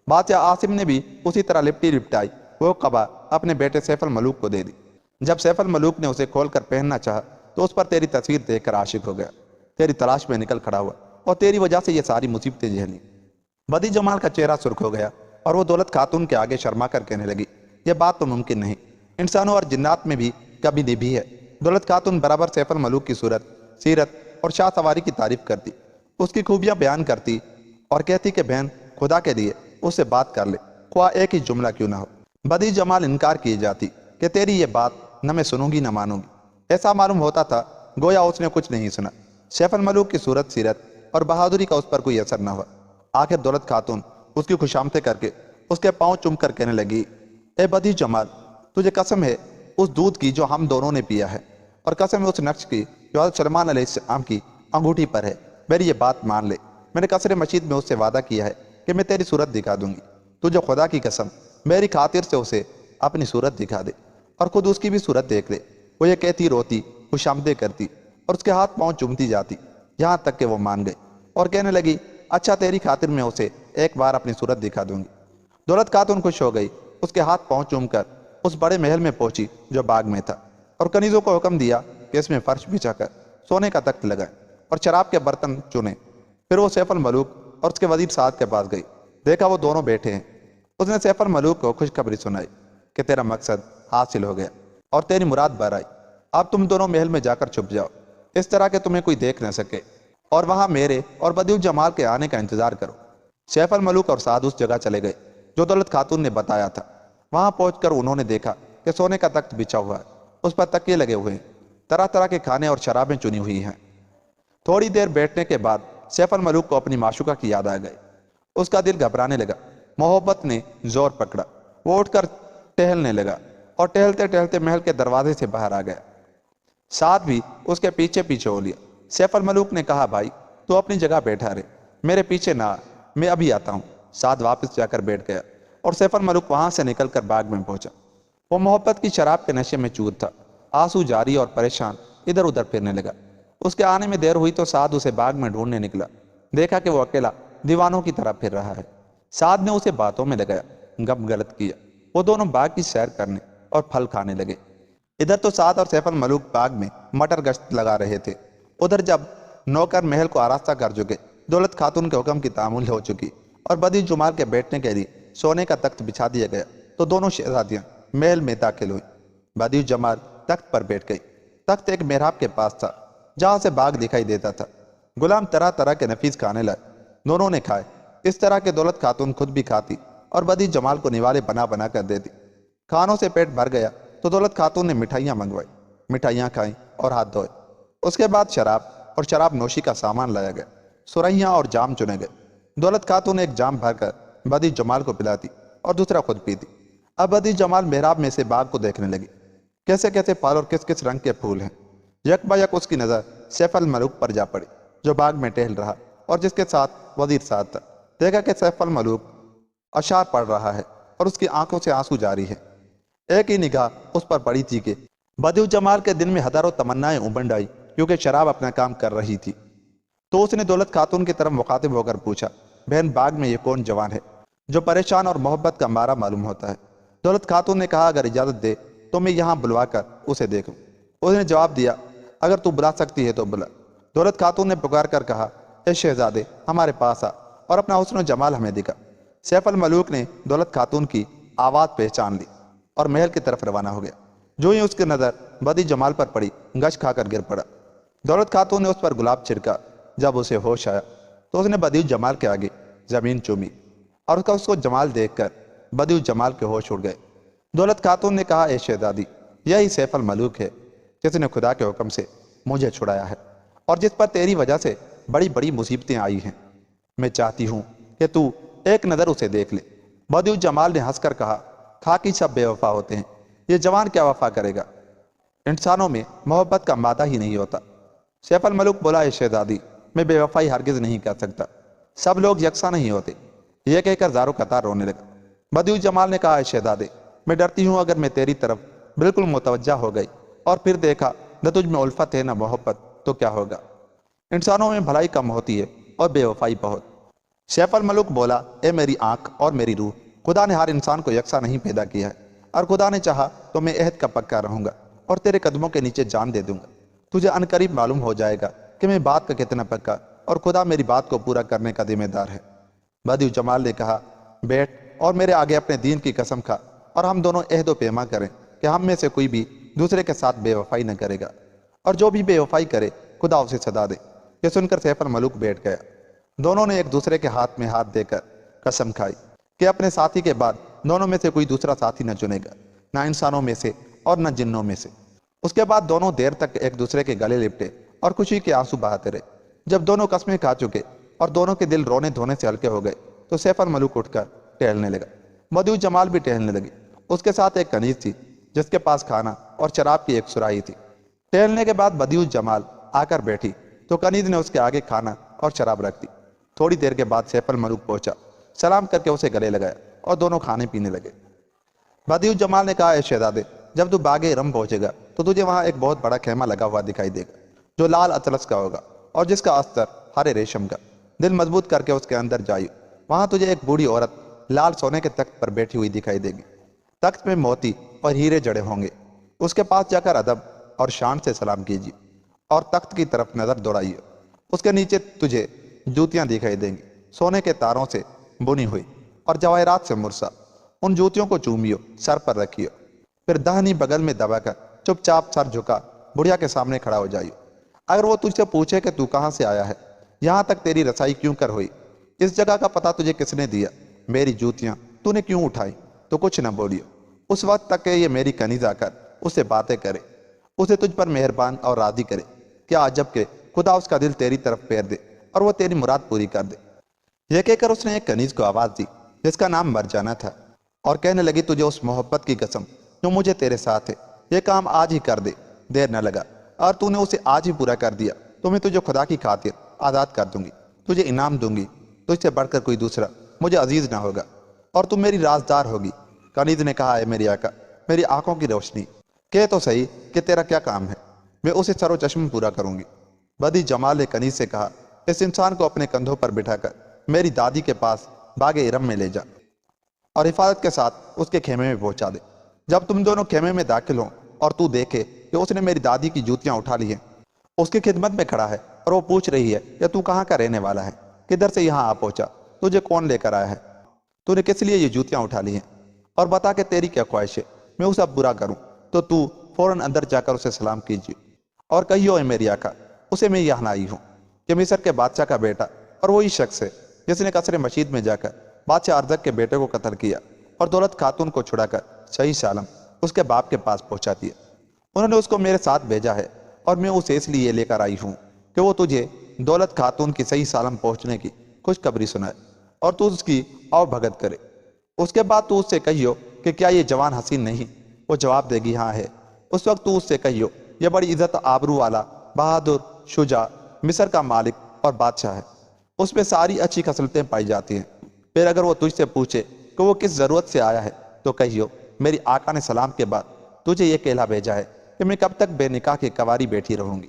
بادشاہ عاصم نے بھی اسی طرح لپٹی لپٹائی وہ قبا اپنے بیٹے سیف الملوک کو دے دی۔ جب سیف الملوک نے اسے کھول کر پہننا چاہا تو اس پر تیری تصویر دیکھ کر عاشق ہو گیا، تیری تلاش میں نکل کھڑا ہوا اور تیری وجہ سے یہ ساری مصیبتیں جھیلیں۔ بدی جمال کا چہرہ سرخ ہو گیا اور وہ دولت خاتون کے آگے شرما کر کہنے لگی، یہ بات تو ممکن نہیں، انسانوں اور جنات میں بھی کبھی نبھی ہے۔ دولت خاتون برابر سیف الملوک کی صورت، سیرت اور شاہ سواری کی تعریف کرتی، اس کی خوبیاں بیان کرتی اور کہتی کہ بہن خدا کے لیے اس سے بات کر لے، خواہ ایک ہی جملہ کیوں نہ ہو۔ بدی جمال انکار کی جاتی کہ تیری یہ بات نہ میں سنوں گی نہ مانوں گی۔ ایسا معلوم ہوتا تھا گویا اس نے کچھ نہیں سنا۔ سیف الملوک کی صورت سیرت اور بہادری کا اس پر کوئی اثر نہ ہوا۔ آخر دولت خاتون اس کی خوشامدیں کر کے اس کے پاؤں چوم کر کہنے لگی، اے بدی جمال، تجھے قسم ہے اس دودھ کی جو ہم دونوں نے پیا ہے، اور قسم ہے اس نقش کی جو حضرت سلیمان علیہ السلام کی انگوٹھی پر ہے، میری یہ بات مان لے۔ میں نے قصر مشید میں اس سے وعدہ کیا ہے کہ میں تیری صورت دکھا دوں گی۔ تجھے خدا کی قسم میری خاطر سے اسے اپنی صورت دکھا دے اور خود اس کی بھی صورت دیکھ لے۔ وہ یہ کہتی روتی، خوشامدیں کرتی اور اس کے ہاتھ پاؤں چومتی جاتی، یہاں تک کہ وہ مان گئی اور کہنے لگی، اچھا تیری خاطر میں اسے ایک بار اپنی صورت دکھا دوں گی۔ دولت خاتون خوش ہو گئی، اس کے ہاتھ پاؤں چوم کر اس بڑے محل میں پہنچی جو باغ میں تھا، اور کنیزوں کو حکم دیا کہ اس میں فرش بچھا کر سونے کا تخت لگائے اور شراب کے برتن چنے۔ پھر وہ سیف الملوک اور اس کے وزیر سعد کے پاس گئی، دیکھا وہ دونوں بیٹھے ہیں۔ اس نے سیف الملوک کو خوشخبری سنائی کہ تیرا مقصد حاصل ہو گیا اور تیری مراد بھر آئی۔ اب تم دونوں محل میں جا کر چھپ جاؤ، اس طرح کہ تمہیں کوئی دیکھ نہ سکے، اور وہاں میرے اور بدیع الجمال کے آنے کا انتظار کرو۔ سیف الملوک اور سعد اس جگہ چلے گئے جو دولت خاتون نے بتایا تھا۔ وہاں پہنچ کر انہوں نے دیکھا کہ سونے کا تخت بچھا ہوا ہے، اس پر تکیے لگے ہوئے ہیں، طرح طرح کے کھانے اور شرابیں چنی ہوئی ہیں۔ تھوڑی دیر بیٹھنے کے بعد سیف الملوک کو اپنی معشوقہ کی یاد آ گئی۔ اس کا دل گھبرانے لگا، محبت نے زور پکڑا۔ وہ اٹھ کر ٹہلنے لگا اور ٹہلتے ٹہلتے محل کے دروازے سے باہر آ گیا۔ سعد بھی اس کے پیچھے پیچھے ہو لیا۔ سیف الملوک نے کہا، بھائی تو اپنی جگہ بیٹھا رہے، میرے پیچھے نہ آ، میں ابھی آتا ہوں۔ سعد واپس جا کر بیٹھ گیا اور سیف الملوک وہاں سے نکل کر باغ میں پہنچا۔ وہ محبت کی شراب کے نشے میں چور تھا، آنسو جاری اور پریشان ادھر ادھر پھرنے لگا۔ اس کے آنے میں دیر ہوئی تو سعد اسے باغ میں ڈھونڈنے نکلا، دیکھا کہ وہ اکیلا دیوانوں کی طرح پھر رہا ہے۔ سعد نے اسے باتوں میں لگایا، گپ غلط کیا۔ وہ دونوں باغ کی سیر کرنے اور پھل کھانے لگے۔ ادھر تو سعد اور سیف الملوک باغ میں مٹر گشت لگا رہے تھے، ادھر جب نوکر محل کو آراستہ کر چکے، دولت خاتون کے حکم کی تعامل ہو چکی اور بدیع الجمال کے بیٹھنے کے لیے سونے کا تخت بچھا دیا گیا، تو دونوں شہزادیاں محل میں داخل ہوئی۔ بدیع الجمال تخت پر بیٹھ گئی۔ تخت ایک محراب کے پاس تھا جہاں سے باغ دکھائی دیتا تھا۔ غلام طرح طرح کے نفیس کھانے لائے، دونوں نے کھائے، اس طرح کہ دولت خاتون خود بھی کھاتی اور بدیع الجمال کو نوالے بنا بنا کر دیتی۔ کھانوں سے پیٹ بھر گیا تو دولت خاتون نے مٹھائیاں منگوائی، مٹھائیاں کھائیں اور ہاتھ دھوئے۔ اس کے بعد شراب اور شراب نوشی کا سامان لایا گیا، سرائیاں اور جام چنے گئے۔ دولت خاتون ایک جام بھر کر بدیع الجمال کو پلاتی اور دوسرا خود پیتی۔ اب بدیع الجمال محراب میں سے باغ کو دیکھنے لگی، کیسے کیسے پھل اور کس کس رنگ کے پھول ہیں۔ یک با یک اس کی نظر سیف الملوک پر جا پڑی جو باغ میں ٹہل رہا اور جس کے ساتھ وزیر سعد تھا۔ دیکھا کہ سیف الملوک اشعار پڑھ رہا ہے اور اس کی آنکھوں سے آنسو جاری ہے۔ ایک ہی نگاہ اس پر پڑی تھی کہ بدیع الجمال کے دل میں ہزار و تمنائیں ابنڈ آئی، کیونکہ شراب اپنا کام کر رہی تھی۔ تو اس نے دولت خاتون کی طرف مخاطب ہو کر پوچھا، بہن باغ میں یہ کون جوان ہے جو پریشان اور محبت کا مارا معلوم ہوتا ہے؟ دولت خاتون نے کہا، اگر اجازت دے تو میں یہاں بلوا کر اسے دیکھوں۔ اس نے جواب دیا، اگر تو بلا سکتی ہے تو بلا۔ دولت خاتون نے پکار کر کہا، اے شہزادے ہمارے پاس آ اور اپنا حسن و جمال ہمیں دکھا۔ سیف الملوک نے دولت خاتون کی آواز پہچان لی اور محل کی طرف روانہ ہو گیا۔ جو ہی اس کی نظر بدیع الجمال پر پڑی، گش کھا کر گر پڑا۔ دولت خاتون نے اس پر گلاب چھڑکا۔ جب اسے ہوش آیا تو اس نے بدیع الجمال کے آگے زمین چومی اور اس کو جمال دیکھ کر بدیع الجمال کے ہوش اڑ گئے۔ دولت خاتون نے کہا، اے شہزادی یہی سیف الملوک ہے جس نے خدا کے حکم سے مجھے چھڑایا ہے اور جس پر تیری وجہ سے بڑی بڑی مصیبتیں آئی ہیں۔ میں چاہتی ہوں کہ تو ایک نظر اسے دیکھ لے۔ بدیع الجمال نے ہنس کر کہا، خاکی سب بے وفا ہوتے ہیں، یہ جوان کیا وفا کرے گا؟ انسانوں میں محبت کا مادہ ہی نہیں ہوتا۔ سیف الملوک بولا، اے شہزادی میں بے وفائی ہرگز نہیں کر سکتا، سب لوگ یکساں نہیں ہوتے۔ یہ کہہ کر زاروں قطار رونے لگا۔ بدیع الجمال نے کہا، اے شہزادے میں ڈرتی ہوں اگر میں تیری طرف بالکل متوجہ ہو گئی اور پھر دیکھا نہ تجھ میں الفت ہے نہ محبت تو کیا ہوگا؟ انسانوں میں بھلائی کم ہوتی ہے اور بے وفائی بہت۔ سیف الملوک بولا، اے میری آنکھ اور میری روح، خدا نے ہر انسان کو یکساں نہیں پیدا کیا ہے، اور خدا نے چاہا تو میں عہد کا پکا رہوں گا اور تیرے قدموں کے نیچے جان دے دوں گا۔ تجھے عنقریب معلوم ہو جائے گا کہ میں بات کا کتنا پکا اور خدا میری بات کو پورا کرنے کا ذمہ دار ہے۔ بدیع الجمال نے کہا، بیٹھ اور میرے آگے اپنے دین کی قسم کھا اور ہم دونوں عہد و پیما کریں کہ ہم میں سے کوئی بھی دوسرے کے ساتھ بے وفائی نہ کرے گا، اور جو بھی بے وفائی کرے خدا اسے سزا دے۔ یہ سن کر سیف الملوک بیٹھ گیا۔ دونوں نے ایک دوسرے کے ہاتھ میں ہاتھ دے کر قسم کھائی کہ اپنے ساتھی کے بعد دونوں میں سے کوئی دوسرا ساتھی نہ چنے گا، نہ انسانوں میں سے اور نہ جنوں میں سے۔ اس کے بعد دونوں دیر تک ایک دوسرے کے گلے لپٹے اور خوشی کے آنسو بہاتے رہے۔ جب دونوں قسمیں کھا چکے اور دونوں کے دل رونے دھونے سے ہلکے ہو گئے تو سیف الملوک اٹھ کر ٹہلنے لگا۔ بدیو جمال بھی ٹہلنے لگی۔ اس کے ساتھ ایک کنیز تھی جس کے پاس کھانا اور شراب کی ایک سراہی تھی۔ ٹہلنے کے بعد بدیو جمال آ کر بیٹھی تو کنیز نے اس کے آگے کھانا اور شراب رکھ دی۔ تھوڑی دیر کے بعد سیف الملوک پہنچا، سلام کر کے اسے گلے لگایا اور دونوں کھانے پینے لگے۔ بدیو جمال نے کہا، اے شہزادے، جب تو باغ ارم پہنچے گا تو تجھے وہاں ایک بہت بڑا خیمہ لگا ہوا دکھائی دے گا جو لال اطلس کا ہوگا اور جس کا استر ہرے ریشم کا۔ دل مضبوط کر کے اس کے اندر جائیو۔ وہاں تجھے ایک بوڑھی عورت لال سونے کے تخت پر بیٹھی ہوئی دکھائی دے گی۔ تخت میں موتی اور ہیرے جڑے ہوں گے۔ اس کے پاس جا کر ادب اور شان سے سلام کیجیے اور تخت کی طرف نظر دوڑائیے۔ اس کے نیچے تجھے جوتیاں دکھائی دیں گی، سونے کے تاروں سے بنی ہوئی اور جواہرات سے مرصع۔ ان جوتیوں کو چومیو، سر پر رکھیو، پھر دہنی بغل میں دبا کر چپ چاپ سر جھکا بڑھیا کے سامنے کھڑا ہو جائیو۔ اگر وہ تجھ سے پوچھے کہ تو کہاں سے آیا ہے، یہاں تک تیری رسائی کیوں کر ہوئی، اس جگہ کا پتہ تجھے کس نے دیا، میری جوتیاں تو نے کیوں اٹھائی، تو کچھ نہ بولیو۔ اس وقت تک کہ یہ میری کنیز آ کر اس سے باتیں کرے، اسے تجھ پر مہربان اور راضی کرے۔ کیا عجب کہ خدا اس کا دل تیری طرف پھیر دے اور وہ تیری مراد پوری کر دے۔ یہ کہہ کر اس نے ایک کنیز کو آواز دی جس کا نام مرجانہ تھا اور کہنے لگی، تجھے اس محبت کی قسم جو مجھے تیرے ساتھ ہے، یہ کام آج ہی کر دے، دیر نہ لگا۔ اور تو نے اسے آج ہی پورا کر دیا تو میں تجھے خدا کی خاطر آزاد کر دوں گی، تجھے انعام دوں گی، تجھ سے بڑھ کر کوئی دوسرا مجھے عزیز نہ ہوگا اور تم میری رازدار ہوگی۔ کنیز نے کہا، اے میری آقا، میری آنکھوں کی روشنی، کہ تو صحیح کہ تیرا کیا کام ہے، میں اسے سر و چشم پورا کروں گی۔ بدی جمال نے کنیز سے کہا، اس انسان کو اپنے کندھوں پر بٹھا کر میری دادی کے پاس باغ ارم میں لے جا اور حفاظت کے ساتھ اس کے خیمے میں پہنچا دے۔ جب تم دونوں خیمے میں داخل ہوں اور تو دیکھے کہ اس نے میری دادی کی جوتیاں اٹھا لی ہیں، اس کی خدمت میں کھڑا ہے اور وہ پوچھ رہی ہے کہ تو کہاں کا رہنے والا ہے، کدھر سے یہاں آ پہنچا، تجھے کون لے کر آیا ہے، تو نے کس لیے یہ جوتیاں اٹھا لی ہیں، اور بتا کہ تیری کیا خواہش ہے، میں اسے اب برا کروں تو فوراً اندر جا کر اسے سلام کیجیے اور کہیو، اے میری آقا، اسے میں یہاں آئی ہوں کہ مصر کے بادشاہ کا بیٹا اور وہی شخص ہے جس نے قصر مشید میں جا کر بادشاہ ارزق کے بیٹے کو قتل کیا اور دولت خاتون کو چھڑا کر صحیح سالم اس کے باپ کے پاس پہنچا دیا۔ انہوں نے اس کو میرے ساتھ بھیجا ہے اور میں اسے اس لیے لے کر آئی ہوں کہ وہ تجھے دولت خاتون کی صحیح سالم پہنچنے کی خوشخبری سنائے اور تو اس کی آؤ بھگت کرے۔ اس کے بعد تو اس سے کہیو کہ کیا یہ جوان حسین نہیں؟ وہ جواب دے گی، ہاں ہے۔ اس وقت تو اس سے کہیو، یہ بڑی عزت آبرو والا، بہادر، شجاع، مصر کا مالک اور بادشاہ ہے، اس میں ساری اچھی خصلتیں پائی جاتی ہیں۔ پھر اگر وہ تجھ سے پوچھے کہ وہ کس ضرورت سے آیا ہے تو کہیو، میری آقا نے سلام کے بعد تجھے یہ کہلا بھیجا ہے کہ میں کب تک بے نکاح کے کواری بیٹھی رہوں گی،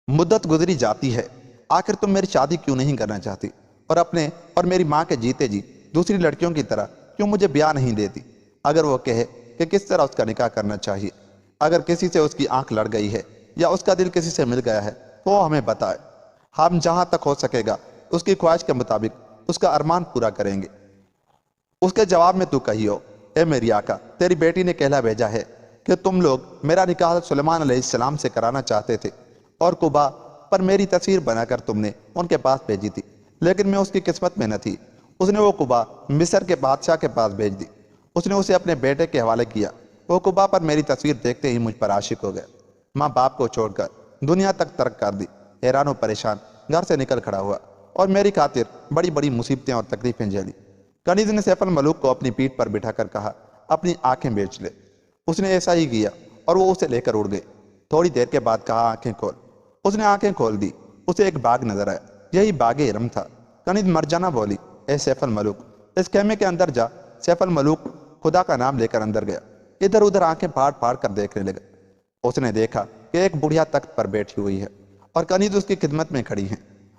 مدت گزری جاتی ہے، آخر تم میری شادی کیوں نہیں کرنا چاہتی اور اپنے اور میری ماں کے جیتے جی دوسری لڑکیوں کی طرح کیوں مجھے بیاہ نہیں دیتی؟ اگر وہ کہے کہ کس طرح اس کا نکاح کرنا چاہیے، اگر کسی سے اس کی آنکھ لڑ گئی ہے یا اس کا دل کسی سے مل گیا ہے تو وہ ہمیں بتائے، ہم جہاں تک ہو سکے گا اس کی خواہش کے مطابق اس کا ارمان پورا کریں گے۔ اس کے جواب میں تو کہیو، اے میری آقا، تیری بیٹی نے کہلا بھیجا ہے کہ تم لوگ میرا نکاح سلیمان علیہ السلام سے کرانا چاہتے تھے اور قبا پر میری تصویر بنا کر تم نے ان کے پاس بھیجی تھی، لیکن میں اس کی قسمت میں نہ تھی۔ اس نے وہ قبا مصر کے بادشاہ کے پاس بھیج دی، اس نے اسے اپنے بیٹے کے حوالے کیا۔ وہ قبا پر میری تصویر دیکھتے ہی مجھ پر عاشق ہو گیا، ماں باپ کو چھوڑ کر دنیا تک ترک کر دی، حیران و پریشان گھر سے نکل کھڑا ہوا اور میری خاطر بڑی بڑی مصیبتیں اور تکلیفیں جھیلی۔ کنیز نے سیف الملوک کو اپنی پیٹھ پر بٹھا کر کہا، اپنی آنکھیں بیچ لے۔ اس نے ایسا ہی کیا اور وہ اسے لے کر اڑ گئے۔ تھوڑی دیر کے بعد کہا، آنکھیں کھول۔ اس نے آنکھیں کھول دی، اسے ایک باغ نظر آیا، یہی باغ ارم تھا۔ کنیز مرجانہ بولی، اے سیف الملوک، اس خیمے کے اندر جا۔ سیف الملوک خدا کا نام لے کر اندر گیا، ادھر ادھر آنکھیں پھاڑ پھاڑ کر دیکھنے لگا۔ اس نے دیکھا کہ ایک بڑھیا تخت پر بیٹھی ہوئی ہے اور کنیز اس کی خدمت میں کھڑی ہیں۔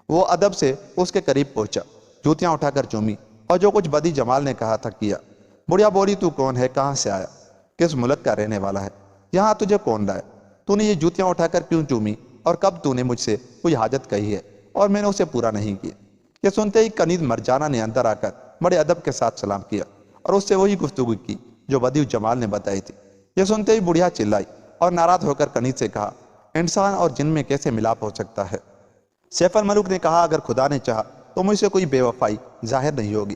وہ ادب سے اس کے قریب پہنچا، جوتیاں اٹھا کر چومی اور جو کچھ بدی جمال نے کہا تھا کیا۔ بڑھیا بولی، تو کون ہے، کہاں سے آیا، کس ملک کا رہنے والا ہے، یہاں تجھے کون لائے، تو نے یہ جوتیاں اٹھا کر کیوں چومی اور کب تو نے مجھ سے کوئی حاجت کہی ہے اور میں نے اسے پورا نہیں کیا؟ یہ سنتے ہی کنیز مرجانہ نے اندر آ کر بڑے ادب کے ساتھ سلام کیا اور اس سے وہی گفتگو کی جو بدیو جمال نے بتائی تھی۔ یہ سنتے ہی بڑھیا چلائی اور ناراض ہو کر کنیز سے کہا، انسان اور جن میں کیسے ملاپ ہو سکتا ہے؟ سیف الملوک نے کہا، اگر خدا نے چاہا تو مجھ سے کوئی بے وفائی ظاہر نہیں ہوگی،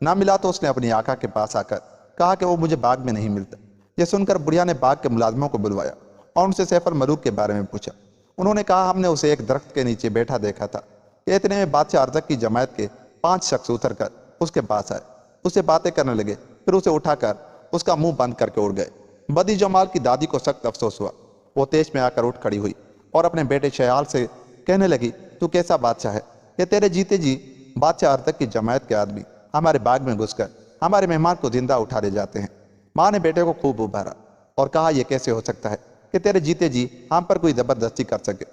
نہ ملا تو اس نے اپنی آقا کے پاس آ کر کہا کہ وہ مجھے باغ میں نہیں ملتا۔ یہ سن کر بڑھیا نے باغ کے ملازموں کو بلوایا اور ان سے سیف الملوک کے بارے میں پوچھا۔ انہوں نے کہا ہم نے اسے ایک درخت کے نیچے بیٹھا دیکھا تھا کہ اتنے میں بادشاہ ارزق کی جماعت کے 5 شخص اتر کر اس کے پاس آئے، اس سے باتیں کرنے لگے، پھر اسے اٹھا کر اس کا منہ بند کر کے اڑ گئے۔ بدی جمال کی دادی کو سخت افسوس ہوا۔ وہ تیش میں آ کر اٹھ کھڑی ہوئی اور اپنے بیٹے شیال سے کہنے لگی تو کیسا بادشاہ ہے کہ تیرے جیتے جی بادشاہ ارزق کی جماعت کے آدمی ہمارے باغ میں گھس کر ہمارے مہمان کو زندہ اٹھا لے جاتے ہیں۔ ماں نے بیٹے کو خوب ابھارا اور کہا یہ کیسے ہو سکتا ہے کہ تیرے جیتے جی ہم پر کوئی زبردستی کر سکے۔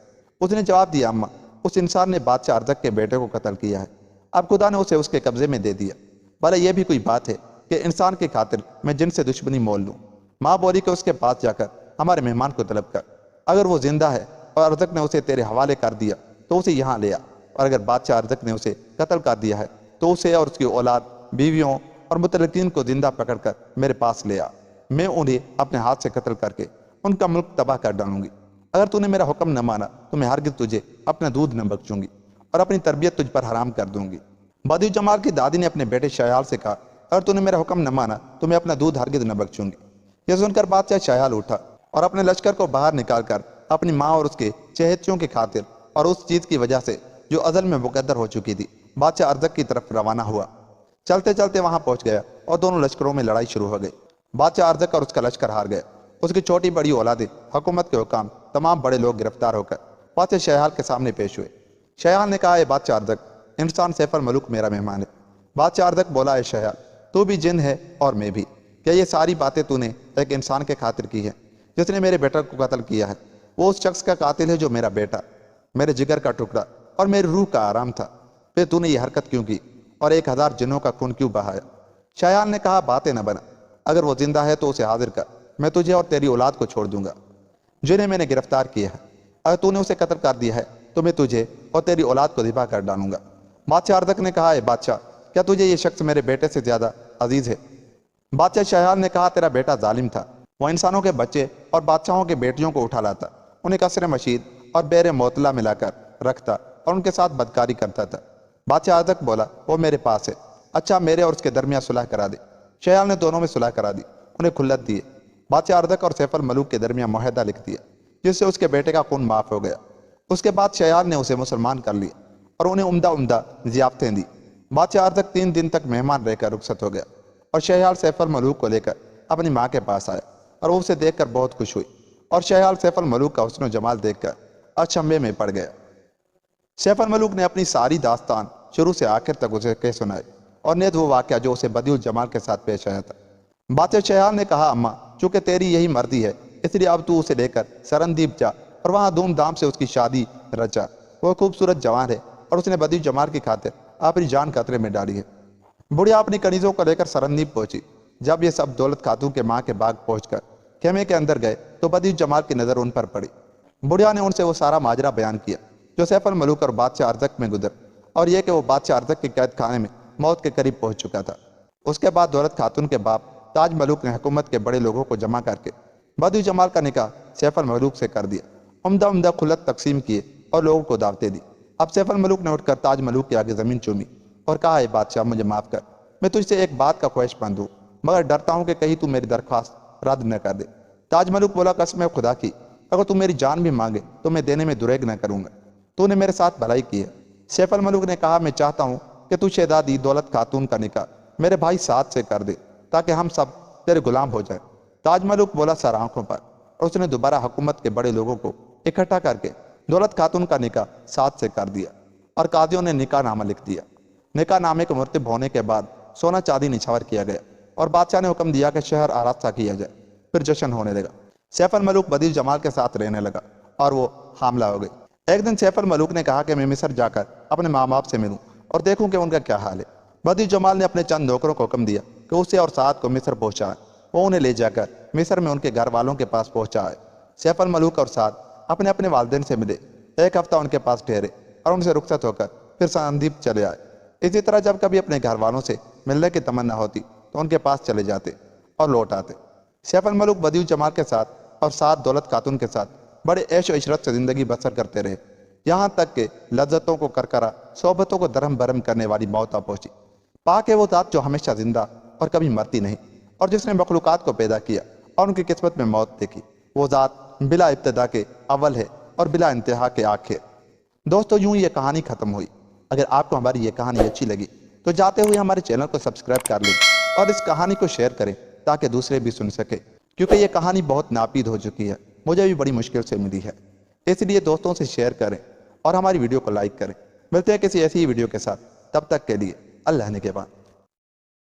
اس نے جواب دیا اماں اس انسان نے بادشاہ ارزق کے بیٹے کو قتل کیا ہے، اب خدا نے اسے اس کے قبضے میں دے دیا۔ بھلا یہ بھی کوئی بات ہے کہ انسان کی خاطر میں جن سے دشمنی مول لوں؟ ماں بولی کہ اس کے پاس جا کر ہمارے مہمان کو طلب کر، اگر وہ زندہ ہے اور ارزق نے اسے تیرے حوالے کر دیا تو اسے یہاں لے آ، اور اگر بادشاہ ارزق نے اسے قتل کر دیا ہے تو اسے اور اس کی اولاد، بیویوں اور متعلقین کو زندہ پکڑ کر میرے پاس لے آ، میں انہیں اپنے ہاتھ سے قتل کر کے ان کا ملک تباہ کر ڈالوں گی۔ اگر تو نے میرا حکم نہ مانا تو میں ہرگز تجھے اپنا دودھ نہ بخشوں گی اور اپنی تربیت تجھ پر حرام کر دوں گی۔ بدیع جمال کی دادی نے اپنے بیٹے شیال سے کہا اگر تو نے میرا حکم نہ مانا تو میں اپنا دودھ ہرگز نہ بخشوں گی۔ یہ سن کر بادشاہ شیال اٹھا اور اپنے لشکر کو باہر نکال کر اپنی ماں اور اس کے چہیتوں کی خاطر اور اس چیز کی وجہ سے جو ازل میں مقدر ہو چکی تھی بادشاہ ارزق کی طرف روانہ ہوا۔ چلتے چلتے وہاں پہنچ گیا اور دونوں لشکروں میں لڑائی شروع ہو گئی۔ بادشاہ ارزق اور اس کا لشکر ہار گیا۔ اس کی چھوٹی بڑی اولادیں، حکومت کے حکام، تمام بڑے لوگ گرفتار ہو کر بادشاہ شیال کے سامنے پیش ہوئے۔ شیال نے کہا اے بادشاہ ارزق، انسان سیف الملوک میرا مہمان ہے۔ بادشاہ ارزق بولا اے شیال، تو بھی جن ہے اور میں بھی، کیا یہ ساری باتیں تو نے ایک انسان کے خاطر کی ہیں جس نے میرے بیٹا کو قتل کیا ہے؟ وہ اس شخص کا قاتل ہے جو میرا بیٹا، میرے جگر کا ٹکڑا اور میری روح کا آرام تھا۔ پھر تو نے یہ حرکت کیوں کی اور 1000 جنوں کا خون کیوں بہایا؟ شیال نے کہا باتیں نہ بنا، اگر وہ زندہ ہے تو اسے حاضر کر، میں تجھے اور تیری اولاد کو چھوڑ دوں گا جنہیں میں نے گرفتار کیا ہے۔ اگر تو نے اسے قتل کر دیا ہے تو میں تجھے اور تیری اولاد کو ذبح کر ڈالوں گا۔ بادشاہ ارزق نے کہا اے بادشاہ، کیا تجھے یہ شخص میرے بیٹے سے زیادہ عزیز ہے؟ بادشاہ شیال نے کہا تیرا بیٹا ظالم تھا، وہ انسانوں کے بچے اور بادشاہوں کے بیٹیوں کو اٹھا لاتا، انہیں قصر مشید اور بیر معطلہ ملا کر رکھتا اور ان کے ساتھ بدکاری کرتا تھا۔ بادشاہ ارزق بولا وہ میرے پاس ہے، اچھا میرے اور اس کے درمیان صلح کرا دے۔ شیال نے دونوں میں صلح کرا دی، انہیں کھلت دیے۔ بادشاہ ارزق اور سیف الملوک کے درمیان معاہدہ لکھ دیا جس سے اس کے بیٹے کا خون معاف ہو گیا۔ اس کے بعد شیال نے اسے مسلمان کر لیا اور انہیں عمدہ عمدہ ضیافتیں دی۔ بادشاہ ارزق 3 دن تک مہمان رہ کر رخصت ہو گیا اور شیال سیف الملوک کو لے کر اپنی ماں کے پاس آیا اور وہ اسے دیکھ کر بہت خوش ہوئی، اور شیال سیف الملوک کا حسن و جمال دیکھ کر اچنبھے میں پڑ گیا۔ سیف الملوک نے اپنی ساری داستان شروع سے آخر تک اسے کہہ سنائی اور نیز وہ واقعہ جو اسے بدیع الجمال کے ساتھ پیش آیا تھا۔ بادشاہ شیال نے کہا اماں چونکہ تیری یہی مرضی ہے اس لیے اب تو اسے لے کر سرندیپ جا اور وہاں دھوم دھام سے اس کی شادی رچا۔ وہ خوبصورت جوان ہے اور اس نے بدیع الجمال کی خاطر اپنی جان خطرے میں ڈالی ہے۔ بڑھیا اپنی کنیزوں کو لے کر سرندیپ پہنچی۔ جب یہ سب دولت خاتون کے ماں کے باغ پہنچ کر خیمے کے اندر گئے تو بدیع الجمال کی نظر ان پر پڑی۔ بڑھیا نے ان سے وہ سارا ماجرا بیان کیا جو سیف الملوک اور بادشاہ ارزق میں گزر، اور یہ کہ وہ بادشاہ ارزق کے قید خانے میں موت کے قریب پہنچ چکا تھا۔ اس کے بعد دولت خاتون کے باپ تاج ملوک نے حکومت کے بڑے لوگوں کو جمع کر کے بدیع الجمال کا نکاح سیف الملوک سے کر دیا، عمدہ عمدہ خلت تقسیم کیے اور لوگوں کو دعوتیں دی۔ اب سیف الملوک نے اٹھ کر تاج ملوک کے آگے زمین چومی اور کہا اے بادشاہ مجھے معاف کر، میں تجھ سے ایک بات کا خواہش مند ہوں مگر ڈرتا ہوں کہ کہیں تو میری درخواست رد نہ کر دے۔ تاج ملوک بولا قسم ہے خدا کی، اگر تو میری جان بھی مانگے تو میں دینے میں دریغ نہ کروں گا، تو نے میرے ساتھ بھلائی کی ہے۔ سیف الملوک نے کہا میں چاہتا ہوں کہ تو شہزادی دولت خاتون کا نکاح میرے بھائی سعد سے کر دے تاکہ ہم سب تیرے غلام ہو جائیں۔ تاج ملوک بولا سر آنکھوں پر، اور اس نے دوبارہ حکومت کے بڑے لوگوں کو اکٹھا کر کے دولت خاتون کا نکاح سعد سے کر دیا اور قاضیوں نے نکاح نامہ لکھ دیا۔ نکاح نامے کے مرتب ہونے کے بعد سونا چاندی نچھاور کیا گیا اور بادشاہ نے حکم دیا کہ شہر آراستہ کیا جائے، پھر جشن ہونے لگا۔ سیف الملوک بدیع الجمال کے ساتھ رہنے لگا اور وہ حاملہ ہو گئی۔ ایک دن سیف الملوک نے کہا کہ میں مصر جا کر اپنے ماں باپ سے ملوں اور دیکھوں کہ ان کا کیا حال ہے۔ بدیع الجمال نے اپنے چند نوکروں کو حکم دیا کہ اسے اور سعد کو مصر پہنچائیں۔ وہ انہیں لے جا کر مصر میں ان کے گھر والوں کے پاس پہنچائے۔ سیف الملوک اور سعد اپنے اپنے والدین سے ملے، 1 ہفتہ ان کے پاس ٹھہرے اور ان سے رخصت ہو کر پھر سرندیپ چلے آئے۔ اسی طرح جب کبھی اپنے گھر والوں سے ملنے کی تمنا ہوتی تو ان کے پاس چلے جاتے اور لوٹ آتے۔ سیف الملوک بدیع الجمال کے ساتھ اور سعد دولت خاتون کے ساتھ بڑے عیش و عشرت سے زندگی بسر کرتے رہے، یہاں تک کہ لذتوں کو کرکرا، صحبتوں کو درہم برہم کرنے والی موت آ پہنچی۔ پاک ہے وہ ذات جو ہمیشہ زندہ اور کبھی مرتی نہیں، اور جس نے مخلوقات کو پیدا کیا اور ان کی قسمت میں موت دیکھی۔ وہ ذات بلا ابتدا کے اول ہے اور بلا انتہا کے آخر۔ دوستو، یوں یہ کہانی ختم ہوئی۔ اگر آپ کو ہماری یہ کہانی اچھی لگی تو جاتے ہوئے ہمارے چینل کو سبسکرائب کر لیں اور اس کہانی کو شیئر کریں تاکہ دوسرے بھی سن سکے، کیونکہ یہ کہانی بہت ناپید ہو چکی ہے، مجھے بھی بڑی مشکل سے ملی ہے۔ اس لیے دوستوں سے شیئر کریں اور ہماری ویڈیو کو لائک کریں۔ ملتے ہیں کسی ایسی ہی ویڈیو کے ساتھ، تب تک کے لیے اللہ نگہبان۔